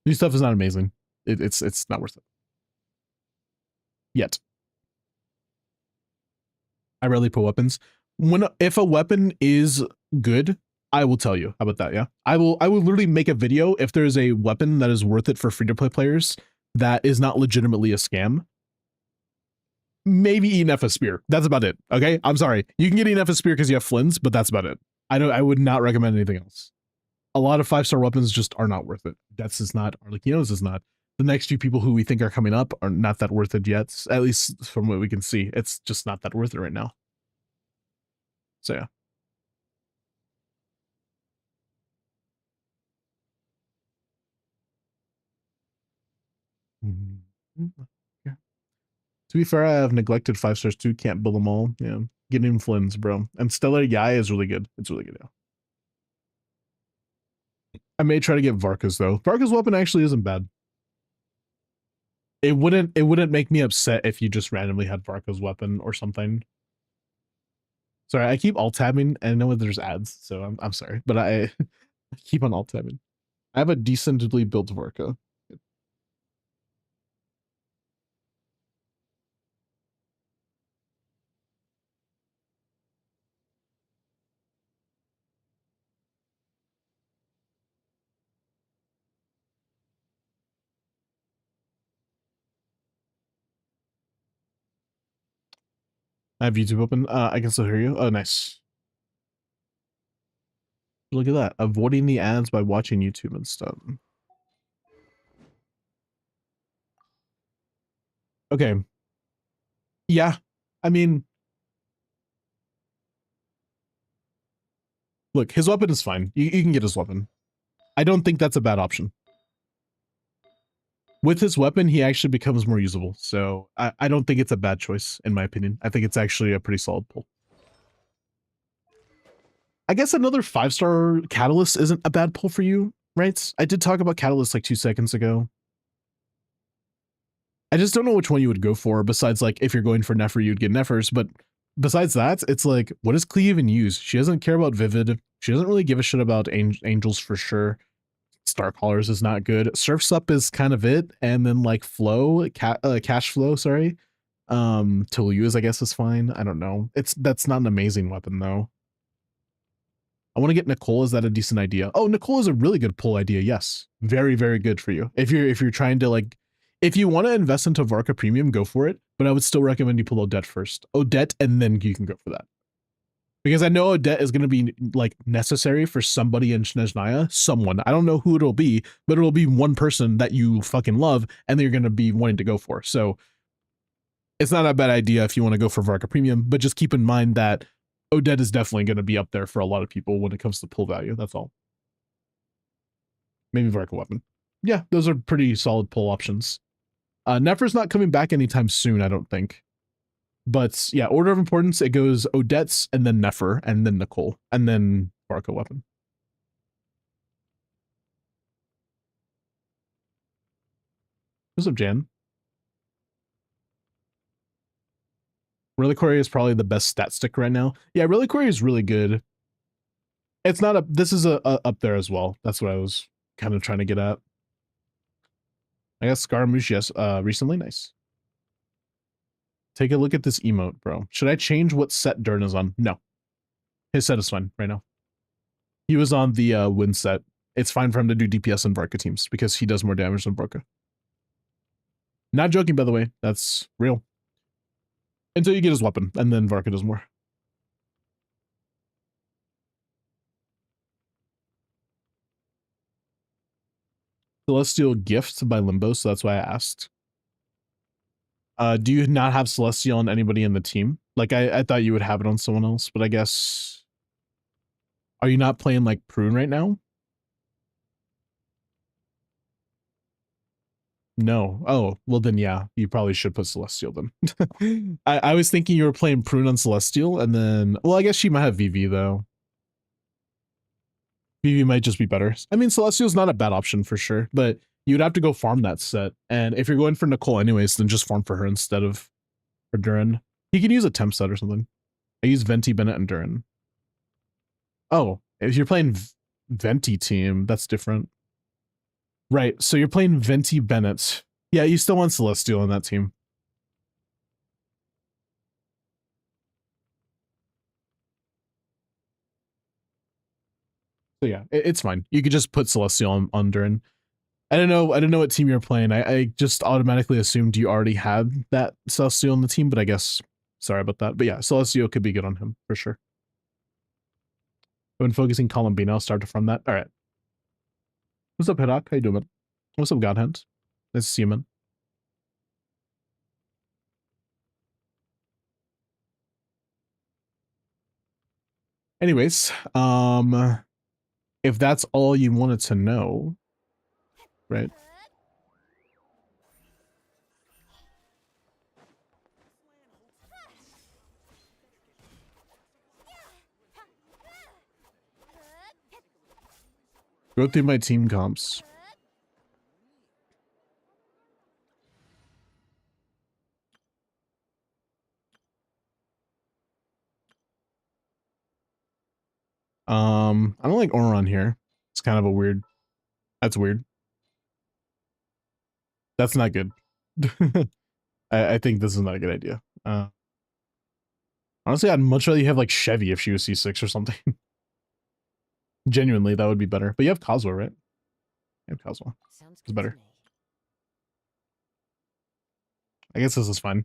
New stuff is not amazing. It's not worth it. Yet. I rarely put weapons. If a weapon is good, I will tell you. How about that? Yeah. I will literally make a video if there's a weapon that is worth it for free-to-play players that is not legitimately a scam. Maybe ENF a spear. That's about it. Okay. I'm sorry. You can get ENF a spear because you have Flynn's, but that's about it. I would not recommend anything else. A lot of 5-star weapons just are not worth it. Deaths is not, Arlecchino's is not. The next few people who we think are coming up are not that worth it yet. At least from what we can see, it's just not that worth it right now. So yeah. Yeah. To be fair, I have neglected 5 stars too. Can't build them all. Yeah. Getting Flynn's, bro. And Stellar Yai is really good. It's really good, yeah. I may try to get Varka's though. Varka's weapon actually isn't bad. It wouldn't make me upset if you just randomly had Varka's weapon or something. Sorry, I keep alt-tabbing and I know there's ads, so I'm sorry, but I keep on alt-tabbing. I have a decently built Varka. I have YouTube open. I can still hear you. Oh, nice. Look at that. Avoiding the ads by watching YouTube and stuff. Okay. Yeah. I mean, look, his weapon is fine. You can get his weapon. I don't think that's a bad option. With his weapon, he actually becomes more usable. So I don't think it's a bad choice, in my opinion. I think it's actually a pretty solid pull. I guess another 5-star Catalyst isn't a bad pull for you, right? I did talk about Catalyst like 2 seconds ago. I just don't know which one you would go for, besides like if you're going for Nefer, you'd get Nefers. But besides that, it's like, what does Clee even use? She doesn't care about Vivid. She doesn't really give a shit about Angels for sure. Star Callers is not good. Surf's Up is kind of it. And then like Flow, Cash Flow, sorry. To use, I guess, is fine. I don't know. That's not an amazing weapon though. I want to get Nicole. Is that a decent idea? Oh, Nicole is a really good pull idea. Yes. Very, very good for you. If you're trying to like, if you want to invest into Varka Premium, go for it. But I would still recommend you pull Odette first. Odette, and then you can go for that. Because I know Odette is going to be like necessary for somebody in SNEZHNAYA. Someone. I don't know who it'll be, but it'll be one person that you fucking love and they're going to be wanting to go for. So it's not a bad idea if you want to go for Varka Premium, but just keep in mind that Odette is definitely going to be up there for a lot of people when it comes to pull value. That's all. Maybe Varka Weapon. Yeah, those are pretty solid pull options. Nefer's not coming back anytime soon, I don't think. But yeah, order of importance, it goes Odette's and then Nefer and then Nicole and then Barca weapon. What's up, Jan? Reliquary is probably the best stat stick right now. Yeah, Reliquary is really good. It's not a, this is a up there as well. That's what I was kind of trying to get at. I guess Scaramouche, yes, recently, nice. Take a look at this emote, bro. Should I change what set Dern is on? No. His set is fine right now. He was on the win set. It's fine for him to do DPS in Barca teams because he does more damage than Barca. Not joking, by the way. That's real. Until you get his weapon, and then Varka does more. Celestial Gift by Limbo, so that's why I asked. Do you not have Celestial on anybody in the team? Like, I thought you would have it on someone else, but I guess... Are you not playing, like, Prune right now? No. Oh, well then, yeah. You probably should put Celestial then. I was thinking you were playing Prune on Celestial, and then... Well, I guess she might have VV, though. VV might just be better. I mean, Celestial's not a bad option for sure, but you'd have to go farm that set. And if you're going for Nicole anyways, then just farm for her instead of for Duran. You can use a temp set or something. I use Venti, Bennett, and Duran. Oh, if you're playing Venti team, that's different. Right, so you're playing Venti, Bennett. Yeah, you still want Celestial in that team. So yeah, it's fine. You could just put Celestial on Duran. I don't know what team you're playing. I just automatically assumed you already had that Celestial on the team, but I guess sorry about that. But yeah, Celestial could be good on him for sure. When focusing Columbine, I'll start to from that. All right. What's up, Hidak? How you doing, man? What's up, Godhand? Nice to see you, man. Anyways, if that's all you wanted to know, right? Go through my team comps. I don't like Oron here. It's kind of a weird. That's weird. That's not good. I think this is not a good idea. Honestly, I'd much rather you have like Chevy if she was C6 or something. Genuinely, that would be better. But you have Kazuha, right? You have Kazuha. It's better. I guess this is fine.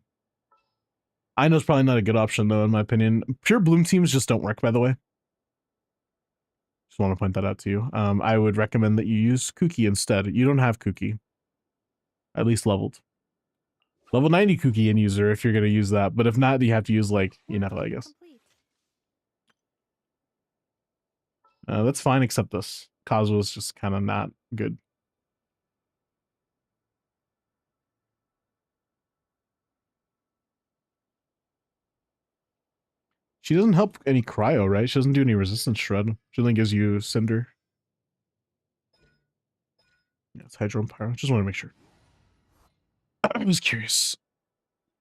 I know it's probably not a good option though, in my opinion. Pure Bloom teams just don't work, by the way. Just want to point that out to you. I would recommend that you use Kuki instead. You don't have Kuki. At least leveled. Level 90 Kuki in user if you're going to use that. But if not, you have to use like, you know, I guess. That's fine except this. Kazuha is just kind of not good. She doesn't help any cryo, right? She doesn't do any resistance shred. She only gives you cinder. Yeah, it's hydro and pyro. Just want to make sure. I was curious.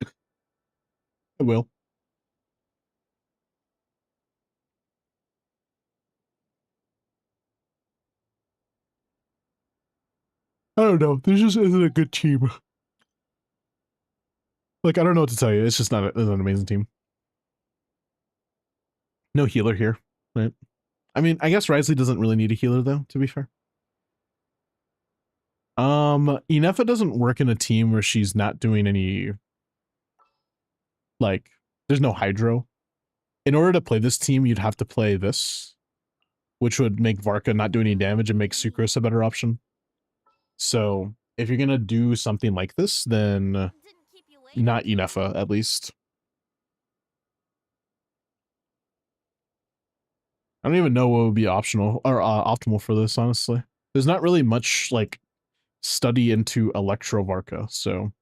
I will. I don't know. This just isn't a good team. Like, I don't know what to tell you. It's just not it's an amazing team. No healer here, right? I mean, I guess Risley doesn't really need a healer though, to be fair. Inefa doesn't work in a team where she's not doing any, like, there's no hydro. In order to play this team, you'd have to play this, which would make Varka not do any damage and make Sucrose a better option. So if you're gonna do something like this, then not Inefa, at least. I don't even know what would be optional or optimal for this, honestly. There's not really much like study into Electro Varka, so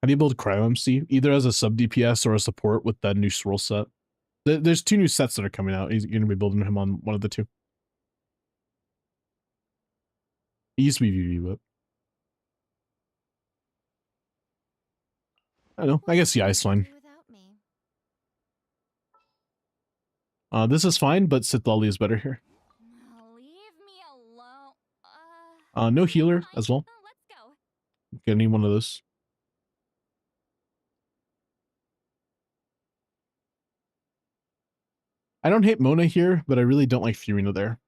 How do you build Cryo MC? Either as a sub DPS or a support with that new swirl set. There's 2 new sets that are coming out. You're going to be building him on one of the 2. He used to be VV, but I don't know. I guess yeah, it's fine. This is fine, but Sith Lolly is better here. Leave me alone. No healer as well. Let's go. Gonna need one of those. I don't hate Mona here, but I really don't like Furina there.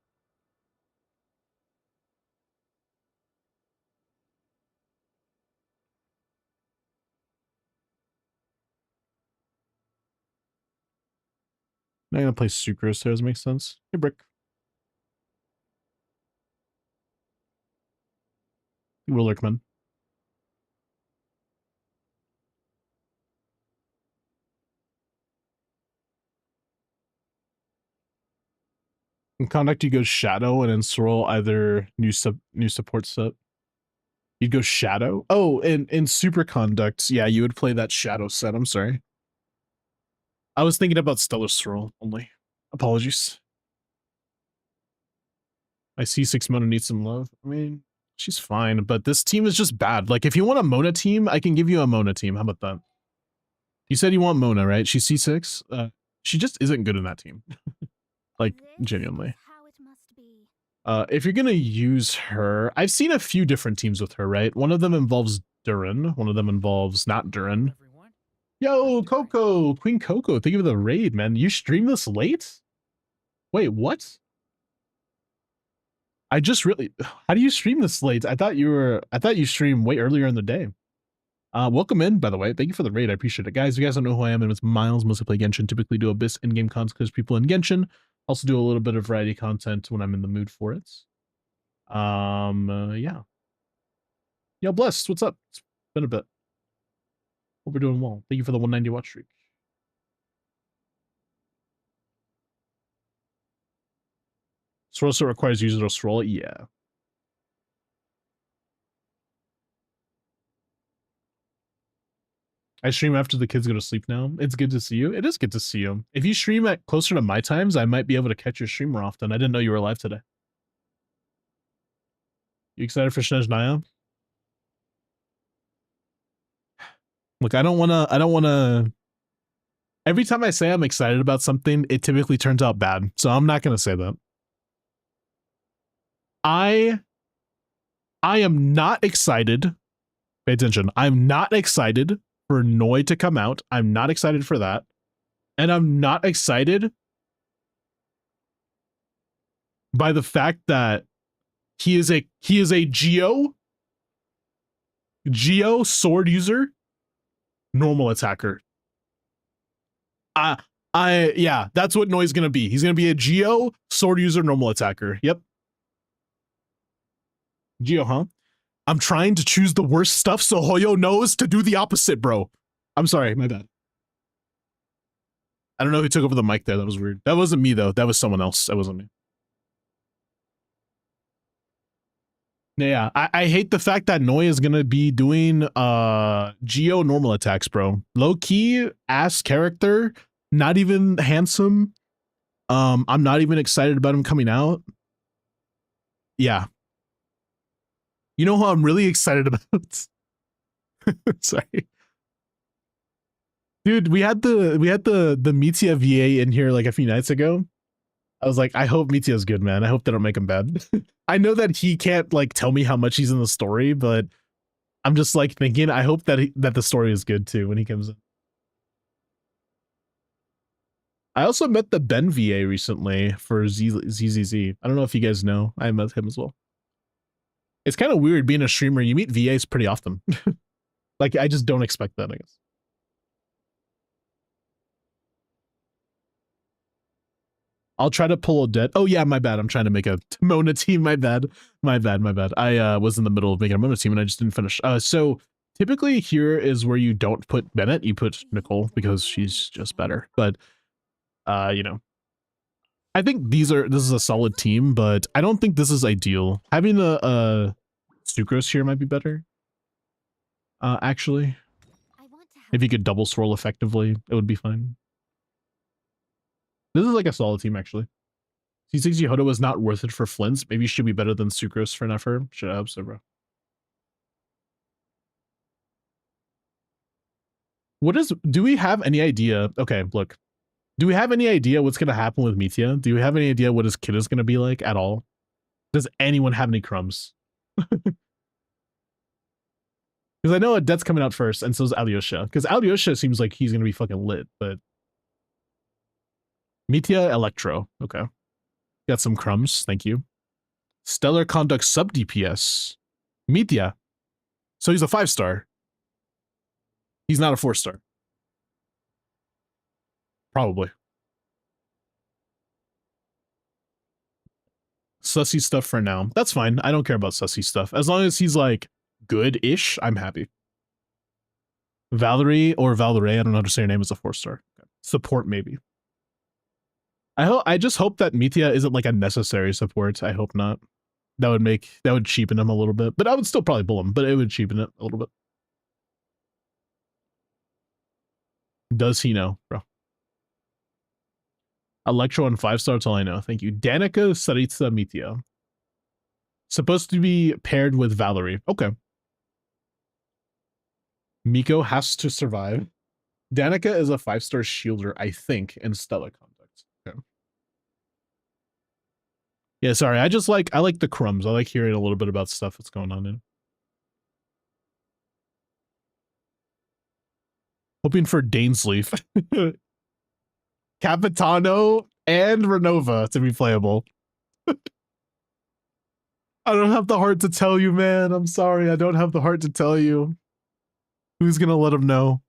I'm gonna play Sucrose there, does it make sense? Hey, Brick. Willerkman. In Conduct, you go Shadow and then swirl either new support set. You'd go Shadow? Oh, in Super Conduct, yeah, you would play that Shadow set, I'm sorry. I was thinking about Stellar Swirl only. Apologies. I see 6 Mona needs some love. I mean, she's fine, but this team is just bad. Like, if you want a Mona team, I can give you a Mona team. How about that? You said you want Mona, right? She's C6. She just isn't good in that team. Like, genuinely. If you're gonna use her, I've seen a few different teams with her, right? One of them involves Durin. One of them involves not Durin. Yo, Coco! Queen Coco, thank you for the raid, man. You stream this late? Wait, what? I just really... How do you stream this late? I thought you streamed way earlier in the day. Welcome in, by the way. Thank you for the raid. I appreciate it. Guys, if you guys don't know who I am, it's Miles. Mostly play Genshin. Typically do Abyss in-game content because people in Genshin. Also do a little bit of variety content when I'm in the mood for it. Yeah. Yo, Blessed, what's up? It's been a bit. Hope we're doing well. Thank you for the 190 watch streak. Swirl set requires user to scroll. Yeah. I stream after the kids go to sleep now. It's good to see you. It is good to see you. If you stream at closer to my times, I might be able to catch your stream more often. I didn't know you were live today. You excited for SNEZHNAYA? Look, I don't wanna every time I say I'm excited about something, it typically turns out bad. So I'm not gonna say that. I am not excited. Pay attention. I'm not excited for Noi to come out. I'm not excited for that. And I'm not excited by the fact that he is a Geo sword user, normal attacker. Yeah, that's what Noi's gonna be. He's gonna be a Geo sword user, normal attacker. Yep. Geo, huh? I'm trying to choose the worst stuff so Hoyo knows to do the opposite, bro. I'm sorry, my bad. I don't know who took over the mic there. That was weird. That wasn't me, though. That was someone else. That wasn't me. Yeah, I hate the fact that Noi is gonna be doing Geo normal attacks, bro. Low-key, ass character, not even handsome. I'm not even excited about him coming out. Yeah. You know who I'm really excited about? Sorry. Dude, we had the Mitya VA in here like a few nights ago. I was like, I hope Mitya's good, man. I hope they don't make him bad. I know that he can't like tell me how much he's in the story, but I'm just like thinking, I hope that that the story is good too when he comes in. I also met the Ben VA recently for ZZZ. I don't know if you guys know. I met him as well. It's kind of weird being a streamer. You meet VAs pretty often. Like, I just don't expect that, I guess. I'll try to pull a dead. Oh, yeah, my bad. I'm trying to make a Mona team. My bad. My bad. My bad. I was in the middle of making a Mona team and I just didn't finish. So typically here is where you don't put Bennett. You put Nicole because she's just better. But, you know, I think this is a solid team, but I don't think this is ideal. Having a Sucrose here might be better. Actually, If you could double swirl effectively, it would be fine. This is like a solid team, actually. C6 Yehoda was not worth it for Flints. Maybe should be better than Sucrose for Nefer. Should I hope so, bro? Do we have any idea? Okay, look. Do we have any idea what's going to happen with Mithya? Do we have any idea what his kid is going to be like at all? Does anyone have any crumbs? Because I know Adet's coming out first, and so is Alyosha. Because Alyosha seems like he's going to be fucking lit, but... Mithya Electro. Okay. Got some crumbs. Thank you. Stellar Conduct sub DPS. Mithya. So he's a 5-star. He's not a 4-star. Probably. Sussy stuff for now. That's fine. I don't care about sussy stuff. As long as he's like good-ish, I'm happy. Valerie or Valerie, I don't know how to say her name, is a 4-star. Okay. Support maybe. I just hope that Mithya isn't like a necessary support. I hope not. That would cheapen him a little bit. But I would still probably bull him, but it would cheapen it a little bit. Does he know, bro? Electro and 5-star, that's all I know. Thank you. Danica, Saritsa, Mithya. Supposed to be paired with Valerie. Okay. Miko has to survive. Danica is a 5-star shielder, I think, in Stellar Conduct. Okay. Yeah, sorry. I like the crumbs. I like hearing a little bit about stuff that's going on in. Hoping for Dainsleaf. Capitano and Renova to be playable. I don't have the heart to tell you, man. I'm sorry. I don't have the heart to tell you. Who's gonna let him know?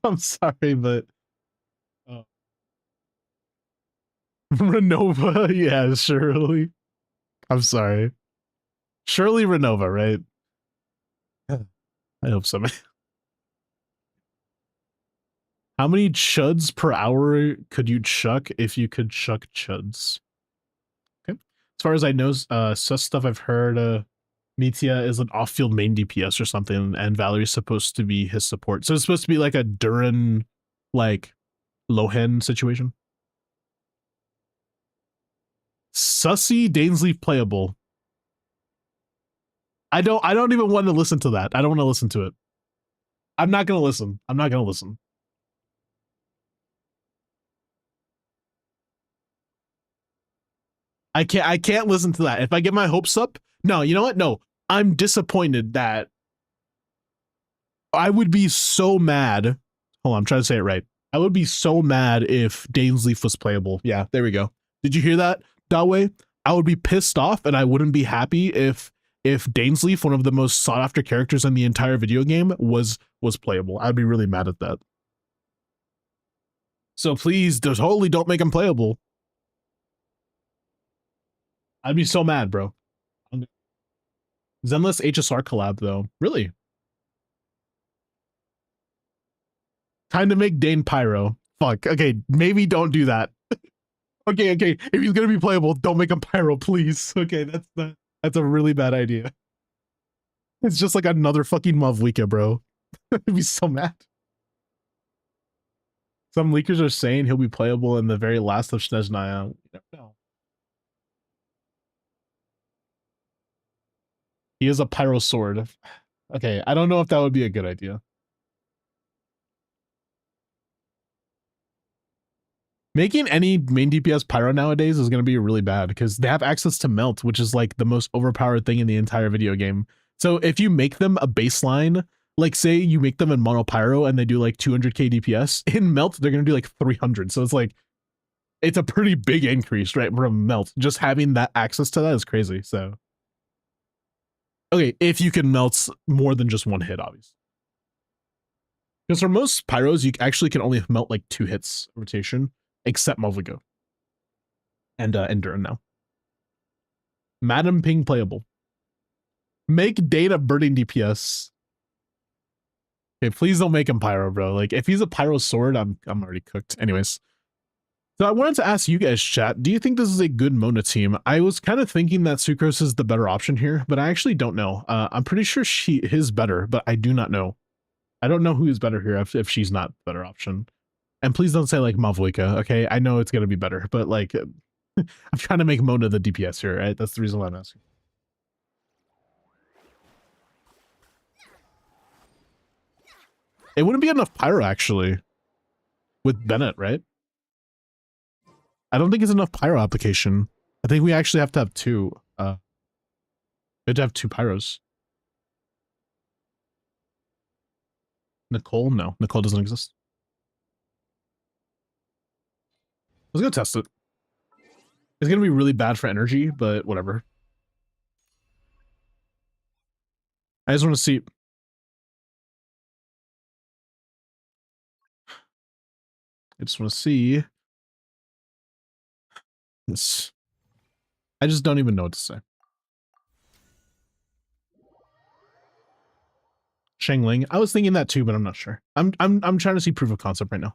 I'm sorry, but... Renova? Yeah, Shirley. I'm sorry. Shirley Renova, right? I hope so, man. How many chuds per hour could you chuck if you could chuck chuds? Okay. As far as I know, sus stuff I've heard, Mithya is an off-field main DPS or something, and Valerie's supposed to be his support. So it's supposed to be like a Durin, like, Lohen situation. Sussy Dainsleaf playable. I don't even want to listen to that. I don't want to listen to it. I'm not gonna listen. I'm not gonna listen. I can't listen to that. If I get my hopes up, no, you know what? No, I'm disappointed that I would be so mad. Hold on, I'm trying to say it right. I would be so mad if Dainsleaf was playable. Yeah, there we go. Did you hear that, Dawei? I would be pissed off and I wouldn't be happy if Dainsleaf, one of the most sought after characters in the entire video game, was playable. I'd be really mad at that. So please, totally don't make him playable. I'd be so mad, bro. Zenless HSR collab, though. Really? Time to make Dane Pyro. Fuck. Okay, maybe don't do that. Okay. If he's gonna be playable, don't make him Pyro, please. Okay, that's a really bad idea. It's just like another fucking Mavwika, bro. I'd be so mad. Some leakers are saying he'll be playable in the very last of SNEZHNAYA. You never know. He is a pyro sword. Okay, I don't know if that would be a good idea. Making any main DPS pyro nowadays is going to be really bad because they have access to melt, which is like the most overpowered thing in the entire video game. So if you make them a baseline, like say you make them in mono pyro and they do like 200k DPS, in melt they're going to do like 300. So it's like, it's a pretty big increase, right, from melt. Just having that access to that is crazy, so. Okay, if you can melt more than just one hit, obviously. Because for most pyros, you actually can only melt like 2 hits rotation, except Movigo. And Endurin now. Madam Ping playable. Make Data burning DPS. Okay, please don't make him pyro, bro. Like, if he's a pyro sword, I'm already cooked. Anyways. So I wanted to ask you guys, chat, do you think this is a good Mona team? I was kind of thinking that Sucrose is the better option here, but I actually don't know. I'm pretty sure his better, but I do not know. I don't know who's better here if she's not the better option. And please don't say like Mavlika, okay? I know it's gonna be better, but like I'm trying to make Mona the DPS here, right? That's the reason why I'm asking. It wouldn't be enough pyro actually with Bennett, right? I don't think it's enough pyro application. I think we actually have to have two. We have to have two pyros. Nicole? No, Nicole doesn't exist. Let's go test it. It's gonna be really bad for energy, but whatever. I just want to see. I just want to see this. I just don't even know what to say. Shangling. I was thinking that too, but I'm not sure. I'm trying to see proof of concept right now.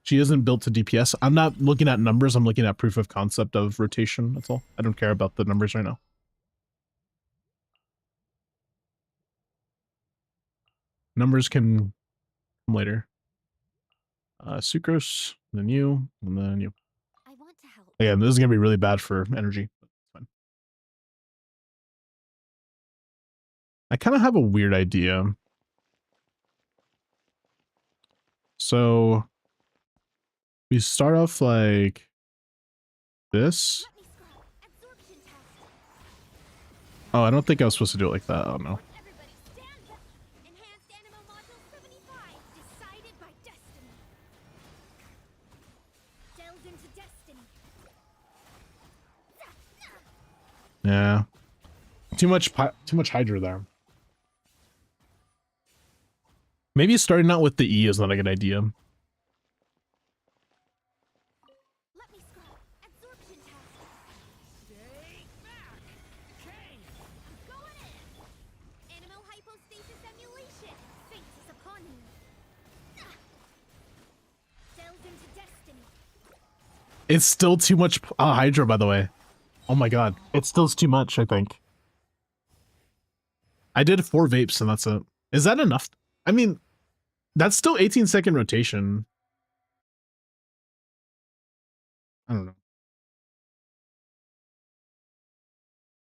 She isn't built to DPS. I'm not looking at numbers. I'm looking at proof of concept of rotation. That's all. I don't care about the numbers right now. Numbers can come later. Sucrose, then you, and then you. I want to help. Again, this is gonna be really bad for energy. But it's fine. I kind of have a weird idea. So we start off like this. Let me scroll. Absorption test. Oh, I don't think I was supposed to do it like that. Oh no. Everybody stand back. Enhanced Animo Module 75. Decided by destiny. Delved into destiny. Yeah. Too much Hydra there. Maybe starting out with the E is not a good idea. Let me scroll. Absorption test. Stay back! Kane! I'm going in. Animo hypostasis emulation. Fate is upon you. Delved into destiny. It's still too much Hydra, by the way. Oh my god. It still is too much, I think. I did 4 vapes and that's it. Is that enough? I mean, that's still 18-second rotation. I don't know.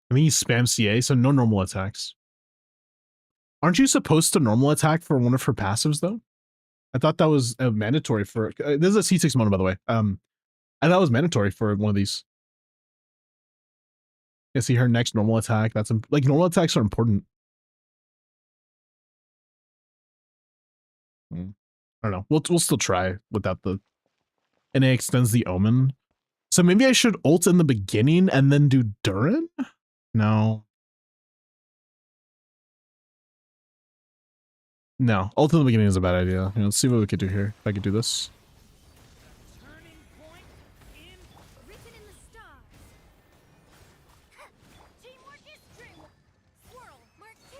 I mean, you spam CA, so no normal attacks. Aren't you supposed to normal attack for one of her passives, though? I thought that was mandatory for... this is a C6 mono, by the way. I thought it was mandatory for one of these. You see her next normal attack. That's like normal attacks are important. I don't know. We'll still try without the... And it extends the omen. So maybe I should ult in the beginning and then do Durin? No. No, ult in the beginning is a bad idea. Let's see what we could do here. If I could do this. Turning point in Written in the stars. Teamwork is true. Swirl. Mark 2.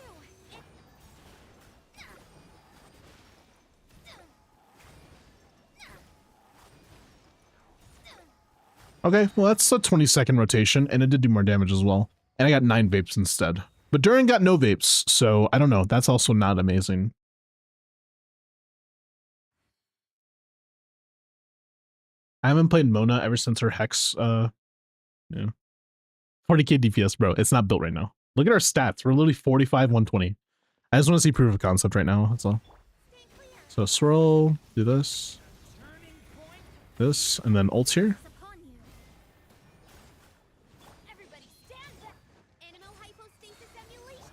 Okay, well that's a 20-second rotation, and it did do more damage as well. And I got 9 vapes instead. But Durin got no vapes, so I don't know. That's also not amazing. I haven't played Mona ever since her Hex, yeah. 40k DPS, bro. It's not built right now. Look at our stats. We're literally 45, 120. I just want to see proof of concept right now. That's all. So swirl, do this, this, and then ults here. Upon you. Everybody stand back. Animo hypostasis emulation.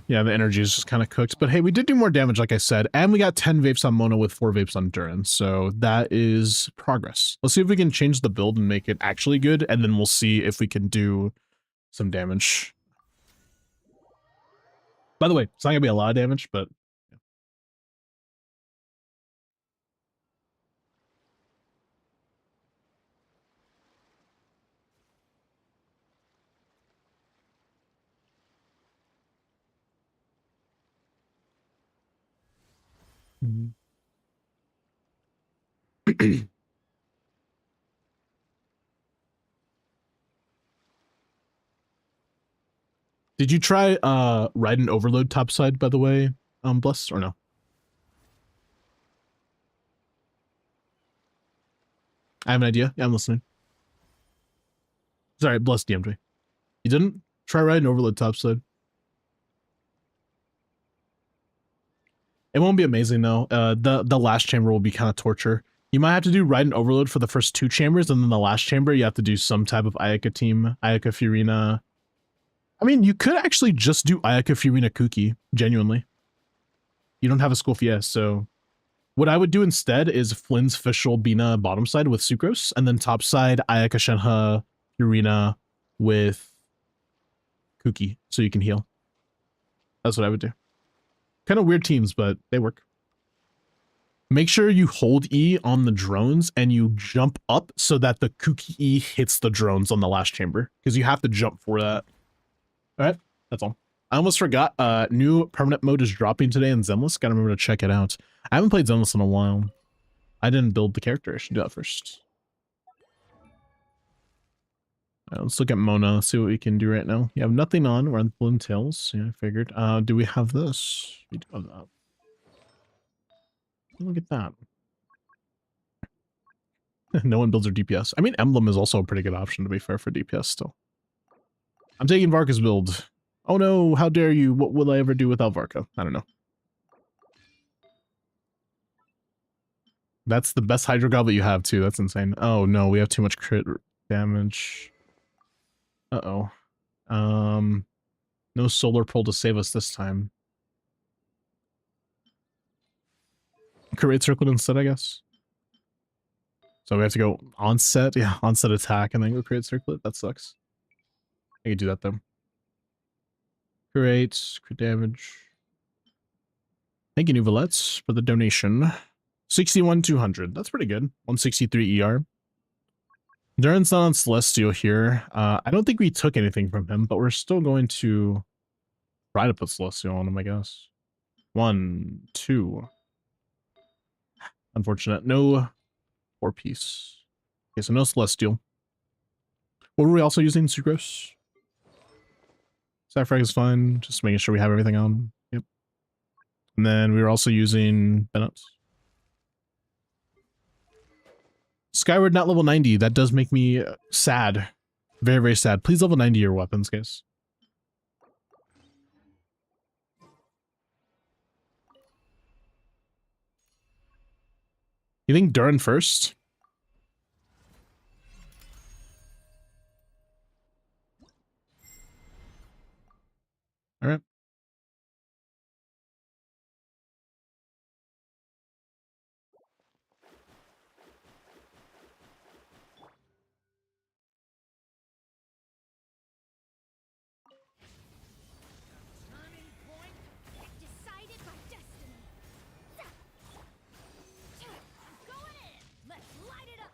Yeah, the energy is just kind of cooked. But hey, we did do more damage, like I said. And we got 10 vapes on Mona with 4 vapes on Durin. So that is progress. Let's see if we can change the build and make it actually good. And then we'll see if we can do some damage. By the way, it's not going to be a lot of damage, but... Did you try ride and overload topside, by the way, Bless, or no? I have an idea. Yeah, I'm listening. Sorry, Bless DM'd me. You didn't? Try ride and overload topside. It won't be amazing though. The last chamber will be kind of torture. You might have to do ride and overload for the first 2 chambers, and then the last chamber you have to do some type of Ayaka team, Ayaka Furina. I mean, you could actually just do Ayaka Furina Kuki, genuinely. You don't have a school yes, so what I would do instead is Flynn's Fischl Bina bottom side with Sucrose, and then top side Ayaka Shenhe Furina with Kuki, so you can heal. That's what I would do. Kind of weird teams, but they work. Make sure you hold E on the drones and you jump up so that the Kuki E hits the drones on the last chamber, because you have to jump for that. All right, that's all. I almost forgot, new permanent mode is dropping today in Zenless. Gotta remember to check it out. I haven't played Zenless in a while. I didn't build the character. I should do that first. All right, let's look at Mona, see what we can do right now. You have nothing on. We're on Bloom Tails. Yeah, I figured. Do we have this? We do have that. Look at that. No one builds their DPS. I mean, Emblem is also a pretty good option, to be fair, for DPS still. I'm taking Varka's build. Oh no, how dare you? What will I ever do without Varka? I don't know. That's the best Hydro Goblet you have, too. That's insane. Oh no, we have too much crit damage. Uh-oh. No Solar Pole to save us this time. Crit Circlet instead, I guess. So we have to go onset, yeah, onset attack, and then go create circlet. That sucks. I could do that though. Great, crit damage. Thank you, Nuvelettes, for the donation. 61,200. That's pretty good. 163 ER. Duran's not on Celestial here. I don't think we took anything from him, but we're still going to try to put Celestial on him, I guess. 1, 2. Unfortunate. No 4-piece. Okay, so no Celestial. What were we also using? Sucrose? Saffrag is fine. Just making sure we have everything on. Yep. And then we were also using Bennett. Skyward not level 90. That does make me sad. Very, very sad. Please level 90 your weapons, guys. You think Duran first? All right. Decided by destiny. Going in. Let's light it up.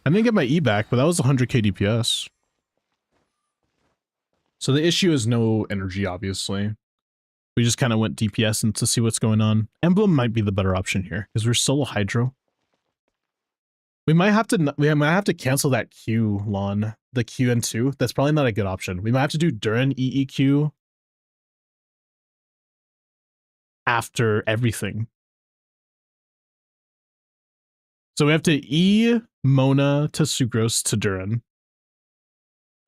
I didn't get my E back, but that was 100k DPS. So the issue is no energy, obviously. We just kind of went DPS and to see what's going on. Emblem might be the better option here because we're solo Hydro. We might have to cancel that Q, Lon. The QN2. That's probably not a good option. We might have to do Duran EEQ after everything. So we have to E Mona to Sucrose to Duran.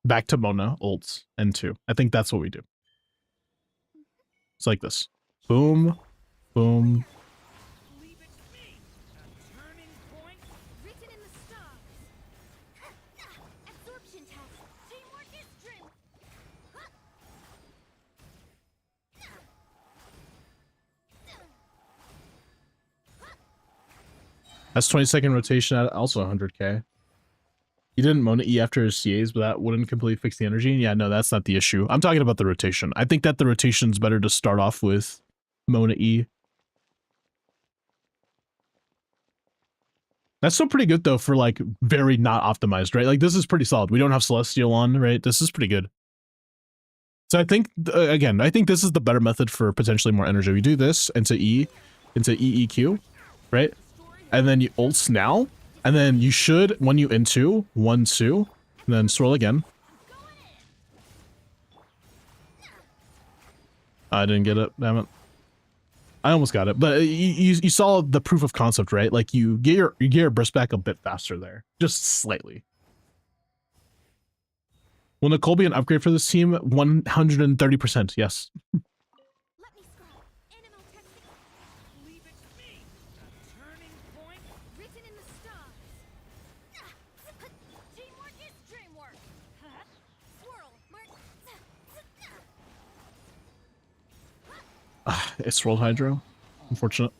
Back to Mona, ult, and 2. I think that's what we do. It's like this. Boom, boom. Written in the stars. Absorption test. Teamwork is strength. That's 20-second rotation at also 100k. He didn't Mona E after his CAs, but that wouldn't completely fix the energy. Yeah, no, that's not the issue. I'm talking about the rotation. I think that the rotation's better to start off with Mona E. That's still pretty good though for like very not optimized, right? Like this is pretty solid. We don't have Celestial on, right? This is pretty good. So I think, again, I think this is the better method for potentially more energy. We do this into into EEQ, right? And then you ults now, and then you should, when you into 1, 2, and then swirl again. I didn't get it, damn it. I almost got it, but you saw the proof of concept, right? Like you get your burst back a bit faster there, just slightly. Will Nicole be an upgrade for this team? 130%, yes. Let me scroll. Animal testing. Leave it to me. A turning point. Written in the stars. Teamwork is dreamwork. Swirl. It's rolled Hydro. Unfortunate.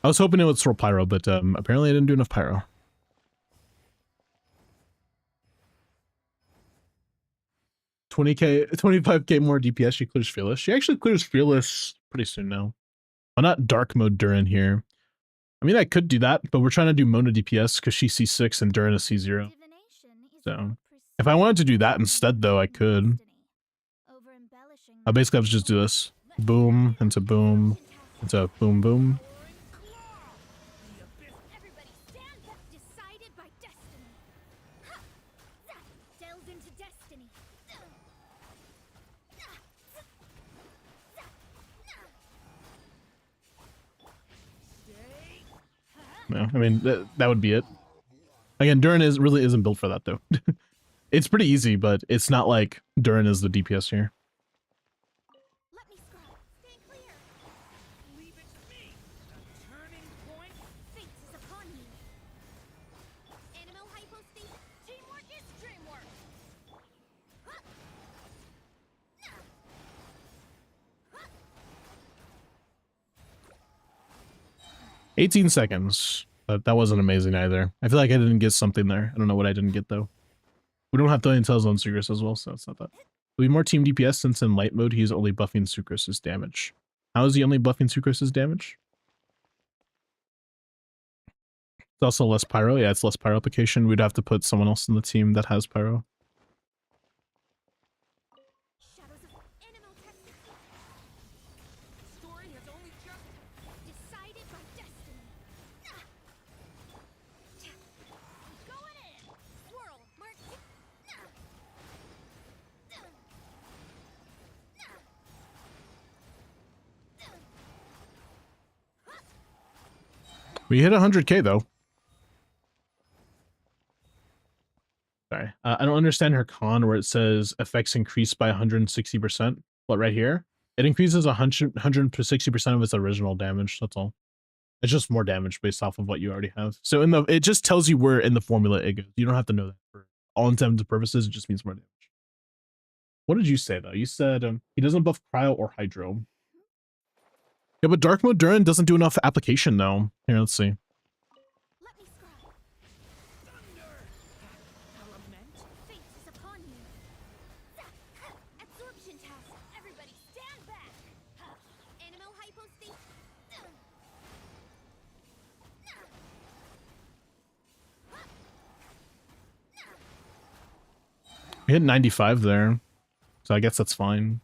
I was hoping it would swirl Pyro, but apparently I didn't do enough Pyro. $20K, 25K more DPS. She clears Fearless. She actually clears Fearless pretty soon now. Why not Dark Mode Durin here? I mean, I could do that, but we're trying to do Mona DPS because she's C6 and Durin is C0. So, if I wanted to do that instead, though, I could. I basically have to just do this. Boom, into boom, into boom, boom. Everybody stand up. Decided by destiny. Delves into destiny. No, I mean, that would be it. Again, Durin really isn't built for that, though. It's pretty easy, but it's not like Durin is the DPS here. Let me scroll. Stand clear. Leave it to me. A turning point. Fate is upon you. Animal hypostate. Teamwork is dreamwork. 18 seconds. But that wasn't amazing either. I feel like I didn't get something there. I don't know what I didn't get, though. We don't have Billion Tails on Sucrose as well, so it's not that. Will be more team DPS since in light mode he's only buffing Sucrose's damage. How is he only buffing Sucrose's damage? It's also less Pyro. Yeah, it's less Pyro application. We'd have to put someone else in the team that has Pyro. Shadows of animal testing. Story has only just Decided by destiny. Going in. Swirl. Mark. We hit 100K though. Sorry, I don't understand her con where it says effects increase by 160%. What, right here? It increases 160% of its original damage. That's all. It's just more damage based off of what you already have. So it just tells you where in the formula it goes. You don't have to know that for all intents and purposes. It just means more damage. What did you say though? You said he doesn't buff Cryo or Hydro. Yeah, but Dark Mode Durin doesn't do enough application though. Here, let's see. Let me scroll. thunder. Element. Fate is upon you. Absorption task. Everybody stand back. Animal hypostate. We hit 95 there. So I guess that's fine.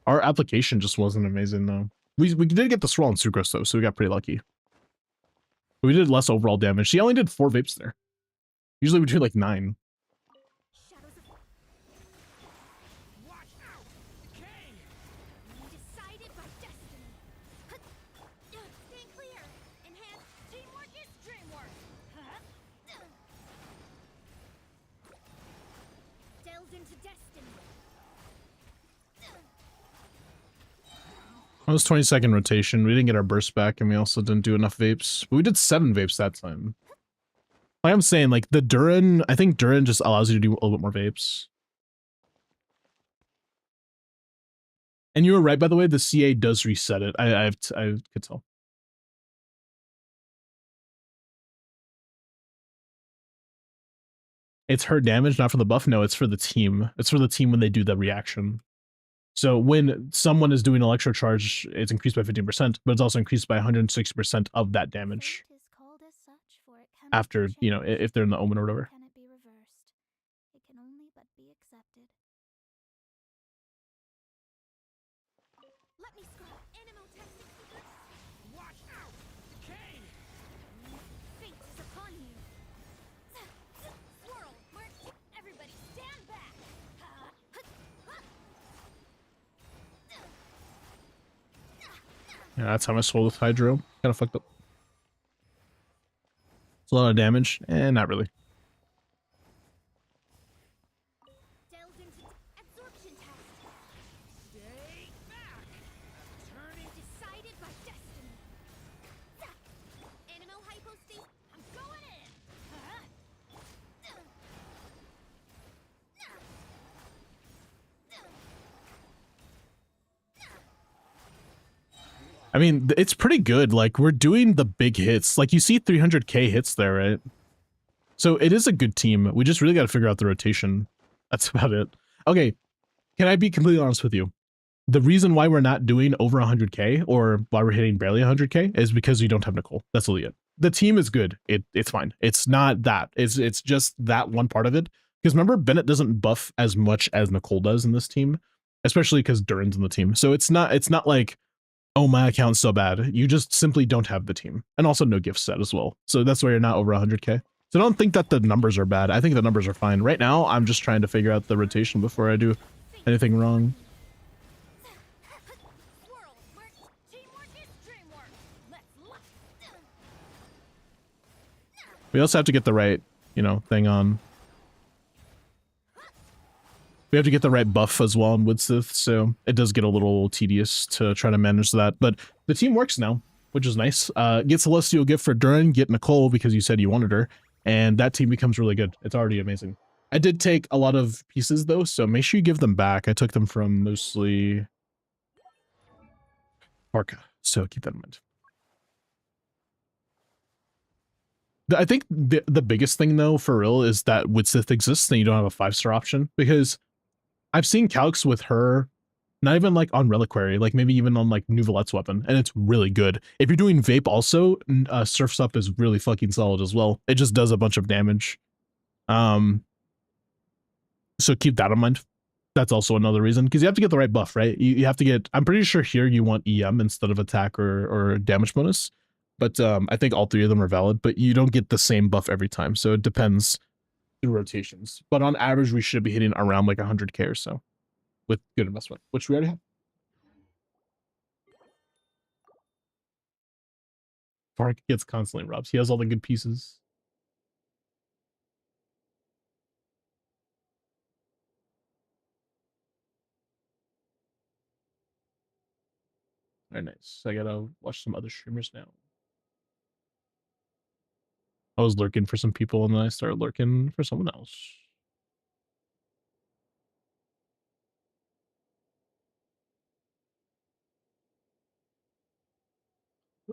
Our application just wasn't amazing though. We did get the swirl on Sucrose though, so we got pretty lucky. But we did less overall damage. She only did 4 vapes there. Usually we do like 9. Shadows of Watch out. Decay. decided by destiny. Stand clear. Enhance. Teamwork is dreamwork. Delves into destiny. That was 20-second rotation. We didn't get our burst back, and we also didn't do enough vapes. But we did 7 vapes that time. Like I'm saying, like the Durin, I think Durin just allows you to do a little bit more vapes. And you were right, by the way, the CA does reset it. I could tell. It's her damage, not for the buff. No, it's for the team. It's for the team when they do the reaction. So when someone is doing electro charge, it's increased by 15%, but it's also increased by 160% of that damage. Fate is cold as after, you know, if they're in the omen or whatever. Can it be reversed? It can only but be accepted. Let me scroll. Animal testing. Watch out! Decay! Fate is upon you. Swirl, mark. Everybody stand back. Yeah, that's how I swole with Hydro. Kind of fucked up. It's a lot of damage. Not really. Delved into absorption test. Stay back! Turning. Decided by destiny. Animal hypostasis. I'm going in. I mean, it's pretty good. Like, we're doing the big hits. Like, you see 300k hits there, right? So it is a good team. We just really got to figure out the rotation. That's about it. Okay, can I be completely honest with you? The reason why we're not doing over 100k or why we're hitting barely 100k is because we don't have Nicole. That's really it. The team is good. It's fine. It's not that. It's just that one part of it. Because remember, Bennett doesn't buff as much as Nicole does in this team, especially because Durin's in the team. So it's not like, oh, my account's so bad. You just simply don't have the team. And also no gift set as well. So that's why you're not over 100k. So don't think that the numbers are bad. I think the numbers are fine. Right now, I'm just trying to figure out the rotation before I do anything wrong. Swirl, mark. Teamwork is dreamwork. Let's look. We also have to get the right, you know, thing on. We have to get the right buff as well on Woodsith, so it does get a little tedious to try to manage that. But the team works now, which is nice. Get Celestial Gift for Durin, get Nicole because you said you wanted her, and that team becomes really good. It's already amazing. I did take a lot of pieces though, so make sure you give them back. I took them from mostly Parka, so keep that in mind. I think the biggest thing though, for real, is that Woodsith exists and you don't have a 5-star option, because I've seen calcs with her, not even like on Reliquary, like maybe even on like Nouvelette's weapon, and it's really good. If you're doing Vape also, Surf's Up is really fucking solid as well. It just does a bunch of damage. So keep that in mind. That's also another reason, because you have to get the right buff, right? You have to get, I'm pretty sure here you want EM instead of attack or damage bonus. But I think all three of them are valid, but you don't get the same buff every time. So it depends through rotations. But on average, we should be hitting around like 100k or so with good investment, which we already have. Vark gets constantly robbed. He has all the good pieces. Very nice. I gotta watch some other streamers now. I was lurking for some people and then I started lurking for someone else.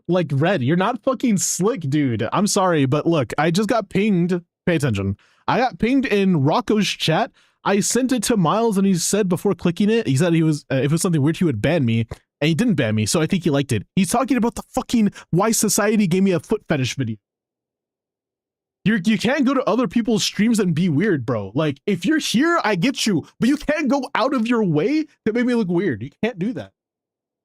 Like, Red, you're not fucking slick, dude. I'm sorry, but look, I just got pinged. Pay attention. I got pinged in Rocco's chat. I sent it to Miles and he said before clicking it, he said he was, if it was something weird, he would ban me. And he didn't ban me, so I think he liked it. He's talking about the fucking why society gave me a foot fetish video. You can't go to other people's streams and be weird, bro. Like, if you're here, I get you, but you can't go out of your way to make me look weird. You can't do that.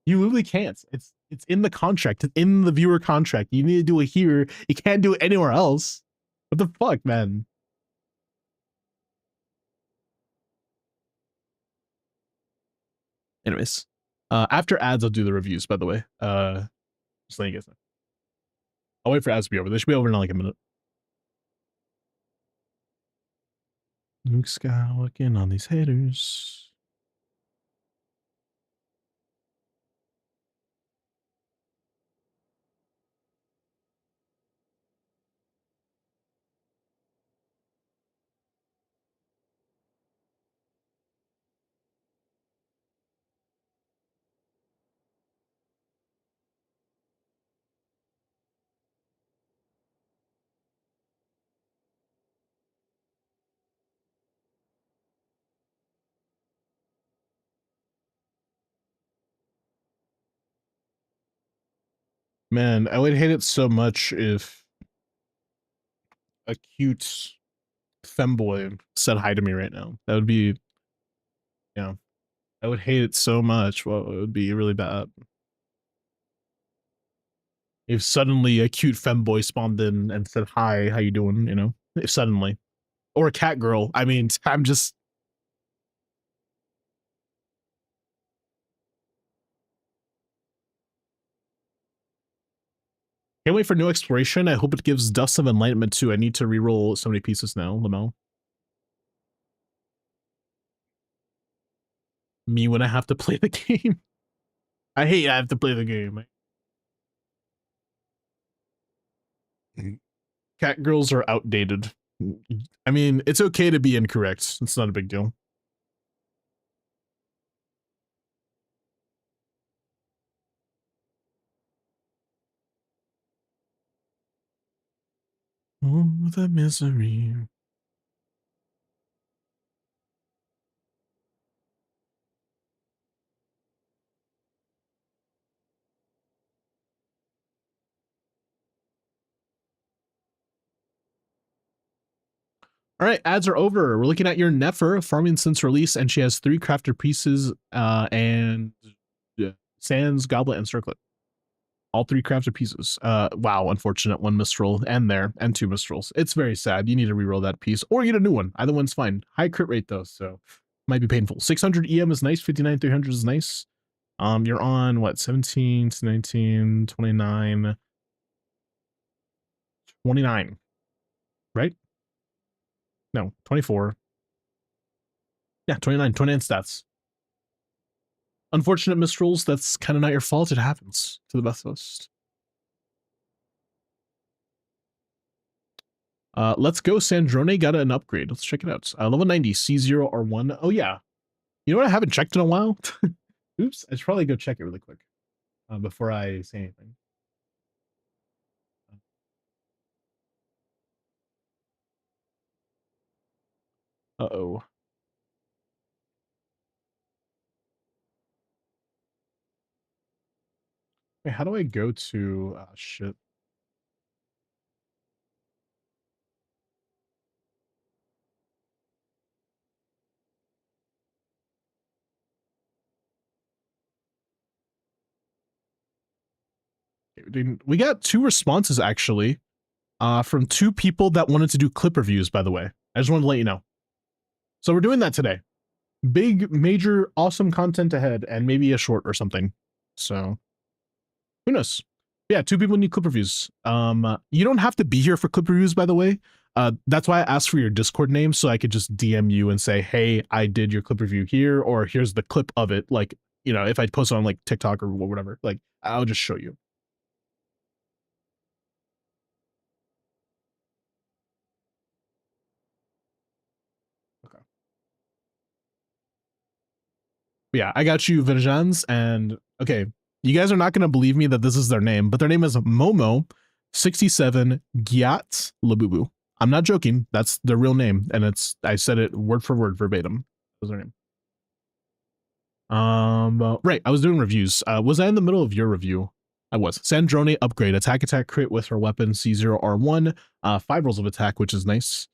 You literally can't. It's in the contract. It's in the viewer contract. You need to do it here. You can't do it anywhere else. What the fuck, man? Anyways, after ads, I'll do the reviews, by the way. Just letting you guys know. I'll wait for ads to be over. They should be over in like a minute. Luke Skywalker on these haters. Man, I would hate it so much if a cute femboy said hi to me right now. That would be, yeah, I would hate it so much. Well, it would be really bad. If suddenly a cute femboy spawned in and said, hi, how you doing? You know, if suddenly. Or a cat girl. I mean, I'm just... Can't wait for new exploration. I hope it gives Dust of Enlightenment too. I need to reroll so many pieces now, Lamel. Me when I have to play the game. I hate I have to play the game. Cat girls are outdated. I mean, it's okay to be incorrect. It's not a big deal. Oh, the misery. All right, ads are over. We're looking at your Nefer farming since release, and she has 3 crafter pieces and Sands, Goblet, and Circlet. All 3 crafted pieces. Wow, unfortunate 1 Mistral and 2 Mistrals. It's very sad. You need to reroll that piece or get a new one. Either one's fine. High crit rate though, so might be painful. 600 EM is nice. 59, 300 is nice. You're on what? 17 to 19, 29, 29, right? No, 24. Yeah, 29 stats. Unfortunate Mistrals. That's kind of not your fault. It happens to the best of us. Let's go. Sandrone got an upgrade. Let's check it out. Level 90, C0R1. Oh, yeah. You know what? I haven't checked in a while. Oops. I should probably go check it really quick before I say anything. Uh-oh. Wait, how do I go to... shit. We got 2 responses, actually, from 2 people that wanted to do clip reviews, by the way. I just wanted to let you know. So we're doing that today. Big, major, awesome content ahead, and maybe a short or something. So, who knows? Yeah, 2 people need clip reviews. You don't have to be here for clip reviews, by the way. That's why I asked for your Discord name, so I could just DM you and say, hey, I did your clip review here, or here's the clip of it. Like, you know, if I post it on like TikTok or whatever, like, I'll just show you. Okay. Yeah, I got you, Vengeance, and okay, you guys are not going to believe me that this is their name, but their name is Momo67 Gyat Labubu. I'm not joking. That's their real name, and I said it word for word verbatim. That was their name. Right, I was doing reviews. Was I in the middle of your review? I was. Sandrone upgrade, attack crit with her weapon C0R1, 5 rolls of attack, which is nice.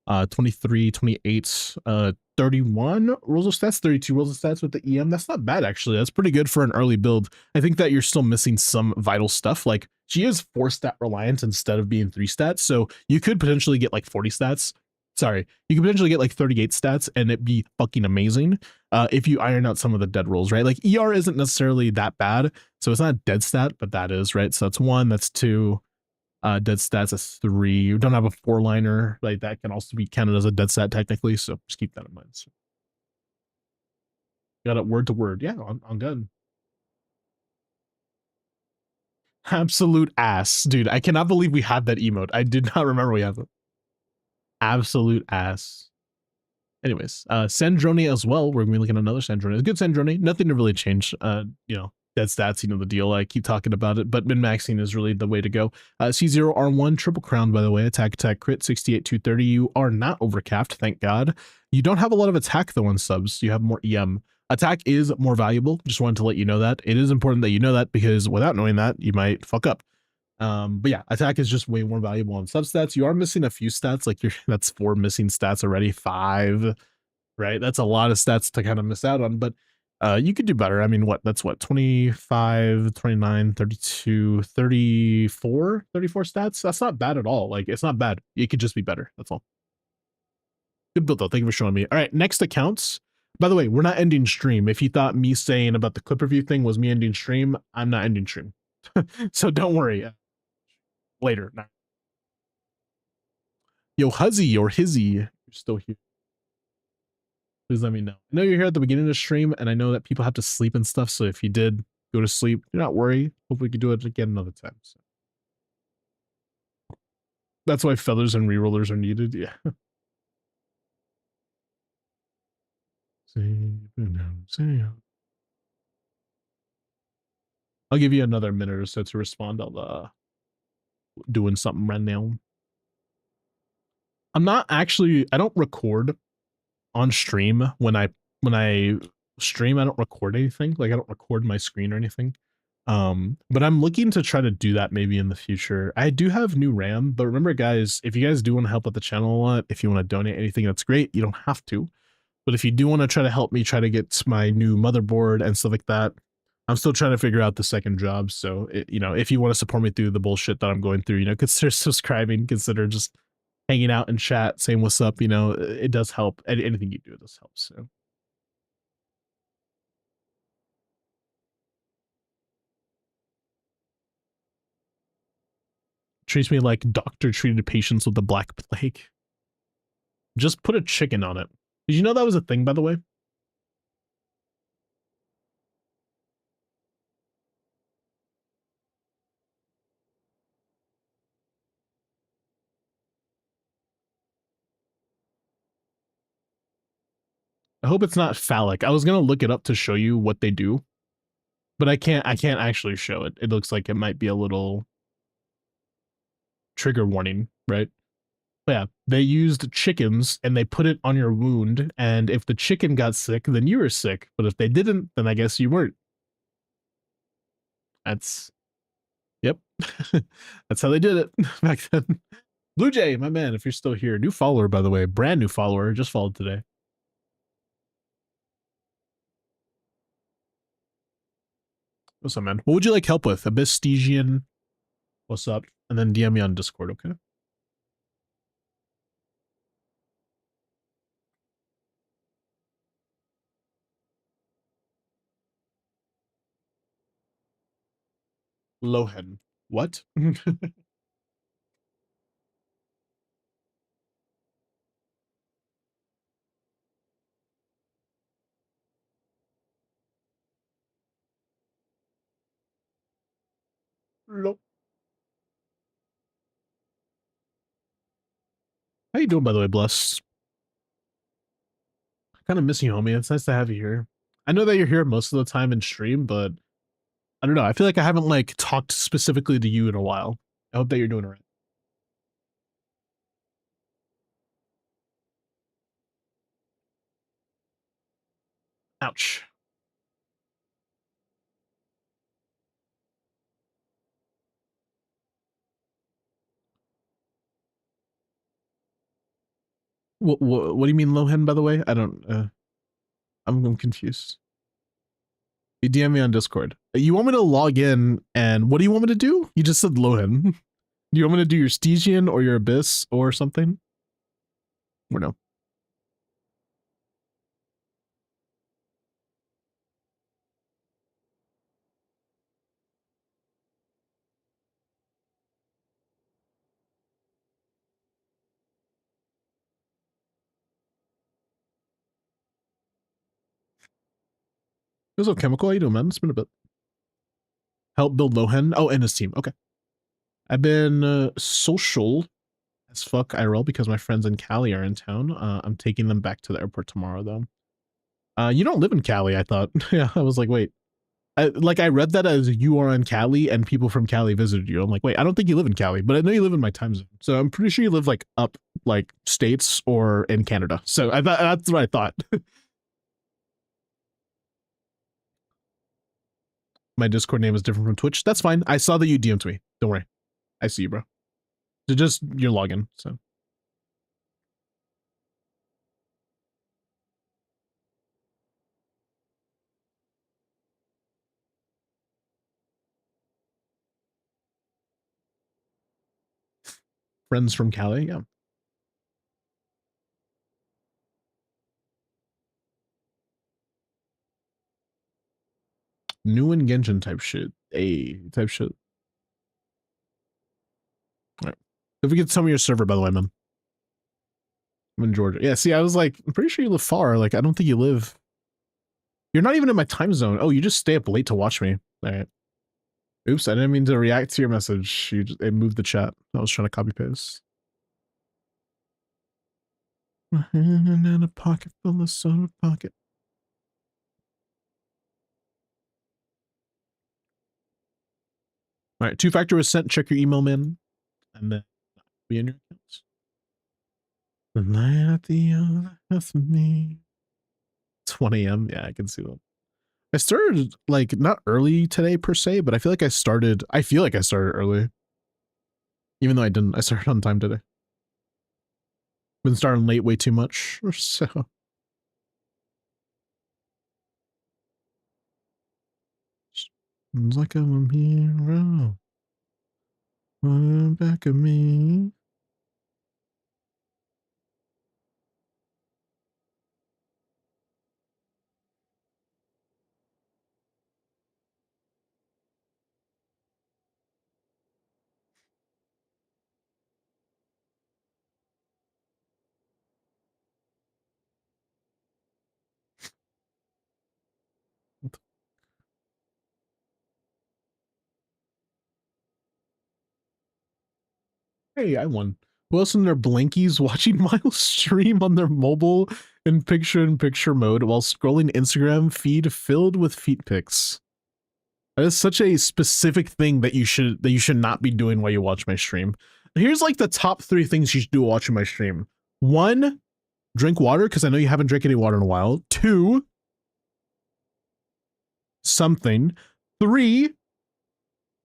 23, 28, 31 rolls of stats, 32 rolls of stats with the EM. That's not bad, actually. That's pretty good for an early build. I think that you're still missing some vital stuff. Like, she is 4 stat reliant instead of being 3 stats, so you could potentially get like 40 stats. Sorry, you could potentially get like 38 stats and it'd be fucking amazing if you iron out some of the dead rolls, right? Like, ER isn't necessarily that bad, so it's not a dead stat, but that is, right? So that's 1, that's 2. Dead stats is 3. You don't have a 4-liner, like that can also be counted as a dead stat technically, so just keep that in mind. So, got it word to word. Yeah, I'm good. Absolute ass, dude. I cannot believe we had that emote. I did not remember we had it. Absolute ass. Anyways, Sandrone as well. We're gonna be looking at another Sandrone. It's a good Sandrone. Nothing to really change. You know, dead stats, you know the deal. I keep talking about it, but min-maxing is really the way to go. C0R1 triple crown, by the way. Attack crit 68 230. You are not overcapped, thank God. You don't have a lot of attack though on subs. You have more EM. Attack is more valuable. Just wanted to let you know that. It is important that you know that, because without knowing that, you might fuck up. But yeah, attack is just way more valuable on substats. You are missing a few stats, like that's 4 missing stats already, 5, right? That's a lot of stats to kind of miss out on, but you could do better. I mean, that's what, 25, 29, 32, 34 stats. That's not bad at all. Like, it's not bad. It could just be better. That's all. Good build though. Thank you for showing me. All right, next accounts. By the way, we're not ending stream. If you thought me saying about the clip review thing was me ending stream, I'm not ending stream. So don't worry. Later. Nah. Yo, Huzzy or Hizzy, you're still here. Please let me know. I know you're here at the beginning of the stream, and I know that people have to sleep and stuff. So if you did go to sleep, do not worry. Hopefully, we can do it again another time. So that's why feathers and rerollers are needed. Yeah. I'll give you another minute or so to respond. I'll doing something right now. I'm not actually. I don't record on stream when I stream. I don't record anything. Like I don't record my screen or anything. But I'm looking to try to do that maybe in the future. I do have new RAM, but remember guys, if you guys do want to help out the channel a lot, if you want to donate anything, that's great. You don't have to. But if you do want to try to help me try to get my new motherboard and stuff like that, I'm still trying to figure out the second job. So, if you want to support me through the bullshit that I'm going through, consider subscribing, consider just hanging out in chat, saying what's up, it does help. Anything you do, it does help. So. Treats me like doctor treated patients with the Black Plague. Just put a chicken on it. Did you know that was a thing, by the way? I hope it's not phallic. I was gonna look it up to show you what they do, but I can't actually show it. It looks like it might be a little trigger warning, right? But yeah, they used chickens and they put it on your wound, and if the chicken got sick, then you were sick. But if they didn't, then I guess you weren't. Yep. That's how they did it back then. Blue Jay, my man, if you're still here. New follower, by the way. Brand new follower. Just followed today. What's up, man? What would you like help with? Abyss Stygian. What's up? And then DM me on Discord, okay? Lohen. What? Lo. How you doing, by the way, Bless? Kind of miss you, homie. It's nice to have you here. I know that you're here most of the time in stream, but I don't know. I feel like I haven't talked specifically to you in a while. I hope that you're doing all right. Ouch. What do you mean, Lohen, by the way? I don't, I'm confused. You DM me on Discord. You want me to log in, and what do you want me to do? You just said Lohen. Do you want me to do your Stygian or your Abyss or something? Or no? What's up, Chemical? How you doing, man? It's been a bit. Help build Lohen. Oh, and his team. Okay. I've been social as fuck IRL because my friends in Cali are in town. I'm taking them back to the airport tomorrow, though. You don't live in Cali, I thought. Yeah, I was like, wait. I read that as you are in Cali and people from Cali visited you. I'm like, wait, I don't think you live in Cali, but I know you live in my time zone. So I'm pretty sure you live up states or in Canada. So I thought that's what I thought. My Discord name is different from Twitch. That's fine. I saw that you DM'd me. Don't worry. I see you, bro. So just your login. So friends from Cali, yeah. New and Genshin type shit. Type shit. All right. If we get some of your server, by the way, man. I'm in Georgia. Yeah, see, I was like, I'm pretty sure you live far. Like, I don't think you live. You're not even in my time zone. Oh, you just stay up late to watch me. All right. Oops, I didn't mean to react to your message. It moved the chat. I was trying to copy paste. My hand in a pocket full of soda pocket. All right, 2-factor was sent. Check your email, man, and then be in your accounts. The night at the other half of me. 1 a.m. Yeah, I can see that. I started like not early today per se, but I feel like I started early. Even though I didn't. I started on time today. Been starting late way too much, so. It's like I'm a hero. Back of me. Hey, I won. Who else in their blankies watching Miles stream on their mobile in picture mode while scrolling Instagram feed filled with feet pics? That is such a specific thing that you should not be doing while you watch my stream. Here's like the top 3 things you should do watching my stream. 1, drink water, because I know you haven't drank any water in a while. 2, something. 3,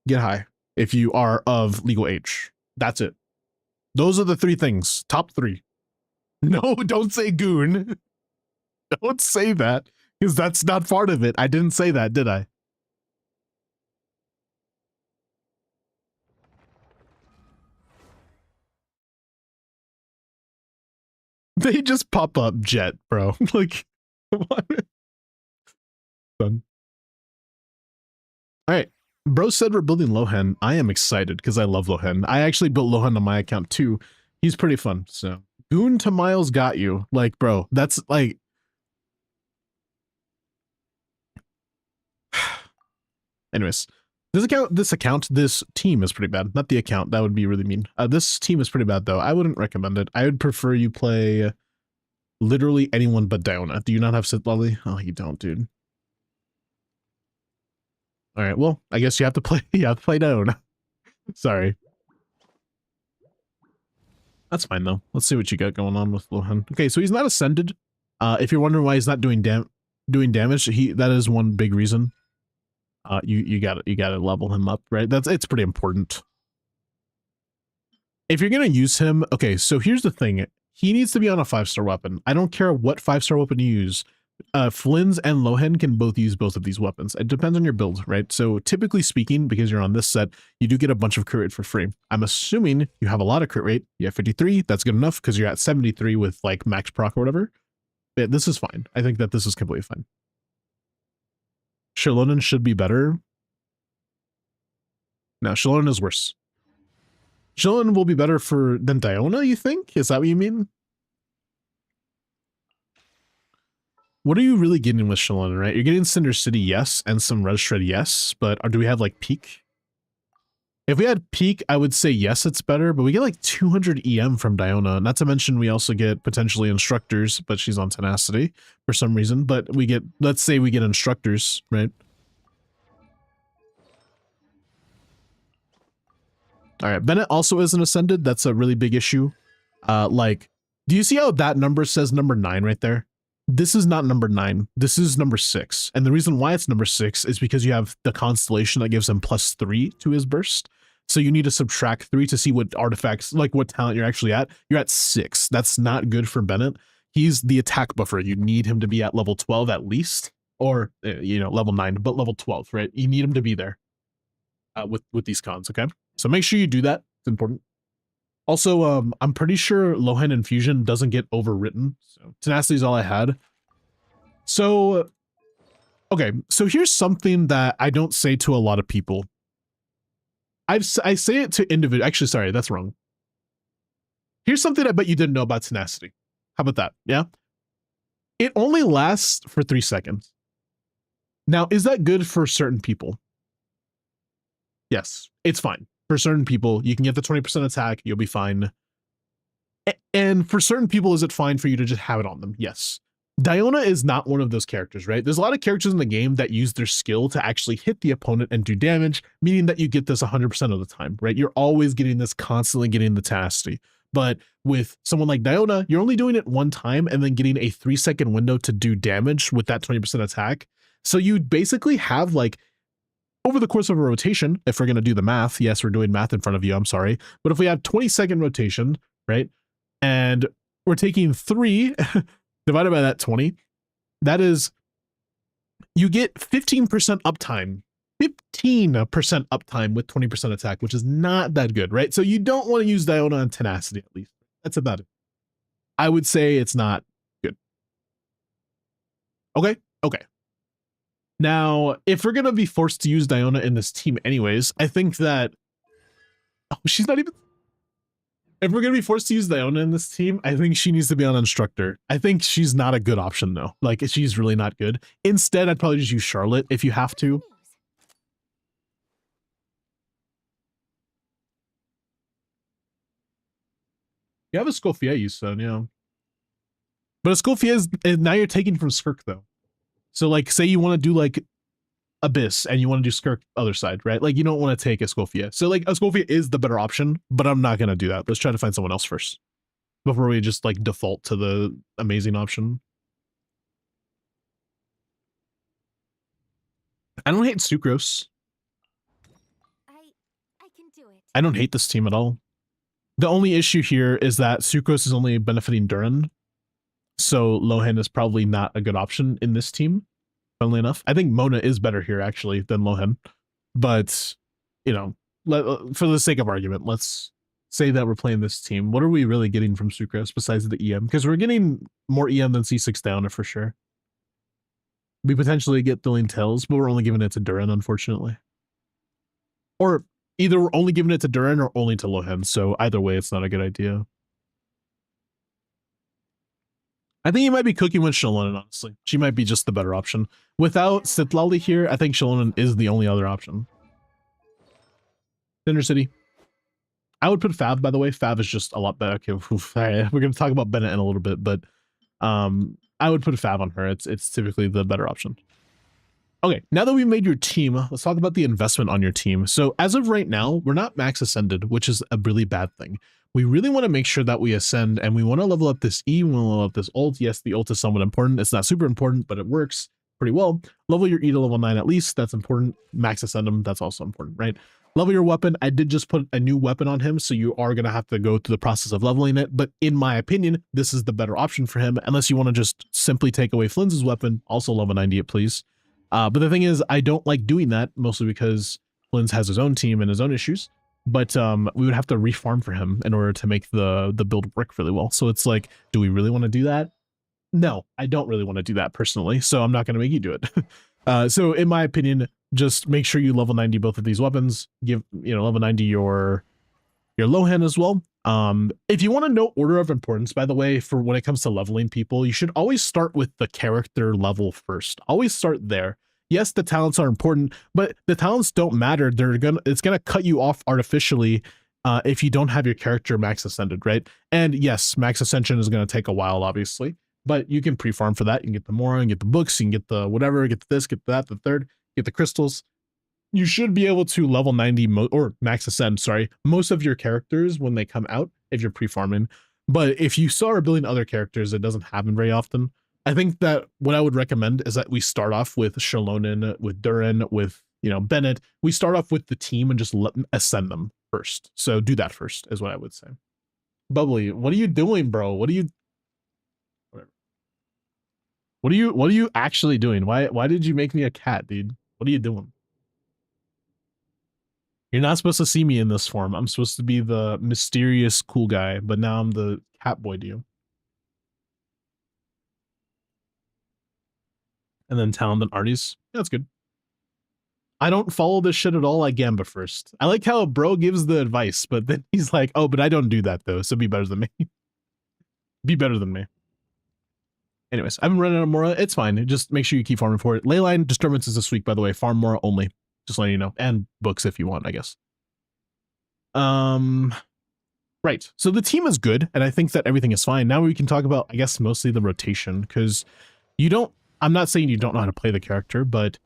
get high if you are of legal age. That's it. Those are the 3 things. Top 3. No, don't say goon. Don't say that, because that's not part of it. I didn't say that, did I? They just pop up, Jet, bro. Like, what? Done. All right. Bro said we're building Lohan. I am excited because I love Lohan. I actually built Lohan on my account too. He's pretty fun. So Goon to Miles got you. Like, bro, that's like. Anyways, this team is pretty bad. Not the account. That would be really mean. This team is pretty bad though. I wouldn't recommend it. I would prefer you play literally anyone but Diona. Do you not have Sith Lolly? Oh, you don't, dude. All right, well, I guess you have to play Diona. Sorry. That's fine though. Let's see what you got going on with Lohan. Okay, so he's not ascended. If you're wondering why he's not doing damage, that is one big reason. You gotta level him up, right? It's pretty important. If you're gonna use him, okay, so here's the thing. He needs to be on a 5-star weapon. I don't care what 5-star weapon you use. Flynn's and Lohan can both use both of these weapons. It depends on your build, right? So typically speaking, because you're on this set, you do get a bunch of crit rate for free. I'm assuming you have a lot of crit rate. You have 53. That's good enough because you're at 73 with like max proc or whatever. Yeah, this is fine. I think that this is completely fine. Shilonen should be better. No, Shilonen is worse. Shilonen will be better than Diona, you think? Is that what you mean? What are you really getting with Shilonen, right? You're getting Cinder City, yes, and some Res Shred, yes, but do we have like Peak? If we had Peak, I would say yes, it's better, but we get like 200 EM from Diona. Not to mention we also get potentially Instructors, but she's on Tenacity for some reason, but we get, let's say we get Instructors, right? All right, Bennett also isn't ascended. That's a really big issue. Like, do you see how that number says number 9 right there? This is not number 9. This is number 6. And the reason why it's number 6 is because you have the constellation that gives him +3 to his burst. So you need to subtract 3 to see what artifacts, like what talent you're actually at. You're at 6. That's not good for Bennett. He's the attack buffer. You need him to be at level 12 at least, or level 9, but level 12, right? You need him to be there with these cons, okay? So make sure you do that. It's important. Also, I'm pretty sure Lohan Infusion doesn't get overwritten. So tenacity is all I had. So, okay. So here's something that I don't say to a lot of people. I say it to individual. Actually, sorry, that's wrong. Here's something I bet you didn't know about tenacity. How about that? Yeah. It only lasts for 3 seconds. Now, is that good for certain people? Yes, it's fine. For certain people, you can get the 20% attack, you'll be fine. And for certain people, is it fine for you to just have it on them? Yes. Diona is not one of those characters, right? There's a lot of characters in the game that use their skill to actually hit the opponent and do damage, meaning that you get this 100% of the time, right? You're always getting this, constantly getting the tenacity. But with someone like Diona, you're only doing it one time and then getting a 3-second window to do damage with that 20% attack. So you basically have like, over the course of a rotation, if we're going to do the math, yes, we're doing math in front of you, I'm sorry. But if we have 20-second rotation, right, and we're taking 3 divided by that 20, that is, you get 15% uptime, 15% uptime with 20% attack, which is not that good, right? So you don't want to use Diona on tenacity, at least. That's about it. I would say it's not good. Okay, okay. Now, if we're going to be forced to use Diona in this team anyways, I think that... Oh, she's not even... If we're going to be forced to use Diona in this team, I think she needs to be on Instructor. I think she's not a good option, though. Like, she's really not good. Instead, I'd probably just use Charlotte if you have to. You have a Scofier, you said, yeah. But a Scofier is... Now you're taking from Skirk, though. So, like, say you want to do, like, Abyss, and you want to do Skirk other side, right? Like, you don't want to take Escofia. So, like, Escofia is the better option, but I'm not going to do that. Let's try to find someone else first before we just, like, default to the amazing option. I don't hate Sucrose. I can do it. I don't hate this team at all. The only issue here is that Sucrose is only benefiting Duran. So Lohan is probably not a good option in this team, funnily enough. I think Mona is better here, actually, than Lohan. But, you know, for the sake of argument, let's say that we're playing this team. What are we really getting from Sucrose besides the EM? Because we're getting more EM than C6 Downer for sure. We potentially get Thrilling Tales, but we're only giving it to Duran, unfortunately. Or either we're only giving it to Duran or only to Lohan. So either way, it's not a good idea. I think you might be cooking with Shalonen, honestly. She might be just the better option. Without Sitlali here, I think Shalonen is the only other option. Cinder City. I would put Fav, by the way. Fav is just a lot better. Okay, we're going to talk about Bennett in a little bit, but I would put a Fav on her. It's typically the better option. Okay, now that we've made your team, let's talk about the investment on your team. So as of right now, we're not max ascended, which is a really bad thing. We really want to make sure that we ascend, and we want to level up this E, we want to level up this ult. Yes, the ult is somewhat important. It's not super important, but it works pretty well. Level your E to level 9 at least. That's important. Max ascend him. That's also important, right? Level your weapon. I did just put a new weapon on him, so you are going to have to go through the process of leveling it. But in my opinion, this is the better option for him, unless you want to just simply take away Flynn's weapon. Also level 90 it, please. But the thing is, I don't like doing that, mostly because Flynn's has his own team and his own issues. But we would have to refarm for him in order to make the build work really well. So it's like, do we really want to do that? No, I don't really want to do that personally. So I'm not going to make you do it. So in my opinion, just make sure you level 90 both of these weapons. Give, level 90 your Lohan as well. If you want to know order of importance, by the way, for when it comes to leveling people, you should always start with the character level first. Always start there. Yes, the talents are important, but the talents don't matter. It's gonna cut you off artificially if you don't have your character max ascended, right? And yes, max ascension is gonna take a while, obviously, but you can pre-farm for that. You can get the Mora, you can get the books, you can get the whatever, get this, get that, the third, get the crystals. You should be able to level 90 or max ascend, sorry, most of your characters when they come out if you're pre-farming. But if you start building other characters, it doesn't happen very often. I think that what I would recommend is that we start off with Shalonen, with Duran, with, you know, Bennett, we start off with the team and just ascend them first. So do that first is what I would say. Bubbly, what are you doing, bro? What are you actually doing? Why did you make me a cat, dude? What are you doing? You're not supposed to see me in this form. I'm supposed to be the mysterious cool guy, but now I'm the cat boy to you. And then Talent and Arties. Yeah, that's good. I don't follow this shit at all like Gamba first. I like how bro gives the advice, but then he's like, oh, but I don't do that though, so be better than me. Be better than me. Anyways, I've been running out of Mora. It's fine. Just make sure you keep farming for it. Leyline disturbances this week, by the way. Farm Mora only. Just letting you know. And books if you want, I guess. Right. So the team is good, and I think that everything is fine. Now we can talk about, I guess, mostly the rotation, because you don't, I'm not saying you don't know how to play the character, but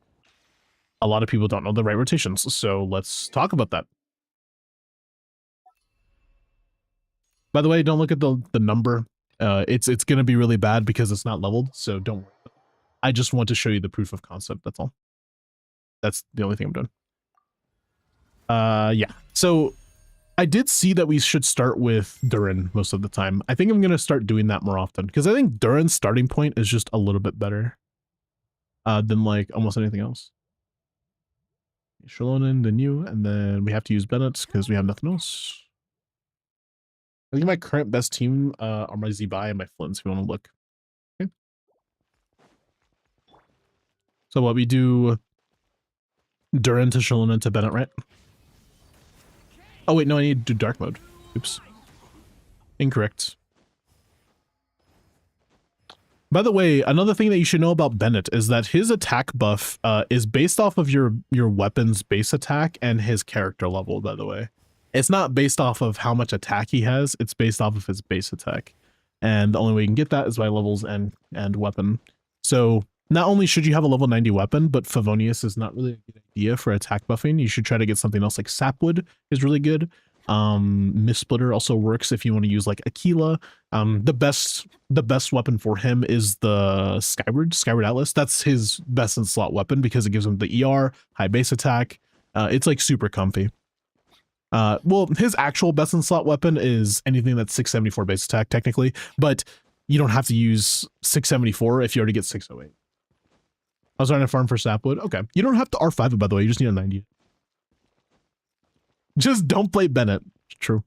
a lot of people don't know the right rotations. So let's talk about that. By the way, don't look at the number. It's going to be really bad because it's not leveled, so don't worry. I just want to show you the proof of concept, that's all. That's the only thing I'm doing. Yeah. So I did see that we should start with Durin most of the time. I think I'm going to start doing that more often, because I think Durin's starting point is just a little bit better than like almost anything else. Shalonen, then you, and then we have to use Bennett because we have nothing else. I think my current best team are my Zibai and my Flints, if you want to look. Okay. So what we do, Durin to Shalonen to Bennett, right? Oh wait, no, I need to do dark mode. Oops. Incorrect. By the way, another thing that you should know about Bennett is that his attack buff is based off of your weapon's base attack and his character level, by the way. It's not based off of how much attack he has, it's based off of his base attack. And the only way you can get that is by levels and weapon. So not only should you have a level 90 weapon, but Favonius is not really a good idea for attack buffing. You should try to get something else like Sapwood is really good. Mist Splitter also works if you want to use like Aquila. The best weapon for him is the Skyward Atlas. That's his best in slot weapon because it gives him the ER, high base attack. It's like super comfy. Well, his actual best in slot weapon is anything that's 674 base attack technically, but you don't have to use 674 if you already get 608. I was trying to farm for Sapwood. Okay. You don't have to R5 it, by the way. You just need a 90. Just don't play Bennett. True.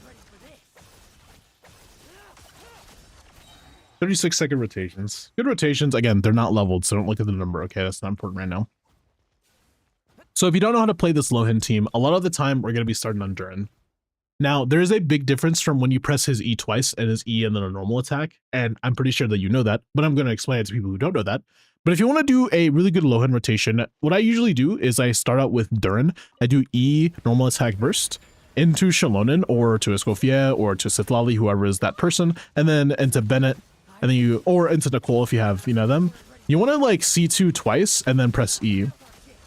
Ready for this. 36-second rotations. Good rotations. Again, they're not leveled, so don't look at the number. Okay, that's not important right now. So if you don't know how to play this Lohan team, a lot of the time we're going to be starting on Durin. Now, there is a big difference from when you press his E twice and his E and then a normal attack, and I'm pretty sure that you know that, but I'm going to explain it to people who don't know that. But if you want to do a really good Lohan rotation, what I usually do is I start out with Durin. I do E, normal attack burst, into Shalonen, or to Escoffier, or to Sitlali, whoever is that person, and then into Bennett, and then you, or into Nicole if you have, you know, them. You want to like C2 twice and then press E.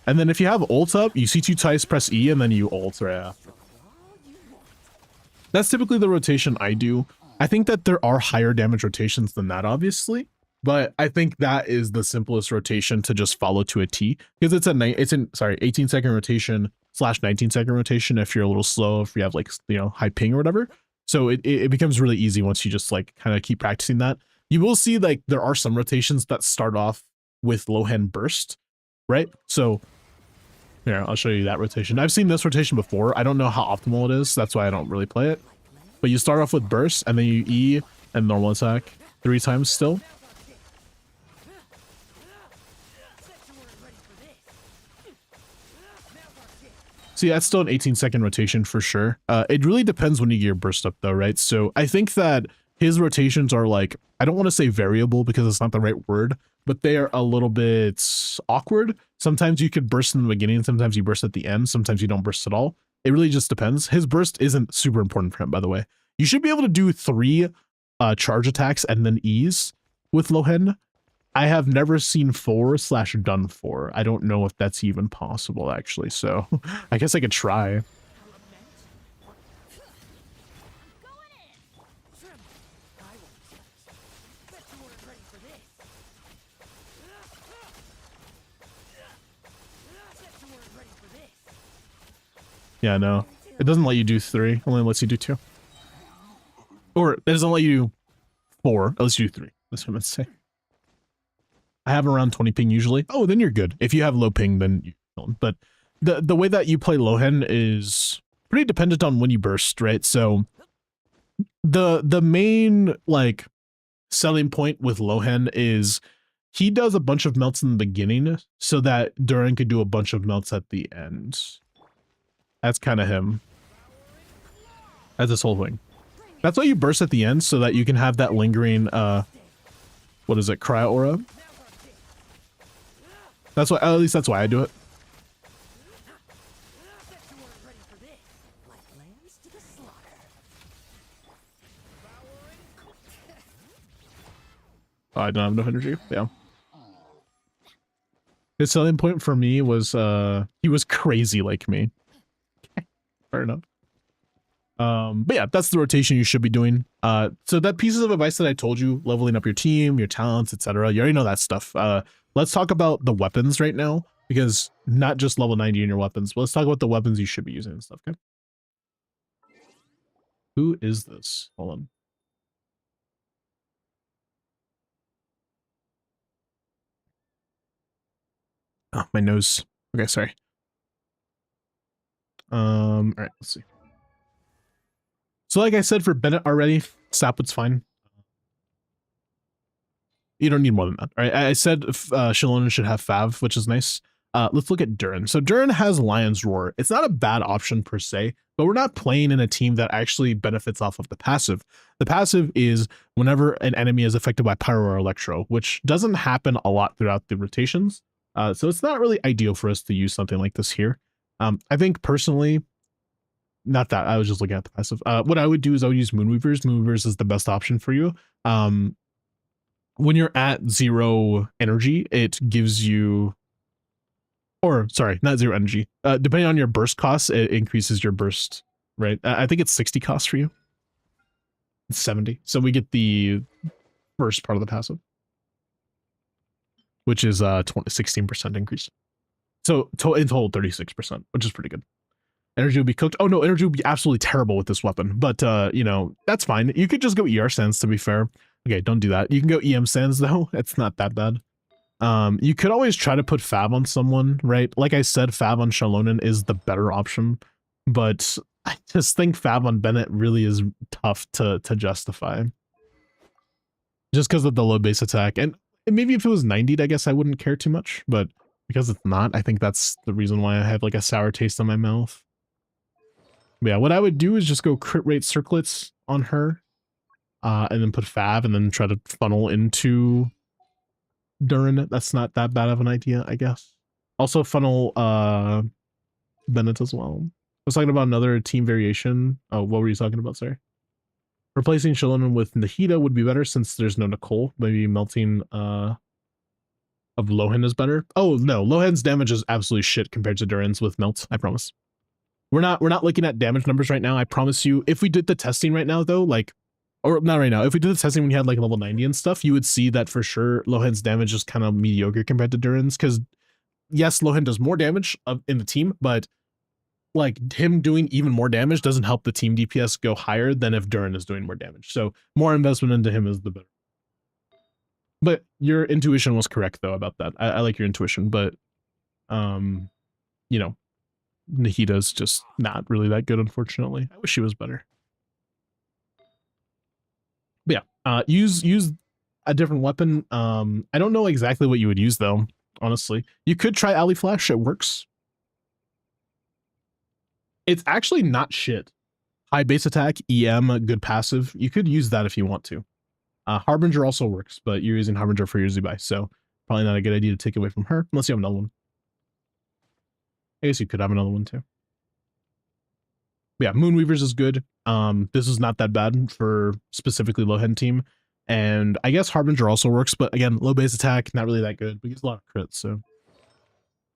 And then if you have ult up, you C2 twice, press E, and then you ult right after. That's typically the rotation I do. I think that there are higher damage rotations than that, obviously, but I think that is the simplest rotation to just follow to a T, because it's a 18-second rotation / 19-second rotation if you're a little slow, if you have like, you know, high ping or whatever. So it becomes really easy once you just like kind of keep practicing that. You will see like there are some rotations that start off with Lohan burst, right? So here, I'll show you that rotation. I've seen this rotation before. I don't know how optimal it is. That's why I don't really play it. But you start off with burst and then you E and normal attack 3 times still. See, that's still an 18-second rotation for sure. It really depends when you get your burst up though, right? So I think that his rotations are like, I don't want to say variable because it's not the right word, but they are a little bit awkward. Sometimes you could burst in the beginning, sometimes you burst at the end, sometimes you don't burst at all. It really just depends. His burst isn't super important for him, by the way. You should be able to do 3 charge attacks and then E's with Lohen. I have never seen 4/done 4. I don't know if that's even possible, actually, so I guess I could try. Yeah, no. It doesn't let you do 3. Only lets you do 2. Or it doesn't let you do 4. It lets you do 3. That's what I meant to say. I have around 20 ping usually. Oh, then you're good. If you have low ping, then you don't. But the way that you play Lohen is pretty dependent on when you burst, right? So the main like selling point with Lohen is he does a bunch of melts in the beginning so that Durin could do a bunch of melts at the end. That's kind of him. That's his whole thing. That's why you burst at the end, so that you can have that lingering, what is it, Cryo Aura? That's why, at least that's why I do it. Oh, I don't have enough energy. Yeah. His selling point for me was, he was crazy like me. Fair enough. But yeah, that's the rotation you should be doing. So that pieces of advice that I told you, leveling up your team, your talents, etc. You already know that stuff. Let's talk about the weapons right now, because not just level 90 in your weapons, but let's talk about the weapons you should be using and stuff, okay? Who is this? Hold on. Oh, my nose. Okay, sorry. All right, let's see. So like I said for Bennett already, Sapwood's fine. You don't need more than that. All right, I said Shalona should have Fav, which is nice. Let's look at Durin. So Durin has Lion's Roar. It's not a bad option per se, but we're not playing in a team that actually benefits off of the passive. The passive is whenever an enemy is affected by Pyro or Electro, which doesn't happen a lot throughout the rotations. So it's not really ideal for us to use something like this here. I think personally, not that, I was just looking at the passive. What I would do is I would use Moonweavers. Moonweavers is the best option for you. When you're at 0 energy, it gives you, or sorry, not 0 energy. Depending on your burst costs, it increases your burst, right? I think it's 60 costs for you. It's 70. So we get the first part of the passive, which is 16% increase. So in total 36%, which is pretty good. Energy will be cooked. Oh no, energy will be absolutely terrible with this weapon, but you know, that's fine. You could just go ER Sands, to be fair. Okay, don't do that. You can go EM Sands though. It's not that bad. You could always try to put Fav on someone, right? Like I said, Fav on Shalonen is the better option, but I just think Fav on Bennett really is tough to justify. Just because of the low base attack. And maybe if it was 90'd, I guess I wouldn't care too much, but because it's not, I think that's the reason why I have like a sour taste in my mouth. But yeah, what I would do is just go crit rate circlets on her, and then put Fav and then try to funnel into Durin. That's not that bad of an idea, I guess. Also funnel Bennett as well. I was talking about another team variation. Oh, what were you talking about? Sorry. Replacing Shalonen with Nahida would be better since there's no Nicole. Maybe melting of Lohen is better. Oh no, Lohen's damage is absolutely shit compared to Durin's with melt, I promise. We're not looking at damage numbers right now, I promise you. If we did the testing right now though, like, or not right now, if we did the testing when you had like level 90 and stuff, you would see that for sure Lohen's damage is kind of mediocre compared to Durin's, because yes, Lohen does more damage in the team, but like him doing even more damage doesn't help the team DPS go higher than if Durin is doing more damage. So more investment into him is the better. But your intuition was correct though about that. I like your intuition, but you know, Nahida's just not really that good, unfortunately. I wish she was better. But yeah, use a different weapon. I don't know exactly what you would use though, honestly. You could try Alley Flash, it works. It's actually not shit. High base attack, EM, good passive. You could use that if you want to. Harbinger also works, but you're using Harbinger for your Zubai, so probably not a good idea to take away from her, unless you have another one. I guess you could have another one too. But yeah, Moonweavers is good. This is not that bad for specifically low-end team. And I guess Harbinger also works, but again, low base attack, not really that good. But gets a lot of crits, so.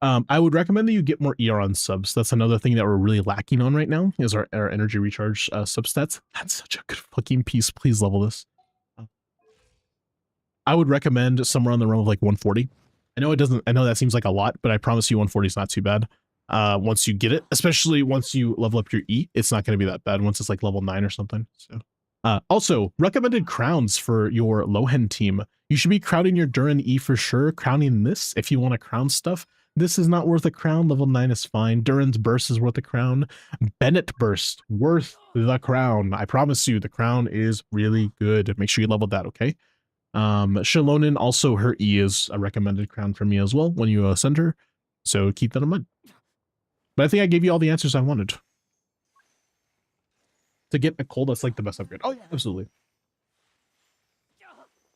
I would recommend that you get more ER on subs. That's another thing that we're really lacking on right now, is our energy recharge substats. That's such a good fucking piece. Please level this. I would recommend somewhere on the realm of like 140. I know that seems like a lot, but I promise you 140 is not too bad. Once you get it, especially once you level up your E, it's not going to be that bad once it's like level 9 or something. So, also recommended crowns for your low-end team. You should be crowning your Duran E for sure. Crowning this if you want to crown stuff. This is not worth a crown. Level 9 is fine. Duran's Burst is worth a crown. Bennett Burst, worth the crown. I promise you, the crown is really good. Make sure you level that, okay? Shalonin, also her E is a recommended crown for me as well when you send her. So keep that in mind. But I think I gave you all the answers I wanted. To get Nicole, that's like the best upgrade. Oh yeah, absolutely.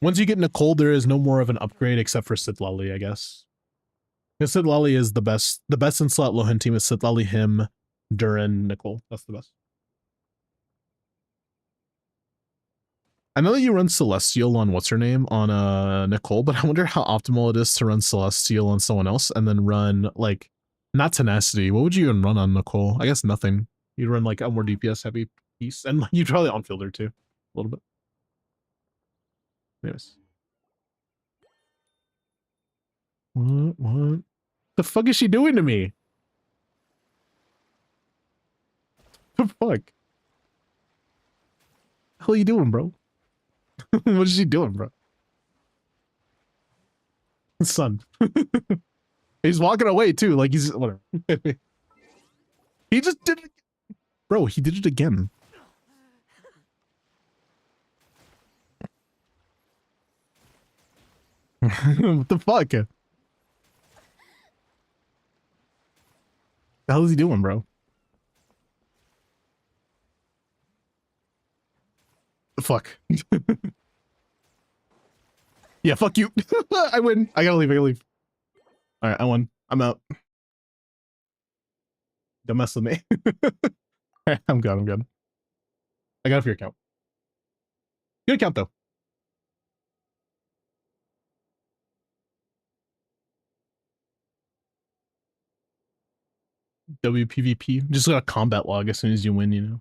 Once you get Nicole, there is no more of an upgrade except for Sitlali, I guess. Because Sitlali is the best. The best in slot low-end team is Sitlali, him, Duran, Nicole. That's the best. I know that you run Celestial on what's her name on Nicole, but I wonder how optimal it is to run Celestial on someone else and then run like not Tenacity. What would you even run on Nicole? I guess nothing. You'd run like a more DPS heavy piece, and you'd probably on fielder too, a little bit. Anyways. What? The fuck is she doing to me? The fuck? The hell are you doing, bro? What is she doing, bro? Son. He's walking away too, like he's whatever. He just did it. Bro, he did it again. What the fuck? The hell is he doing, bro? The fuck? Yeah, fuck you. I win. I gotta leave. All right, I won. I'm out. Don't mess with me. I'm good. I got it for your account. Good account, though. WPVP. Just got a combat log as soon as you win, you know.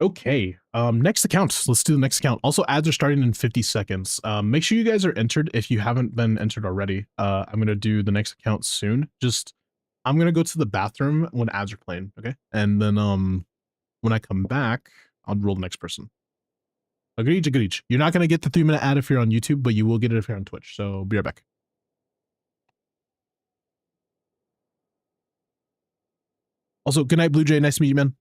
Okay, next account. Let's do the next account. Also, ads are starting in 50 seconds. Make sure you guys are entered if you haven't been entered already. I'm gonna do the next account soon. I'm gonna go to the bathroom when ads are playing, okay? And then when I come back, I'll roll the next person. Agreed. You're not gonna get the 3-minute ad if you're on YouTube, but you will get it if you're on Twitch. So be right back. Also, good night, Blue Jay. Nice to meet you, man.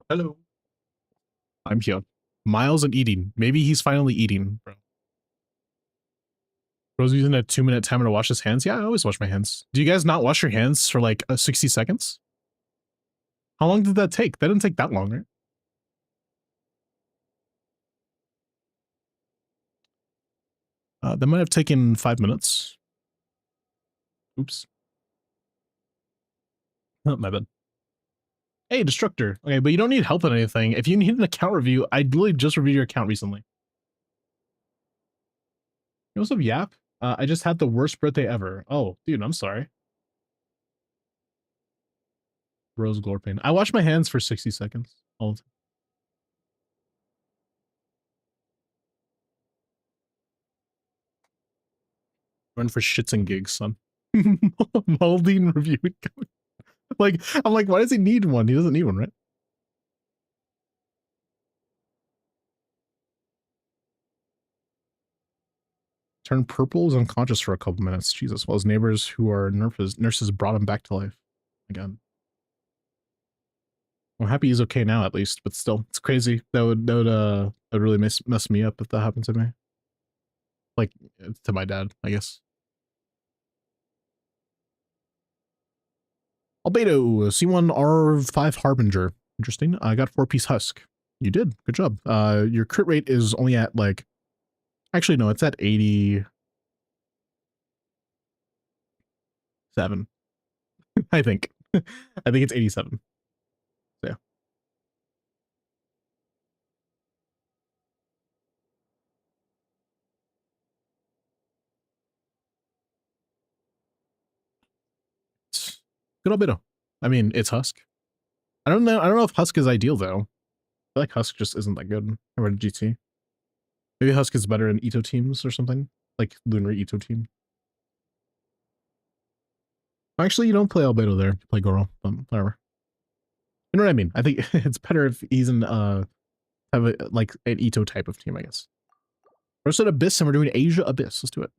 Hello. I'm here. Miles and eating. Maybe he's finally eating, bro. Bro's using a 2-minute timer to wash his hands. Yeah, I always wash my hands. Do you guys not wash your hands for like 60 seconds? How long did that take? That didn't take that long, right? That might have taken 5 minutes. Oops. Oh, my bad. Hey, Destructor. Okay, but you don't need help on anything. If you need an account review, I literally just reviewed your account recently. You also have Yap? I just had the worst birthday ever. Oh, dude, I'm sorry. Rose Glorpane. I wash my hands for 60 seconds all the time. Run for shits and gigs, son. Molding review. Like, I'm like, why does he need one? He doesn't need one, right? Turned purple, was unconscious for a couple minutes. Jesus. While his neighbors who are nurses brought him back to life again. I'm happy he's okay now, at least, but still, it's crazy. That would really mess me up if that happened to me. Like, to my dad, I guess. Albedo, C1R5 Harbinger. Interesting. I got 4-piece husk. You did. Good job. Your crit rate is only at like, actually no, it's at 87. I think. I think it's 87. So, yeah. Good Albedo. I mean, it's Husk. I don't know if Husk is ideal though. I feel like Husk just isn't that good compared to GT. Maybe Husk is better in Ito teams or something. Like Lunar Ito team. Actually, you don't play Albedo there. You play Goro, but whatever. You know what I mean? I think it's better if he's in have a, like an Ito type of team, I guess. We're at Abyss and we're doing Asia Abyss. Let's do it.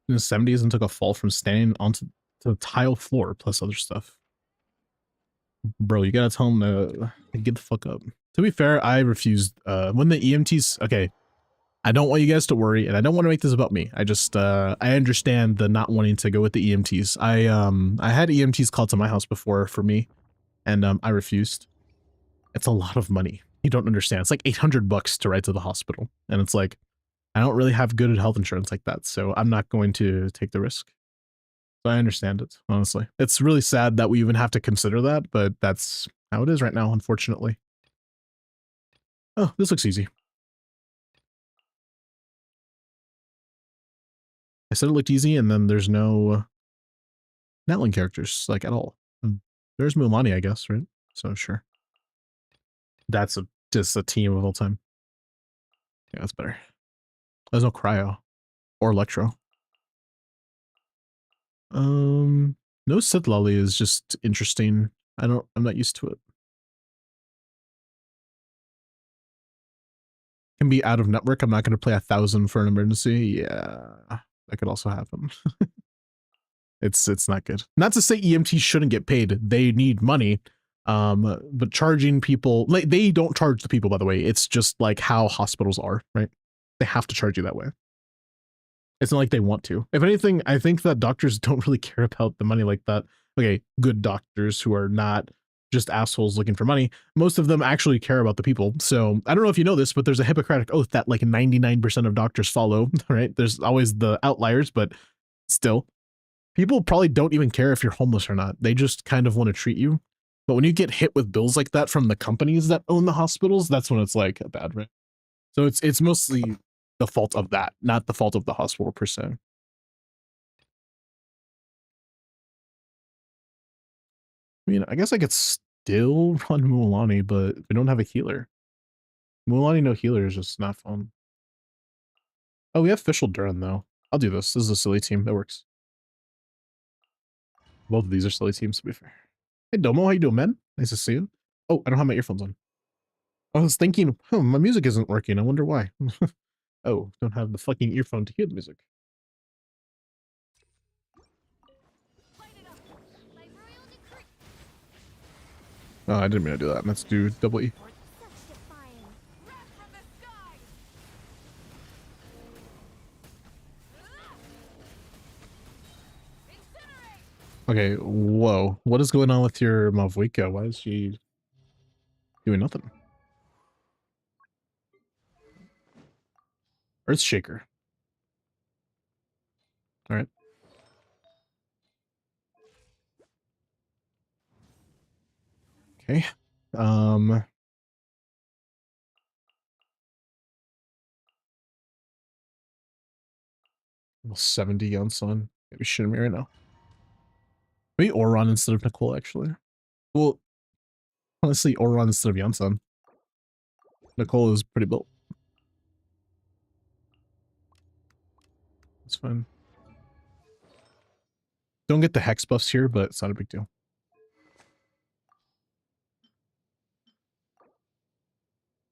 In the 70s and took a fall from standing onto the tile floor plus other stuff. Bro, you gotta tell him to get the fuck up. To be fair, I refused when the EMTs. Okay, I don't want you guys to worry, and I don't want to make this about me. I just I understand the not wanting to go with the EMTs. I had EMTs called to my house before for me, and I refused. It's a lot of money. You don't understand. It's like $800 to ride to the hospital, and it's like I don't really have good health insurance like that, so I'm not going to take the risk. So I understand it, honestly. It's really sad that we even have to consider that, but that's how it is right now, unfortunately. Oh, this looks easy. I said it looked easy, and then there's no Natling characters, like, at all. There's Mulan, I guess, right? So, sure. That's just a team of all time. Yeah, that's better. There's no Cryo. Or Electro. No Sith Lolly is just interesting. I'm not used to it. Can be out of network. I'm not going to play 1,000 for an emergency. Yeah, that could also happen. It's not good. Not to say EMTs shouldn't get paid. They need money. But charging people, like, they don't charge the people, by the way. It's just like how hospitals are, right? They have to charge you that way. It's not like they want to. If anything, I think that doctors don't really care about the money like that. Okay, good doctors who are not just assholes looking for money. Most of them actually care about the people. So I don't know if you know this, but there's a Hippocratic oath that like 99% of doctors follow, right? There's always the outliers, but still, people probably don't even care if you're homeless or not. They just kind of want to treat you. But when you get hit with bills like that from the companies that own the hospitals, that's when it's like a bad, right? So it's mostly the fault of that, not the fault of the hospital per se. I mean, I guess I could still run Mualani, but we don't have a healer. Mualani no healer is just not fun. Oh, we have Fischl Durin though. I'll do this. This is a silly team. That works. Both of these are silly teams, to be fair. Hey, Domo, how you doing, man? Nice to see you. Oh, I don't have my earphones on. I was thinking, my music isn't working. I wonder why. Oh, don't have the fucking earphone to hear the music. Oh, I didn't mean to do that. Let's do double E. Okay, whoa. What is going on with your Mavwika? Why is she doing nothing? Earthshaker. Alright. Okay. Level 70 on Sun. Maybe shooting me right now. Maybe Oron instead of Nicole, actually. Well, honestly, Oron instead of Yansan. Nicole is pretty built. It's fine. Don't get the hex buffs here, but it's not a big deal.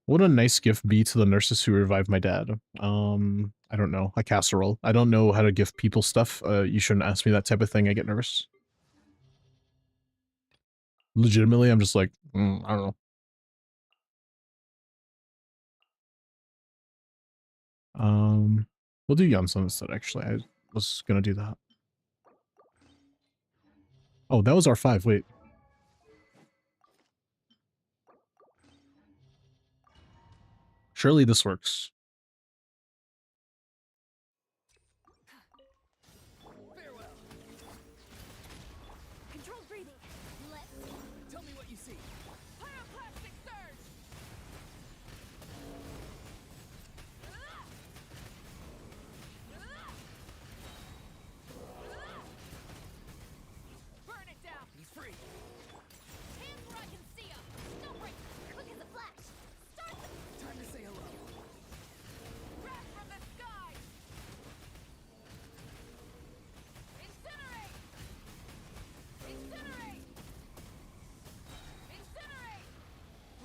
What a nice gift be to the nurses who revived my dad. I don't know. A casserole. I don't know how to give people stuff. You shouldn't ask me that type of thing. I get nervous. Legitimately, I'm just like, I don't know. We'll do Yansan instead, actually. I was gonna do that. Oh, that was R5. Wait. Surely this works. Farewell. Controlled breathing. Tell me what you see. Pyroclastic surge. Burn it down. He's free. Hands where I can see him. Don't break. Quick as a flash. Start them. Time to say hello. Wrath from the sky. Incinerate. Incinerate. Incinerate.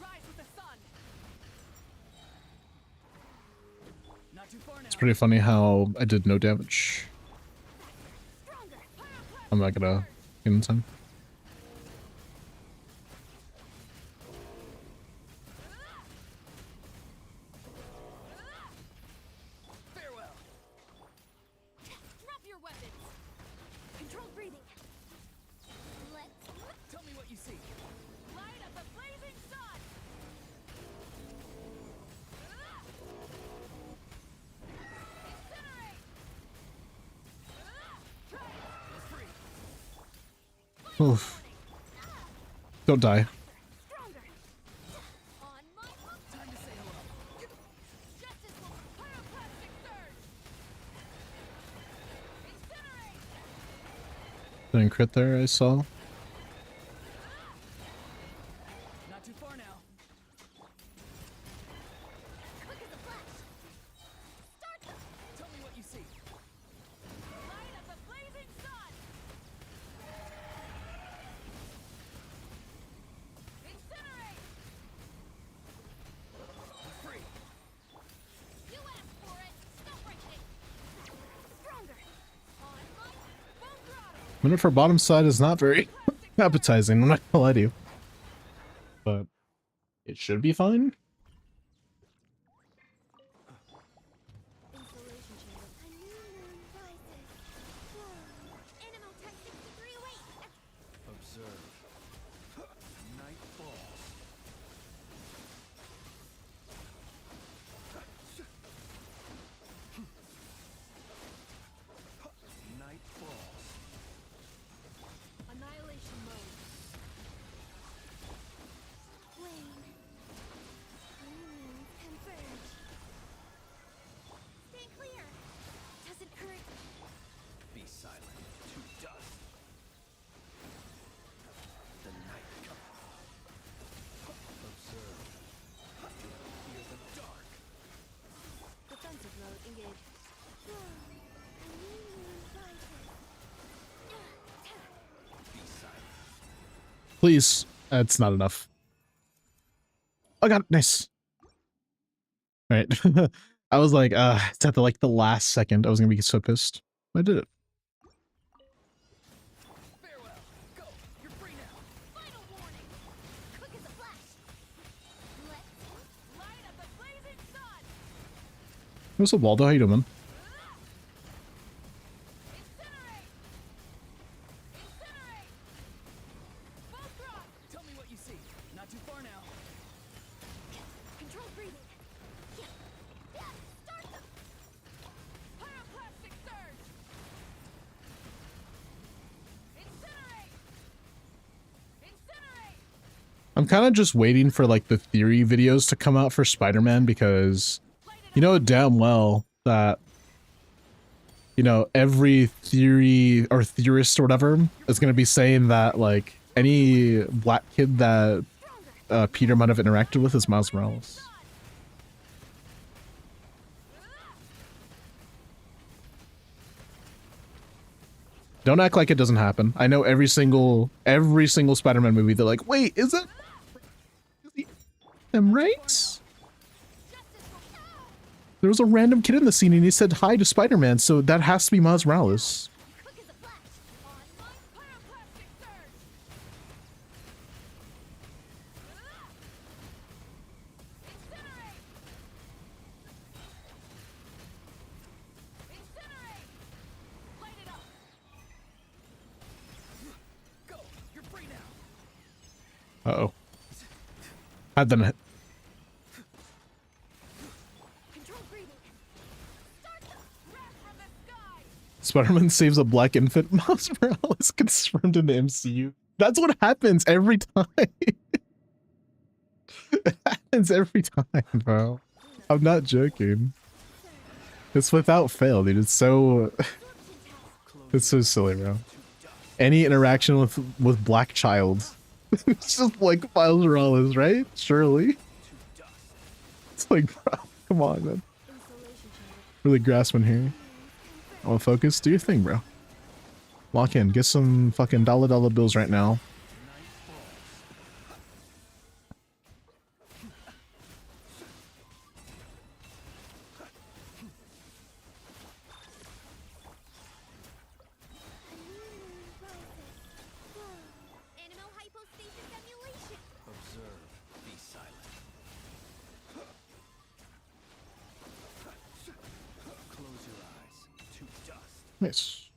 Rise with the sun. Not too far now. It's pretty funny how I did no damage. Stronger. Pyroclastic I'm not gonna get in time. Farewell. Drop your weapons. Controlled breathing. Tell me what you see. Light of the blazing sun. Incinerate. Try it. It's free. Oof. Don't die. Stronger. On my hook. Time to say hello. Justice will pyroclastic surge. Incinerate. Didn't crit there, I saw. Not too far now. Quick as a flash. Start them. Tell me what you see. Light of the blazing sun. Incinerate. Free. You asked for it. Stop breaking. Stronger. On my full throttle. Minute for bottom side is not very appetizing, I'm not gonna lie to you. But it should be fine. Insulation chamber. A new moon rises. Whoa. Animal Tech 6308. Observe. Night falls. Night falls. Annihilation mode. Wayne. Please. That's not enough. Oh god, nice. Alright. I was like, it's at the like the last second. I was gonna be so pissed. I did it. Farewell. Go. You're free now. Final warning. Quick as a flash. Let's light up the blazing sun. What's up, Waldo? How you doing, man? Incinerate. Incinerate. Both drop. Tell me what you see. Not too far now. Control breathing. Yeah. Yeah. Start them. Pyroclastic surge. Incinerate. Incinerate. I'm kind of just waiting for like the theory videos to come out for Spider-Man because you know damn well that every theory or theorist or whatever is going to be saying that like any black kid that Peter might have interacted with is Miles Morales. Don't act like it doesn't happen. I know every single Spider-Man movie they're like, wait, is it him, right? There was a random kid in the scene and he said hi to Spider-Man, so that has to be Miles Morales. Quick as a flash. On my pyroclastic surge. Incinerate. Incinerate. Light it up. Go. You're free now. Uh-oh. Had them hit. Control breathing. Start them. Wrath from the sky. Spider-Man saves a black infant. Miles Morales confirmed in the MCU. That's what happens every time. It happens every time, bro. I'm not joking. It's without fail, dude. It's so silly, bro. Any interaction with Black Child. It's just like Miles Morales, right? Surely. It's like, bro, come on, man. Really grasping here. Oh, focus. Do your thing, bro. Lock in. Get some fucking dollar bills right now. Animal hypostasis emulation. Observe. Be silent. Close your eyes. To dust. Nice.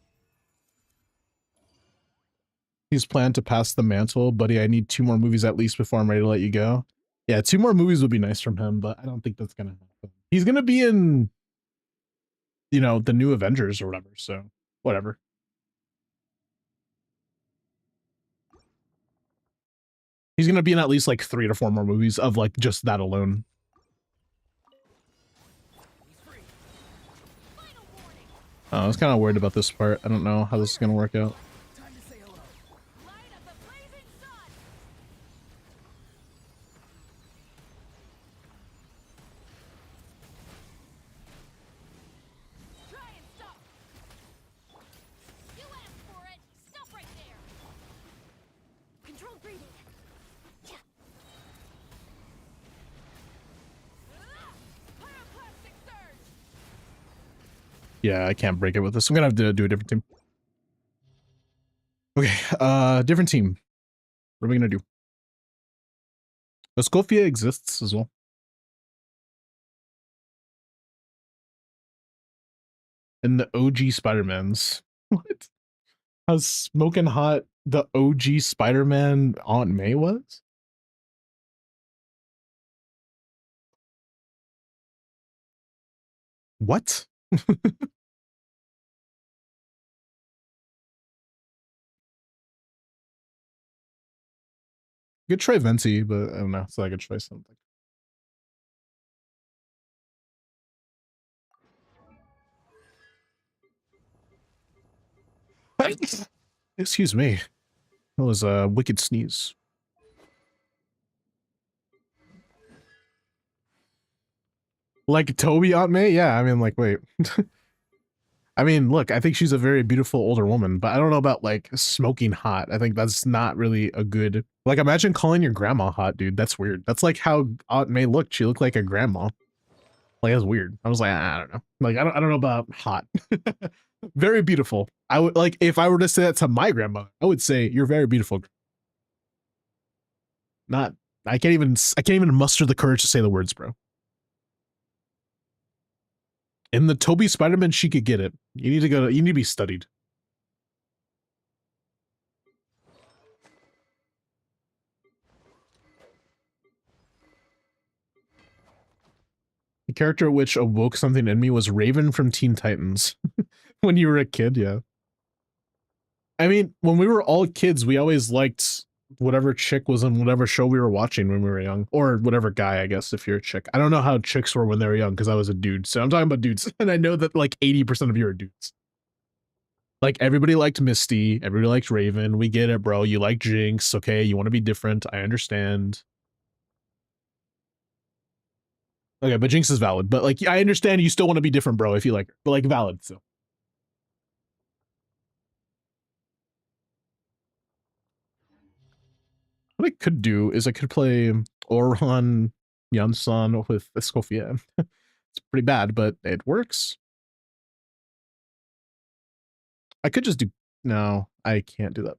He's planned to pass the mantle, buddy. I need 2 more movies at least before I'm ready to let you go. Yeah, 2 more movies would be nice from him, but I don't think that's gonna happen. He's gonna be in, the new Avengers or whatever, so whatever. He's gonna be in at least like 3 to 4 more movies of like just that alone. I was kind of worried about this part. I don't know how this is gonna work out. Time to say hello. Light up the blazing sun. Try and stop. You asked for it. Stop right there. Control breathing. Yeah. Pyroclastic surge. Yeah, I can't break it with this. I'm gonna have to do a different team. Okay, different team. What are we gonna do? Escofia exists as well. And the OG Spider-Mans. What? How smoking hot the OG Spider-Man Aunt May was? What? Good try Venti, but I don't know. It's not a good choice. I don't think. Excuse me. That was a wicked sneeze. Like Toby Aunt May? Yeah, I mean, like, wait. I mean, look, I think she's a very beautiful older woman, but I don't know about like smoking hot. I think that's not really a good, like, imagine calling your grandma hot, dude. That's weird. That's like how Aunt May looked. She looked like a grandma. Like, that's weird. I was like, I don't know. Like, I don't know about hot. Very beautiful. I would like, if I were to say that to my grandma, I would say, you're very beautiful. Not, I can't even muster the courage to say the words, bro. In the Toby Spider-Man, she could get it. You need to be studied. The character which awoke something in me was Raven from Teen Titans. When you were a kid, yeah. I mean, when we were all kids, we always liked whatever chick was in whatever show we were watching when we were young. Or whatever guy, I guess, if you're a chick. I don't know how chicks were when they were young, because I was a dude. So I'm talking about dudes. And I know that like 80% of you are dudes. Like, everybody liked Misty. Everybody liked Raven. We get it, bro. You like Jinx. Okay, you want to be different. I understand. Okay, but Jinx is valid. But like, I understand you still want to be different, bro, if you like her. But like, valid, so. What I could do is I could play Orhan Yansan with Escoffier. It's pretty bad, but it works. I could just do... No, I can't do that.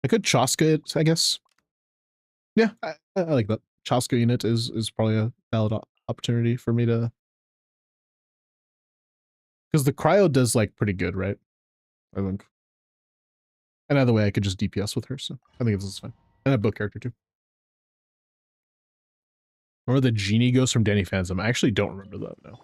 I could Chaska it, I guess. Yeah, I like that. Chaska unit is probably a valid opportunity for me to... Because the cryo does like pretty good, right? I think. And either way, I could just DPS with her, so I think this is fine. And a book character too. Remember the genie ghost from Danny Phantom? I actually don't remember that, no.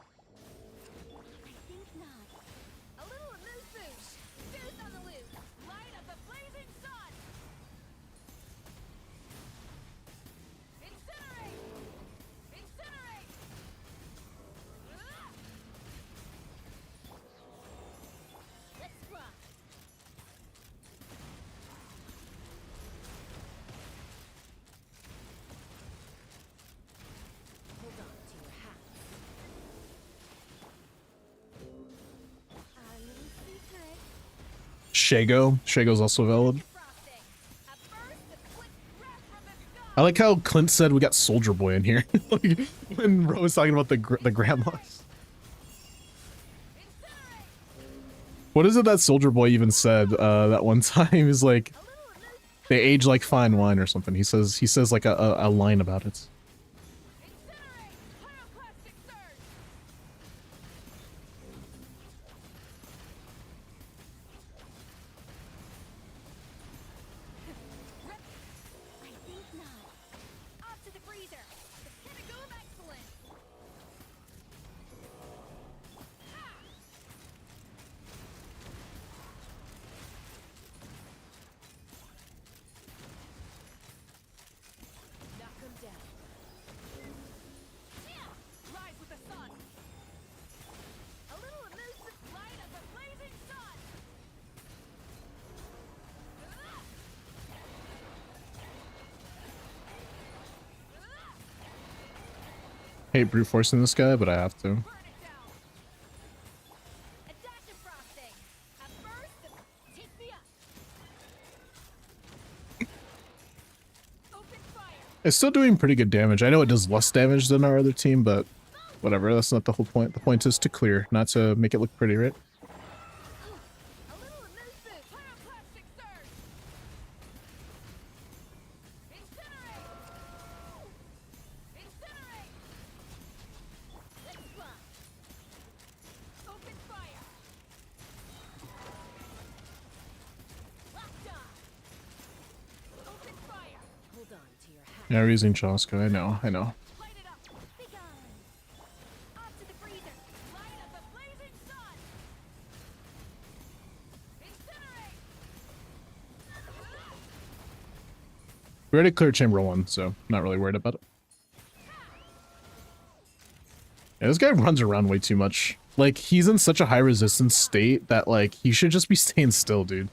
Shago's also valid. I like how Clint said we got Soldier Boy in here. Like, when Ro was talking about the grandmas. What is it that Soldier Boy even said that one time? He's like, they age like fine wine or something. He says like a line about it. Hate brute forcing this guy, but I have to. It's still doing pretty good damage. I know it does less damage than our other team, but whatever. That's not the whole point. The point is to clear, not to make it look pretty, right? Yeah, we're using Chaska. I know. We already cleared chamber 1, so not really worried about it. Yeah, this guy runs around way too much. Like, he's in such a high resistance state that, like, he should just be staying still, dude.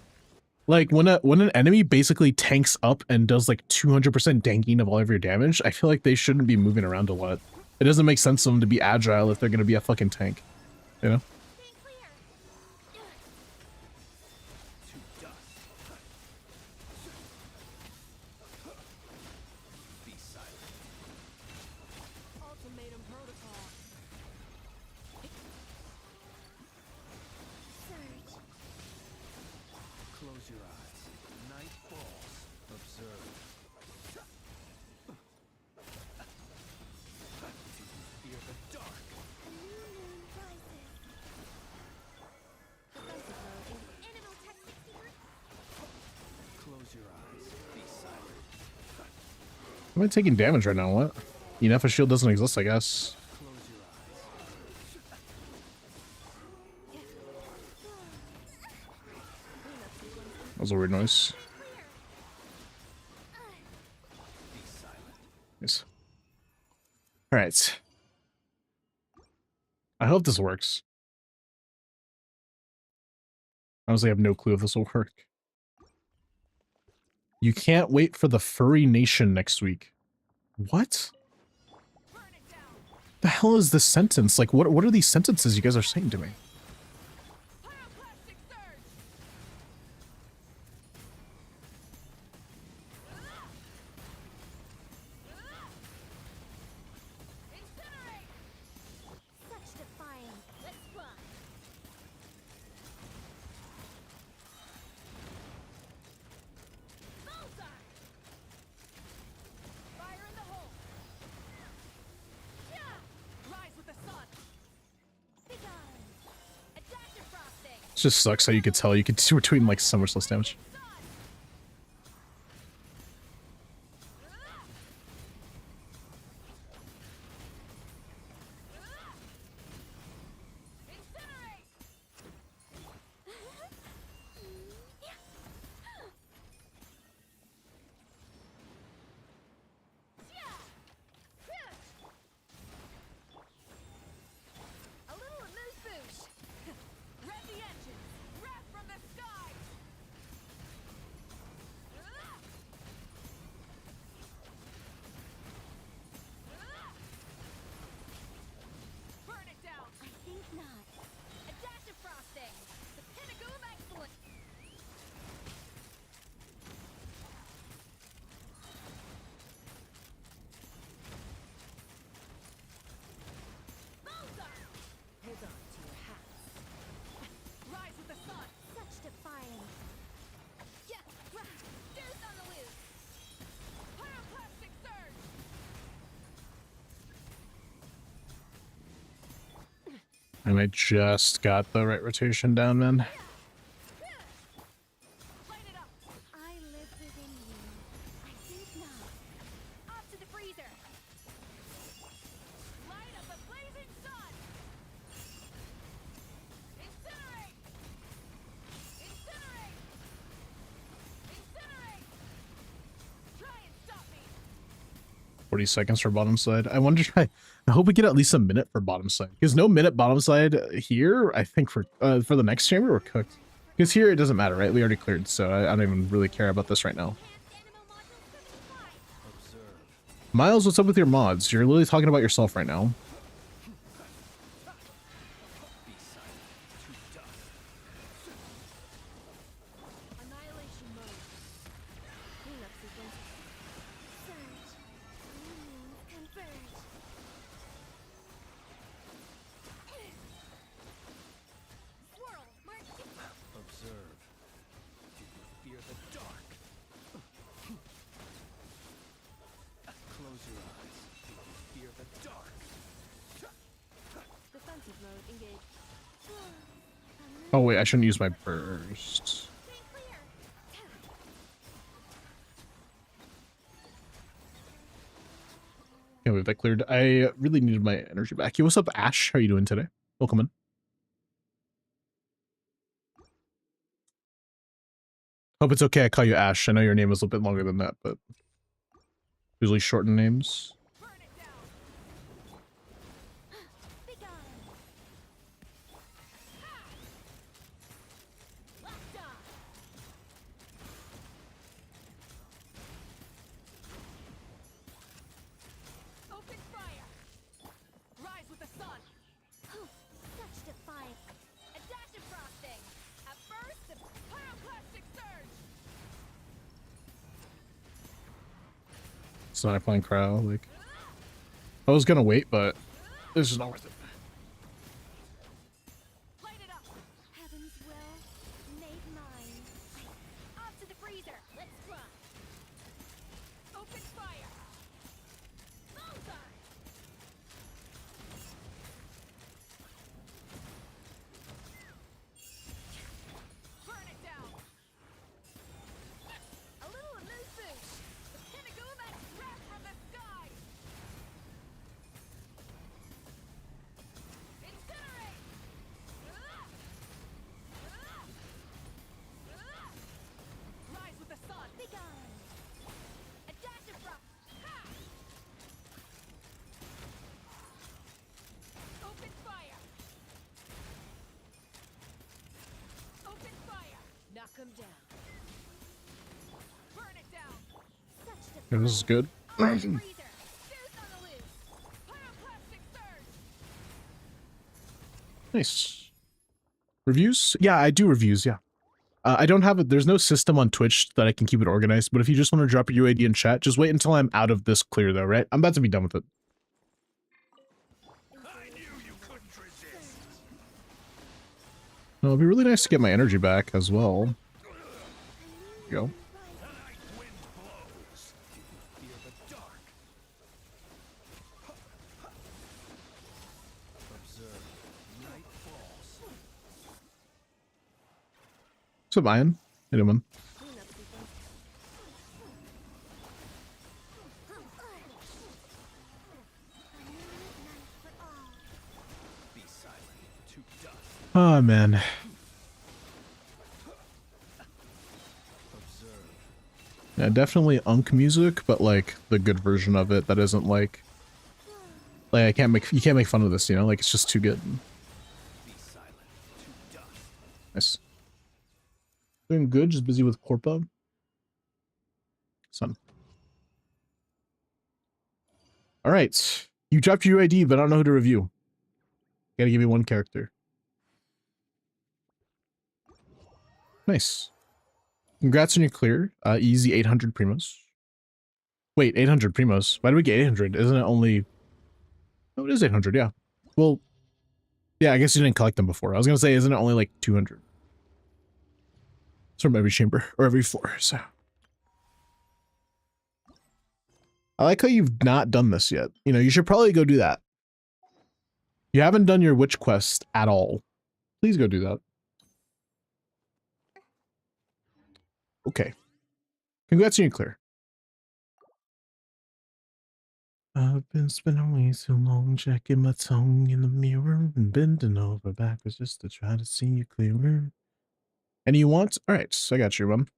Like, when an enemy basically tanks up and does, like, 200% danking of all of your damage, I feel like they shouldn't be moving around a lot. It doesn't make sense for them to be agile if they're gonna be a fucking tank, you know? Close your eyes. Night falls. Observe. Do you fear the dark? A new moon rises. Defensive mode in Animal Tech 63. Close your eyes. Be silent. Am I taking damage right now? What? Enough shield doesn't exist, I guess. Close your eyes. That was a weird noise. Be silent. Yes. All right. I hope this works. Honestly, I have no clue if this will work. You can't wait for the Furry Nation next week. What? The hell is this sentence? Like, what are these sentences you guys are saying to me? Such defiance. Let's fly. Bullseye. Fire in the hole. Yeah. Rise with the sun. Begone. Adaptive frosting. It just sucks how you could tell. You could see we're doing like so much less damage. A little amuse-bouche. Rev the engines. Rev from the sky. Burn it down. I think not. Adaptive frosting. The pinnacle of excellence. Bullseye. Hold on to your hats. Rise with the sun. Such defiance. Yeah, deuce on the loose. Pyroclastic surge. And I just got the right rotation down, man. Light it up. I live within you. I think not. Off to the freezer. Light up a blazing sun. Incinerate. Incinerate. Incinerate. Try and stop me. 40 seconds for bottom side. I wonder. I hope we get at least a minute for bottom side. Because no minute bottom side here. I think for the next chamber we're cooked. Because here it doesn't matter, right? We already cleared, so I don't even really care about this right now. Observe. Miles, what's up with your mods? You're literally talking about yourself right now. Be silent. To dust. Annihilation mode. Cleanup sequence. Surge. New moons converge. Swirl. March. Observe. Do you fear the dark? Close your eyes. Do you fear the dark? Defensive mode engaged. Oh wait, I shouldn't use my burst. Stay clear. Can't believe that cleared. I really needed my energy back. Hey, what's up, Ash? How are you doing today? Welcome in. Hope it's okay I call you Ash. I know your name is a little bit longer than that, but usually shorten names. Burn it down. Begone. Locked on. Open fire. Rise with the sun. Such defiance. Adaptive frosting. A burst of pyroclastic surge. It's not a playing crowd. Like, I was gonna wait, but this is not worth it. Light it up. Heaven's will made mine. down. Burn it down. Such Yeah, this is good. Freezer. Fuse on the loose. Pyroclastic surge. Nice. Reviews? Yeah, I do reviews, yeah. I don't have it. There's no system on Twitch that I can keep it organized, but if you just want to drop your UID in chat, just wait until I'm out of this clear though, right? I'm about to be done with it. I knew you couldn't resist. No, it'd be really nice to get my energy back as well. There you go. The night wind blows. Fear the dark. Observe. Night falls. What's up, Ian? Hey, man. Be silent. To dust. Oh, man. Observe. Yeah, definitely Unk music, but like the good version of it that isn't like you can't make fun of this, you know? Like it's just too good. Be silent. To dust. Nice. Doing good, just busy with Corpo. Son. Alright. You dropped your UID, but I don't know who to review. Gotta give me one character. Nice. Congrats on your clear. Easy 800 primos. Wait, 800 primos? Why do we get 800? Isn't it only... Oh, it is 800, yeah. Well, yeah, I guess you didn't collect them before. I was gonna say, isn't it only like 200? It's from every chamber, or every floor, so... I like how you've not done this yet. You know, you should probably go do that. You haven't done your witch quest at all. Please go do that. Okay. Congrats on your clear. I've been spending way too long checking my tongue in the mirror and bending over backwards just to try to see you clearer. And you want? Alright, so I got you, man.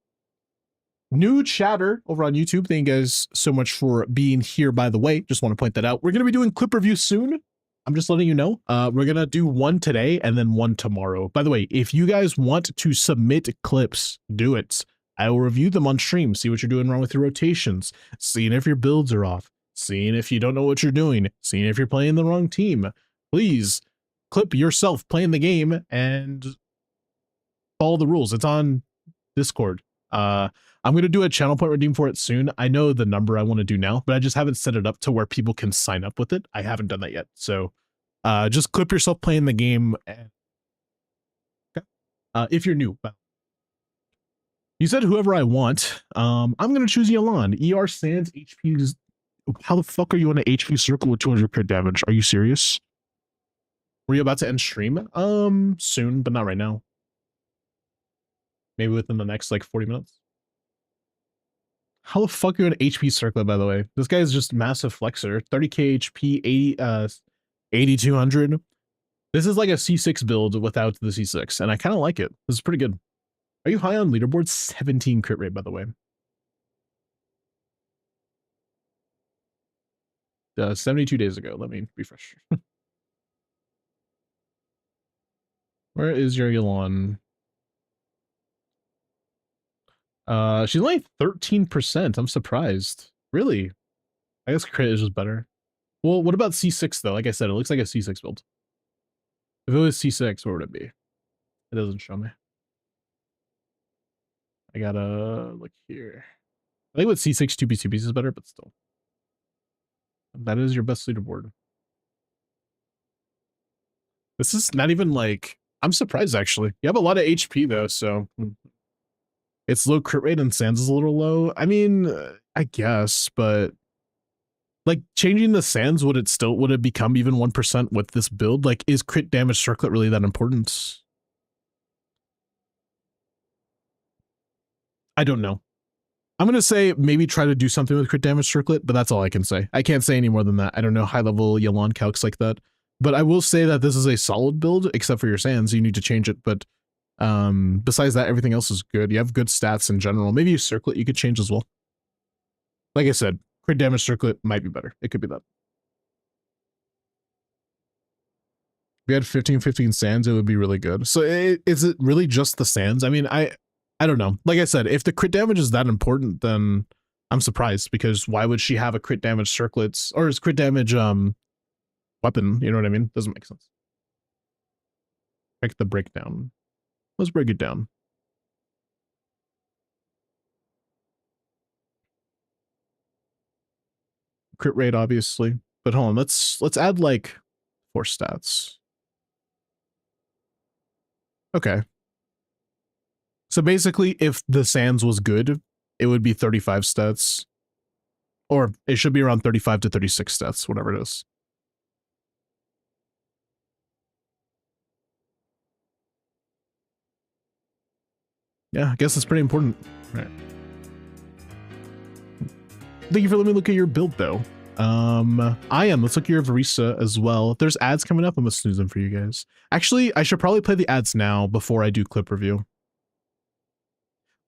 New chatter over on YouTube. Thank you guys so much for being here, by the way. Just want to point that out. We're going to be doing clip reviews soon. I'm just letting you know. We're going to do one today and then one tomorrow. By the way, if you guys want to submit clips, do it. I will review them on stream, see what you're doing wrong with your rotations, seeing if your builds are off, seeing if you don't know what you're doing, seeing if you're playing the wrong team. Please clip yourself playing the game and follow the rules. It's on Discord. I'm going to do a channel point redeem for it soon. I know the number I want to do now, but I just haven't set it up to where people can sign up with it. I haven't done that yet. So just clip yourself playing the game. Okay. If you're new. You said whoever I want. I'm going to choose Yalan. ER Sands HP is... How the fuck are you on an HP circle with 200 crit damage? Are you serious? Were you about to end stream? Soon, but not right now. Maybe within the next like 40 minutes. How the fuck are you an HP circlet, by the way? This guy is just massive flexor. 30k HP, 8200. This is like a C6 build without the C6, and I kind of like it. This is pretty good. Are you high on leaderboard? 17 crit rate, by the way. 72 days ago. Let me refresh. Where is your Yulon? She's only 13%. I'm surprised. Really? I guess crit is just better. Well, what about C6 though? Like I said, it looks like a C6 build. If it was C6, what would it be? It doesn't show me. I gotta look here. I think with C6, 2p2p is better, but still. That is your best leaderboard. This is not even like... I'm surprised, actually. You have a lot of HP, though, so... It's low crit rate and Sands is a little low. I mean, I guess, but... Like, changing the Sands, would it become even 1% with this build? Like, is crit damage circlet really that important? I don't know. I'm going to say maybe try to do something with crit damage circlet, but that's all I can say. I can't say any more than that. I don't know high-level Yelan calcs like that. But I will say that this is a solid build, except for your Sands. You need to change it, but besides that, everything else is good. You have good stats in general. Maybe your circlet you could change as well. Like I said, crit damage circlet might be better. It could be that. If we had 15-15 Sands, it would be really good. So is it really just the Sands? I mean, I don't know. Like I said, if the crit damage is that important, then I'm surprised, because why would she have a crit damage circlets or is crit damage weapon? You know what I mean? Doesn't make sense. Check the breakdown. Let's break it down. Crit rate, obviously, but hold on. Let's add like 4 stats. Okay. So basically, if the Sands was good, it would be 35 stats. Or it should be around 35 to 36 stats, whatever it is. Yeah, I guess it's pretty important. Right. Thank you for letting me look at your build, though. Let's look at your Varisa as well. If there's ads coming up, I'm gonna snooze them for you guys. Actually, I should probably play the ads now before I do clip review.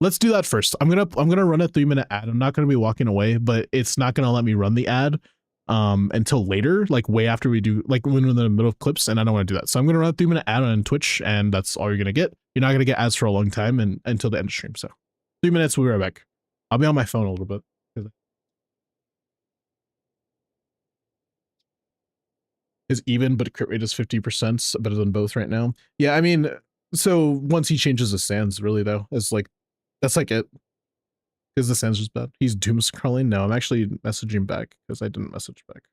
Let's do that first. I'm gonna run a 3-minute ad. I'm not gonna be walking away, but it's not gonna let me run the ad until later, like way after we do, like when we're in the middle of clips, and I don't want to do that. So I'm gonna run a 3-minute ad on Twitch, and that's all you're gonna get. You're not gonna get ads for a long time and until the end of stream. So 3 minutes, we'll be right back. I'll be on my phone a little bit. Is even, but crit rate is 50%, better than both right now. Yeah, I mean, so once he changes the Sands, really though, it's like, that's like it. Because the Sands was bad. He's doom scrolling. No, I'm actually messaging back because I didn't message back.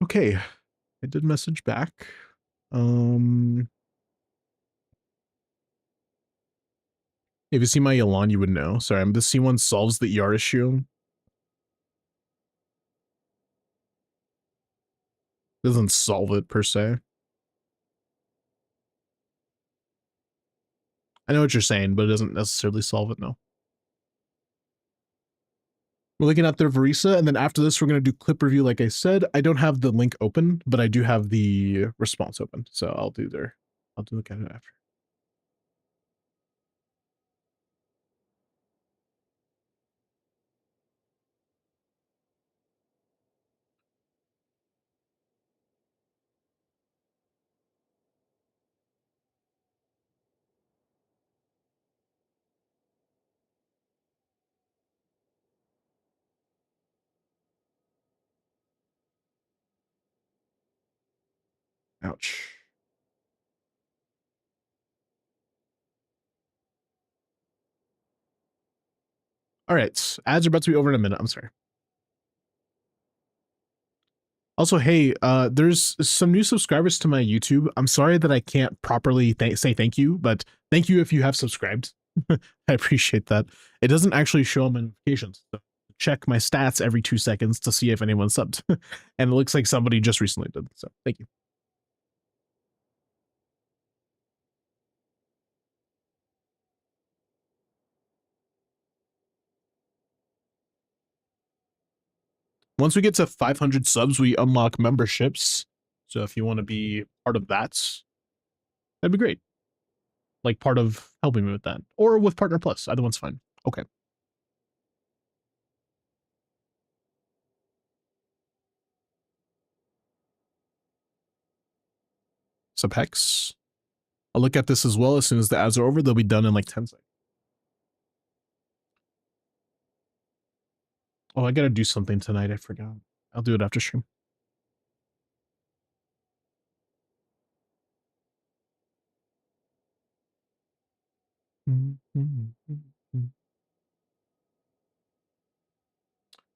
Okay, I did message back. If you see my Elan, you would know. Sorry, the C1 solves the ER issue. Doesn't solve it per se. I know what you're saying, but it doesn't necessarily solve it, no. We're looking at their Varisa, and then after this, we're going to do clip review. Like I said, I don't have the link open, but I do have the response open. So I'll look at it after. Ouch. All right, ads are about to be over in a minute. I'm sorry. Also, hey, there's some new subscribers to my YouTube. I'm sorry that I can't properly say thank you, but thank you if you have subscribed. I appreciate that. It doesn't actually show notifications. So check my stats every 2 seconds to see if anyone subbed. And it looks like somebody just recently did. So thank you. Once we get to 500 subs, we unlock memberships. So if you want to be part of that, that'd be great. Like part of helping me with that. Or with Partner Plus. Either one's fine. Okay. Subhex. I'll look at this as well. As soon as the ads are over, they'll be done in like 10 seconds. Oh, I gotta do something tonight. I forgot. I'll do it after stream.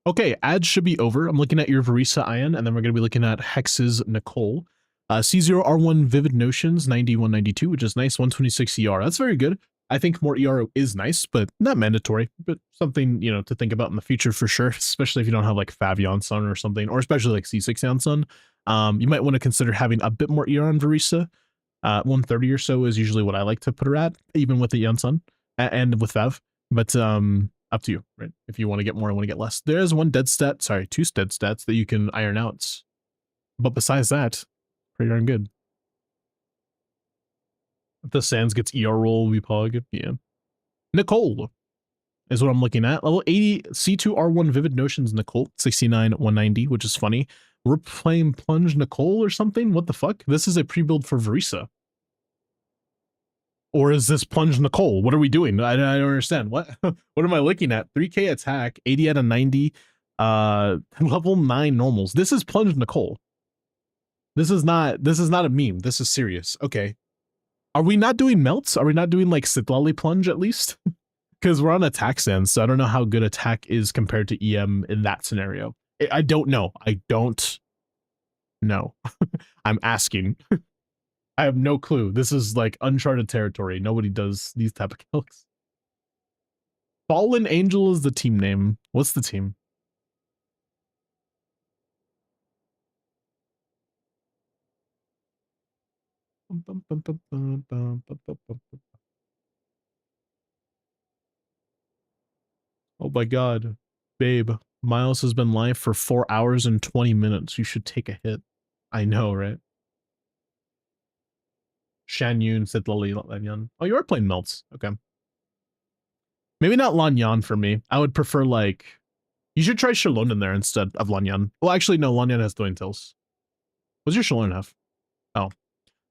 Okay, ads should be over. I'm looking at your Varisa Ion, and then we're going to be looking at Hex's Nicole. C0R1 Vivid Notions, 9192, which is nice. 126 ER. That's very good. I think more ER is nice, but not mandatory. But something, you know, to think about in the future for sure, especially if you don't have like Favion Sun or something, or especially like C6 Sun. You might want to consider having a bit more ER on Varisa. 130 or so is usually what I like to put her at, even with the Yan Sun and with Fav. But Up to you, right? If you want to get more, I want to get less. There's one dead stat, sorry, 2 dead stats that you can iron out. But besides that, pretty darn good. If the Sands gets ER roll, we pog. Yeah. Nicole is what I'm looking at. Level 80 C2R1 Vivid Notions Nicole, 69 190, which is funny. We're playing Plunge Nicole or something. What the fuck? This is a pre-build for Verisa. Or is this Plunge Nicole? What are we doing? I don't understand. What what am I looking at? 3k attack, 80 out of 90, level 9 normals. This is Plunge Nicole. This is not a meme. This is serious. Okay. Are we not doing melts? Are we not doing like Sitlali Plunge at least? Because we're on attack sense, so I don't know how good attack is compared to EM in that scenario. I don't know. I don't know. I'm asking. I have no clue. This is like uncharted territory. Nobody does these type of kills. Fallen Angel is the team name. What's the team? Oh my god. Babe, Miles has been live for 4 hours and 20 minutes. You should take a hit. I know, right? Shan Yun said Lily Lanyan. Oh, you are playing melts. Okay. Maybe not Lanyan for me. I would prefer like you should try Shalon in there instead of Lanyan. Well, actually, no, Lanyan has Dwayne Tills. What's your Shalon have? Oh,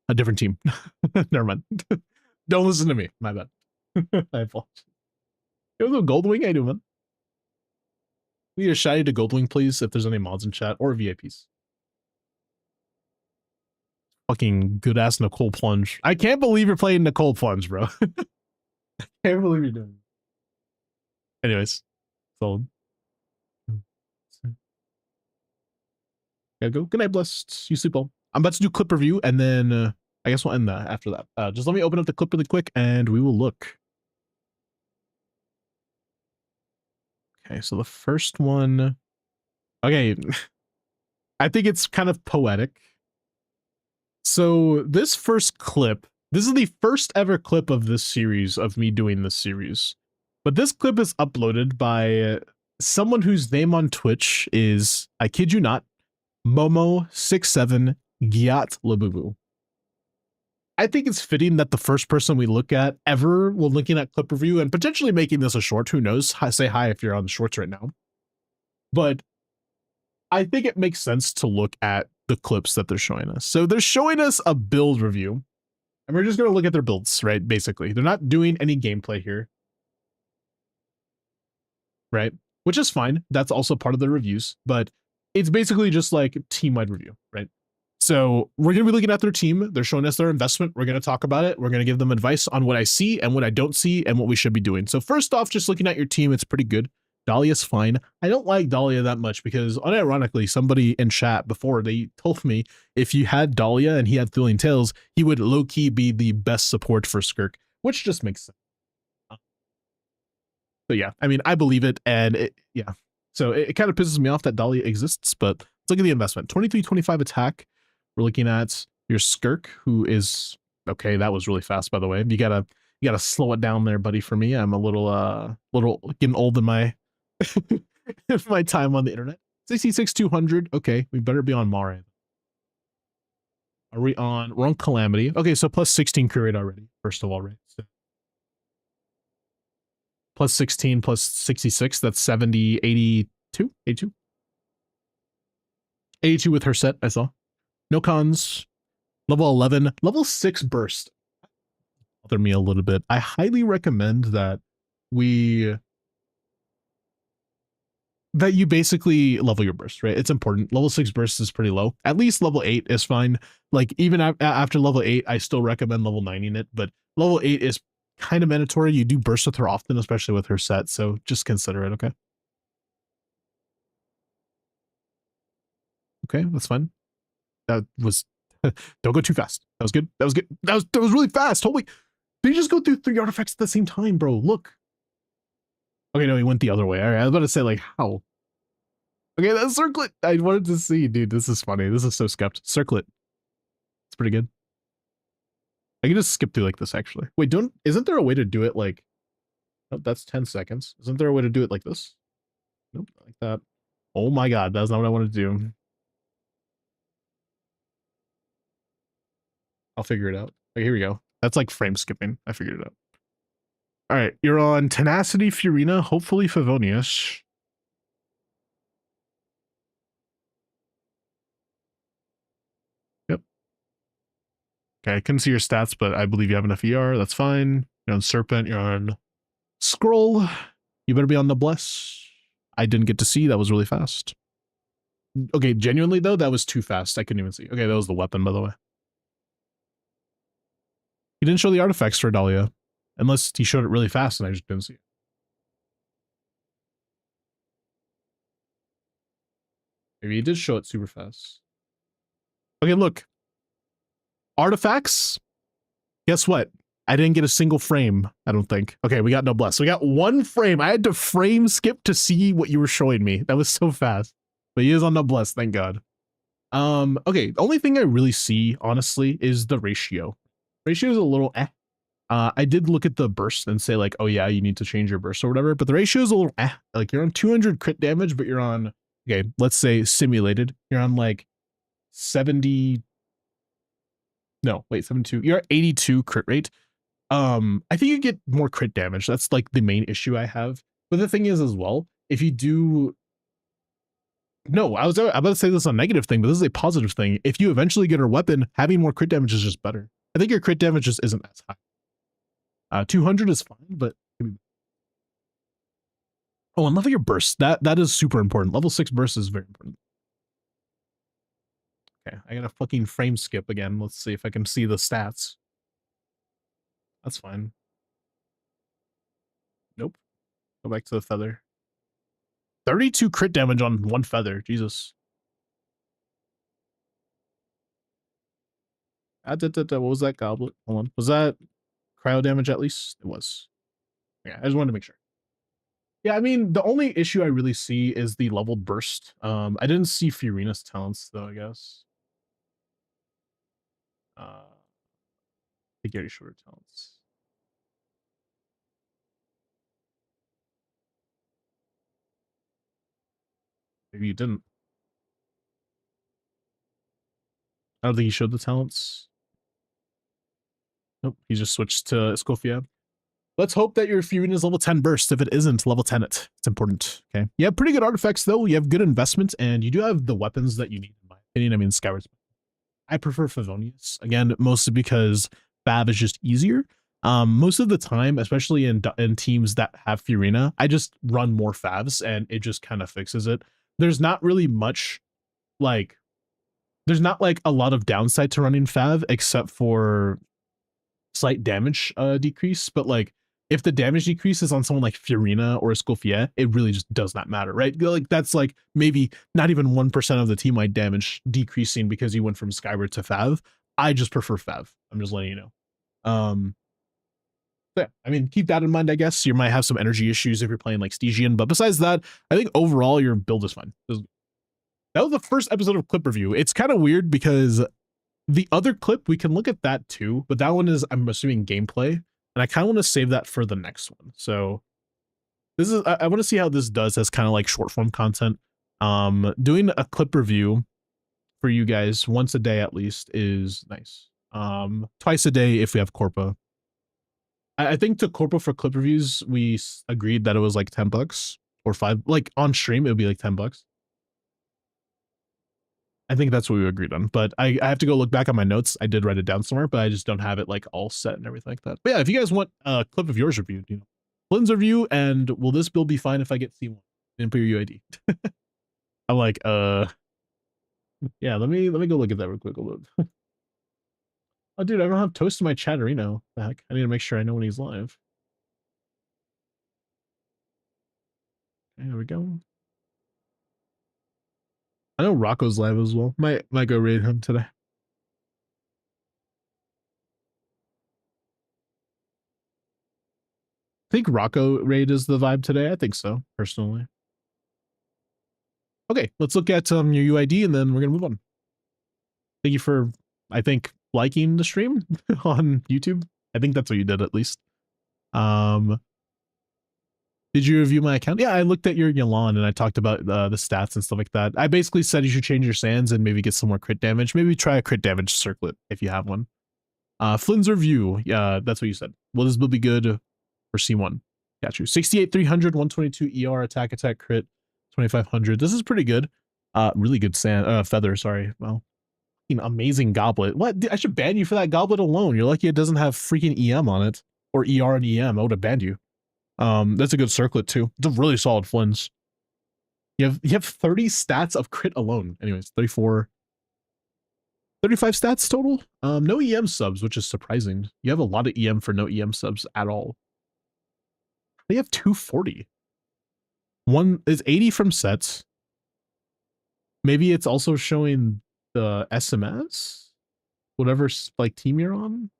a different team. Never mind. Don't listen to me. My bad. I apologize. Yo, Goldwing, how you doing, man? We need a shiny to Goldwing, please, if there's any mods in chat or VIPs. Fucking good ass Nicole Plunge. I can't believe you're playing Nicole Plunge, bro. I can't believe you're doing it. Anyways, sold. Gotta go. Good night, blessed. You sleep well. I'm about to do clip review, and then I guess we'll end that after that. Just let me open up the clip really quick, and we will look. Okay, so the first one. Okay, I think it's kind of poetic. So this first clip, this is the first ever clip of this series, of me doing this series. But this clip is uploaded by someone whose name on Twitch is, I kid you not, Momo67 Gyat Labubu. I think it's fitting that the first person we look at ever while looking at clip review and potentially making this a short, who knows, say hi if you're on the shorts right now. But I think it makes sense to look at the clips that they're showing us. So they're showing us a build review, and we're just going to look at their builds, right? Basically, they're not doing any gameplay here, right? Which is fine. That's also part of the reviews, but it's basically just like team-wide review, right? So we're going to be looking at their team. They're showing us their investment. We're going to talk about it. We're going to give them advice on what I see and what I don't see and what we should be doing. So first off, just looking at your team, it's pretty good. Dahlia's fine. I don't like Dahlia that much because unironically, somebody in chat before, they told me if you had Dahlia and he had Thrilling Tales, he would low-key be the best support for Skirk, which just makes sense. So yeah, I mean, I believe it, and yeah. So it kind of pisses me off that Dahlia exists, but let's look at the investment. 2325 attack. We're looking at your Skirk, who is okay. That was really fast, by the way. You gotta slow it down there, buddy. For me, I'm a little getting old in my my time on the internet. 66-200. Okay, we better be on Mare. Are we on? We're on Calamity. Okay, so plus 16 crew rate already. First of all, right? So plus 16 plus 66. That's 70, 82, 82. 82 with her set. I saw. No cons. Level 11. Level 6 burst. Bother me a little bit. I highly recommend that you basically level your burst, right? It's important. Level 6 burst is pretty low. At least level 8 is fine. Like even after level 8, I still recommend level 9ing it, but level 8 is kind of mandatory. You do burst with her often, especially with her set, so just consider it, okay? Okay, that's fine. That was don't go too fast. That was good. That was good. That was really fast. Holy, did you just go through 3 artifacts at the same time, bro? Look. Okay, no, he went the other way. All right, I was about to say, like, how? Okay, that circlet. I wanted to see, dude. This is funny. This is so skept. Circlet. It's pretty good. I can just skip through like this, actually. Wait, isn't there a way to do it, like... Nope, that's 10 seconds. Isn't there a way to do it like this? Nope, not like that. Oh my god, that's not what I wanted to do. I'll figure it out. Okay, here we go. That's like frame skipping. I figured it out. All right, you're on Tenacity, Furina, hopefully Favonius. Yep. Okay, I couldn't see your stats, but I believe you have enough ER. That's fine. You're on Serpent. You're on Scroll. You better be on the Bless. I didn't get to see. That was really fast. Okay, genuinely though, that was too fast. I couldn't even see. Okay, that was the weapon, by the way. He didn't show the artifacts for Dahlia. Unless he showed it really fast and I just didn't see it. Maybe he did show it super fast. Okay, look. Artifacts. Guess what? I didn't get a single frame, I don't think. Okay, we got no bless. We got one frame. I had to frame skip to see what you were showing me. That was so fast. But he is on no bless, thank God. Okay, the only thing I really see, honestly, is the ratio. Ratio is a little eh. I did look at the burst and say like, oh yeah, you need to change your burst or whatever, but the ratio is a little eh. Like you're on 200 crit damage, but you're on, okay, let's say simulated. You're on like 70, no, wait, 72. You're at 82 crit rate. I think you get more crit damage. That's like the main issue I have. But the thing is as well, if you do, no, I was about to say this is a negative thing, but this is a positive thing. If you eventually get her weapon, having more crit damage is just better. I think your crit damage just isn't as high. 200 is fine, but oh, and level your burst. That is super important. Level 6 burst is very important. Okay, I gotta fucking frame skip again. Let's see if I can see the stats. That's fine. Nope. Go back to the feather. 32 crit damage on one feather. Jesus. What was that goblet? Hold on. Was that cryo damage at least? It was. Yeah, I just wanted to make sure. Yeah, I mean, the only issue I really see is the leveled burst. I didn't see Furina's talents though, I guess. I think you already showed her talents. Maybe you didn't. I don't think he showed the talents. Nope, he just switched to Escoffier. Let's hope that your Furina is level 10 burst. If it isn't, level 10 it. It's important, okay? You have pretty good artifacts, though. You have good investment, and you do have the weapons that you need, in my opinion. I mean, Skyward's. I prefer Favonius. Again, mostly because Fav is just easier. Most of the time, especially in teams that have Furina, I just run more Favs, and it just kind of fixes it. There's not really much, like... There's not, like, a lot of downside to running Fav, except for slight damage decrease, but, like, if the damage decreases on someone like Furina or Escoffier, it really just does not matter, right? Like, that's like maybe not even 1% of the team-wide damage decreasing because you went from Skyward to Fav. I just prefer Fav. I'm just letting you know. Yeah, I mean, keep that in mind, I guess. You might have some energy issues if you're playing like Stygian, but besides that, I think overall your build is fine. That was the first episode of Clip Review. It's kind of weird because the other clip, we can look at that too, but that one is, I'm assuming, gameplay. And I kind of want to save that for the next one. So this is, I want to see how this does as kind of like short form content. Doing a clip review for you guys once a day at least is nice. Twice a day if we have Corpa. I think to Corpa for clip reviews, we agreed that it was like $10 or $5, like on stream, it would be like $10. I think that's what we agreed on, but I have to go look back on my notes. I did write it down somewhere, but I just don't have it like all set and everything like that. But yeah, if you guys want a clip of yours reviewed, you know, Flynn's review, and will this build be fine if I get C1? Didn't put your UID. I'm like, yeah, let me go look at that real quick. Hold on. Oh, dude, I don't have Toast in my chat arena. The heck, I need to make sure I know when he's live. Okay, there we go. I know Rocco's live as well. Might go raid him today. I think Rocco raid is the vibe today. I think so, personally. Okay, let's look at your UID and then we're gonna move on. Thank you for, I think, liking the stream on YouTube. I think that's what you did at least. Did you review my account? Yeah, I looked at your Yalan and I talked about the stats and stuff like that. I basically said you should change your sands and maybe get some more crit damage. Maybe try a crit damage circlet if you have one. Flynn's review. Yeah, that's what you said. Will this build be good for C1? Got you. 68, 300, 122 ER, attack, crit, 2500. This is pretty good. Really good sand, feather, sorry. Well, amazing goblet. What? I should ban you for that goblet alone. You're lucky it doesn't have freaking EM on it. Or ER and EM. I would have banned you. That's a good circlet too. It's a really solid Flynn's. You have 30 stats of crit alone. Anyways, 34, 35 stats total. No EM subs, which is surprising. You have a lot of EM for no EM subs at all. They have 240. One is 80 from sets. Maybe it's also showing the SMS, whatever like team you're on.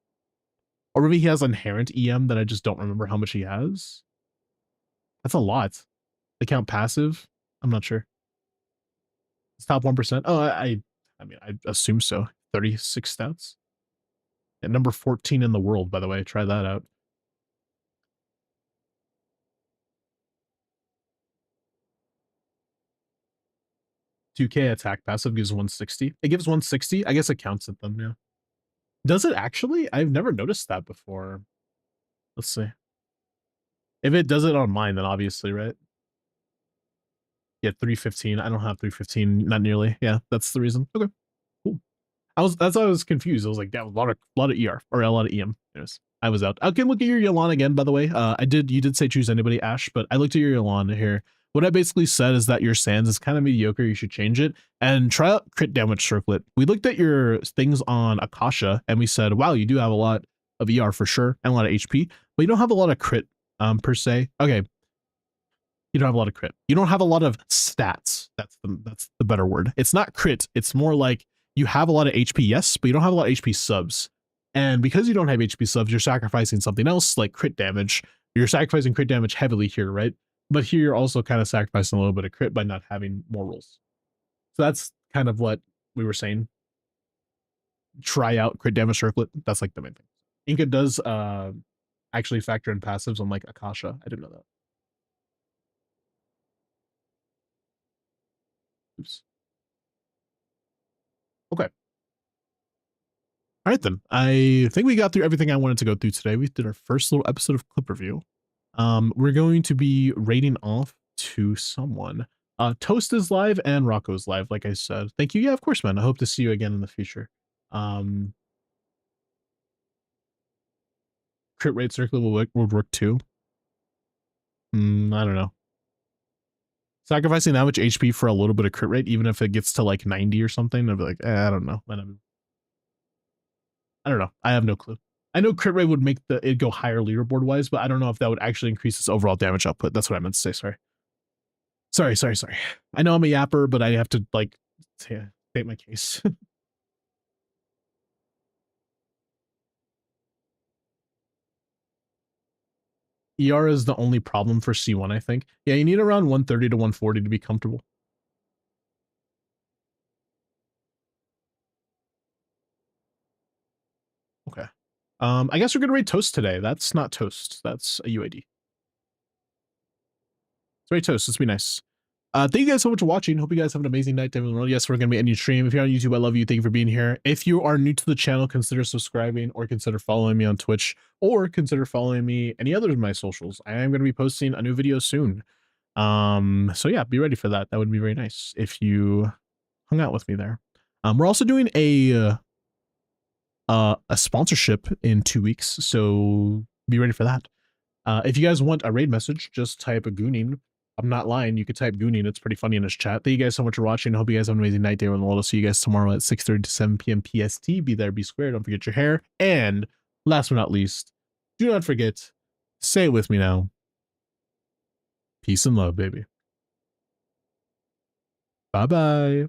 Or maybe he has inherent EM that I just don't remember how much he has. That's a lot. They count passive. I'm not sure. It's top 1%. Oh, I mean, I assume so. 36 stats. At number 14 in the world, by the way. Try that out. $2K attack passive gives 160. It gives 160. I guess it counts at them, yeah. Does it actually? I've never noticed that before. Let's see. If it does it on mine, then obviously, right? Yeah, 315. I don't have 315, not nearly. Yeah, that's the reason. Okay, cool. That's why I was confused. I was like, yeah, a lot of ER or a lot of EM. Anyways, I was out. I can look at your Yalan again, by the way. You did say choose anybody, Ash, but I looked at your Yalan here. What I basically said is that your sands is kind of mediocre. You should change it and try out crit damage circlet. We looked at your things on Akasha and we said, wow, you do have a lot of ER for sure and a lot of HP, but you don't have a lot of crit per se. Okay. You don't have a lot of crit. You don't have a lot of stats. That's the better word. It's not crit. It's more like you have a lot of HP, yes, but you don't have a lot of HP subs. And because you don't have HP subs, you're sacrificing something else like crit damage. You're sacrificing crit damage heavily here, right? But here you're also kind of sacrificing a little bit of crit by not having more rolls. So that's kind of what we were saying. Try out crit damage circlet. That's like the main thing. Inca does actually factor in passives on like Akasha. I didn't know that. Oops. Okay. All right, then. I think we got through everything I wanted to go through today. We did our first little episode of clip review. We're going to be rating off to someone. Toast is live and Rocco's live, like I said. Thank you. Yeah, of course, man. I hope to see you again in the future. Crit rate circle will work too. I don't know. Sacrificing that much HP for a little bit of crit rate, even if it gets to like 90 or something, I'd be like, I don't know. I don't know. I have no clue. I know crit rate would make it go higher leaderboard wise, but I don't know if that would actually increase its overall damage output. That's what I meant to say. Sorry. I know I'm a yapper, but I have to like state my case. ER is the only problem for C1, I think. Yeah, you need around 130 to 140 to be comfortable. Okay. I guess we're gonna rate Toast today. That's not Toast. That's a UAD. Let's rate Toast. Let's be nice. Thank you guys so much for watching. Hope you guys have an amazing night, everyone. Yes, we're gonna be ending stream. If you're on YouTube, I love you. Thank you for being here. If you are new to the channel, consider subscribing or consider following me on Twitch or consider following me any other of my socials. I am gonna be posting a new video soon. So yeah, be ready for that. That would be very nice if you hung out with me there. We're also doing a sponsorship in 2 weeks, so be ready for that. If you guys want a raid message, just type a gooning. I'm not lying. You could type gooning. It's pretty funny in this chat. Thank you guys so much for watching. I hope you guys have an amazing night, day, and I'll see you guys tomorrow at 6:30 to 7 p.m. PST. Be there, be square. Don't forget your hair. And last but not least, do not forget, say it with me now. Peace and love, baby. Bye-bye.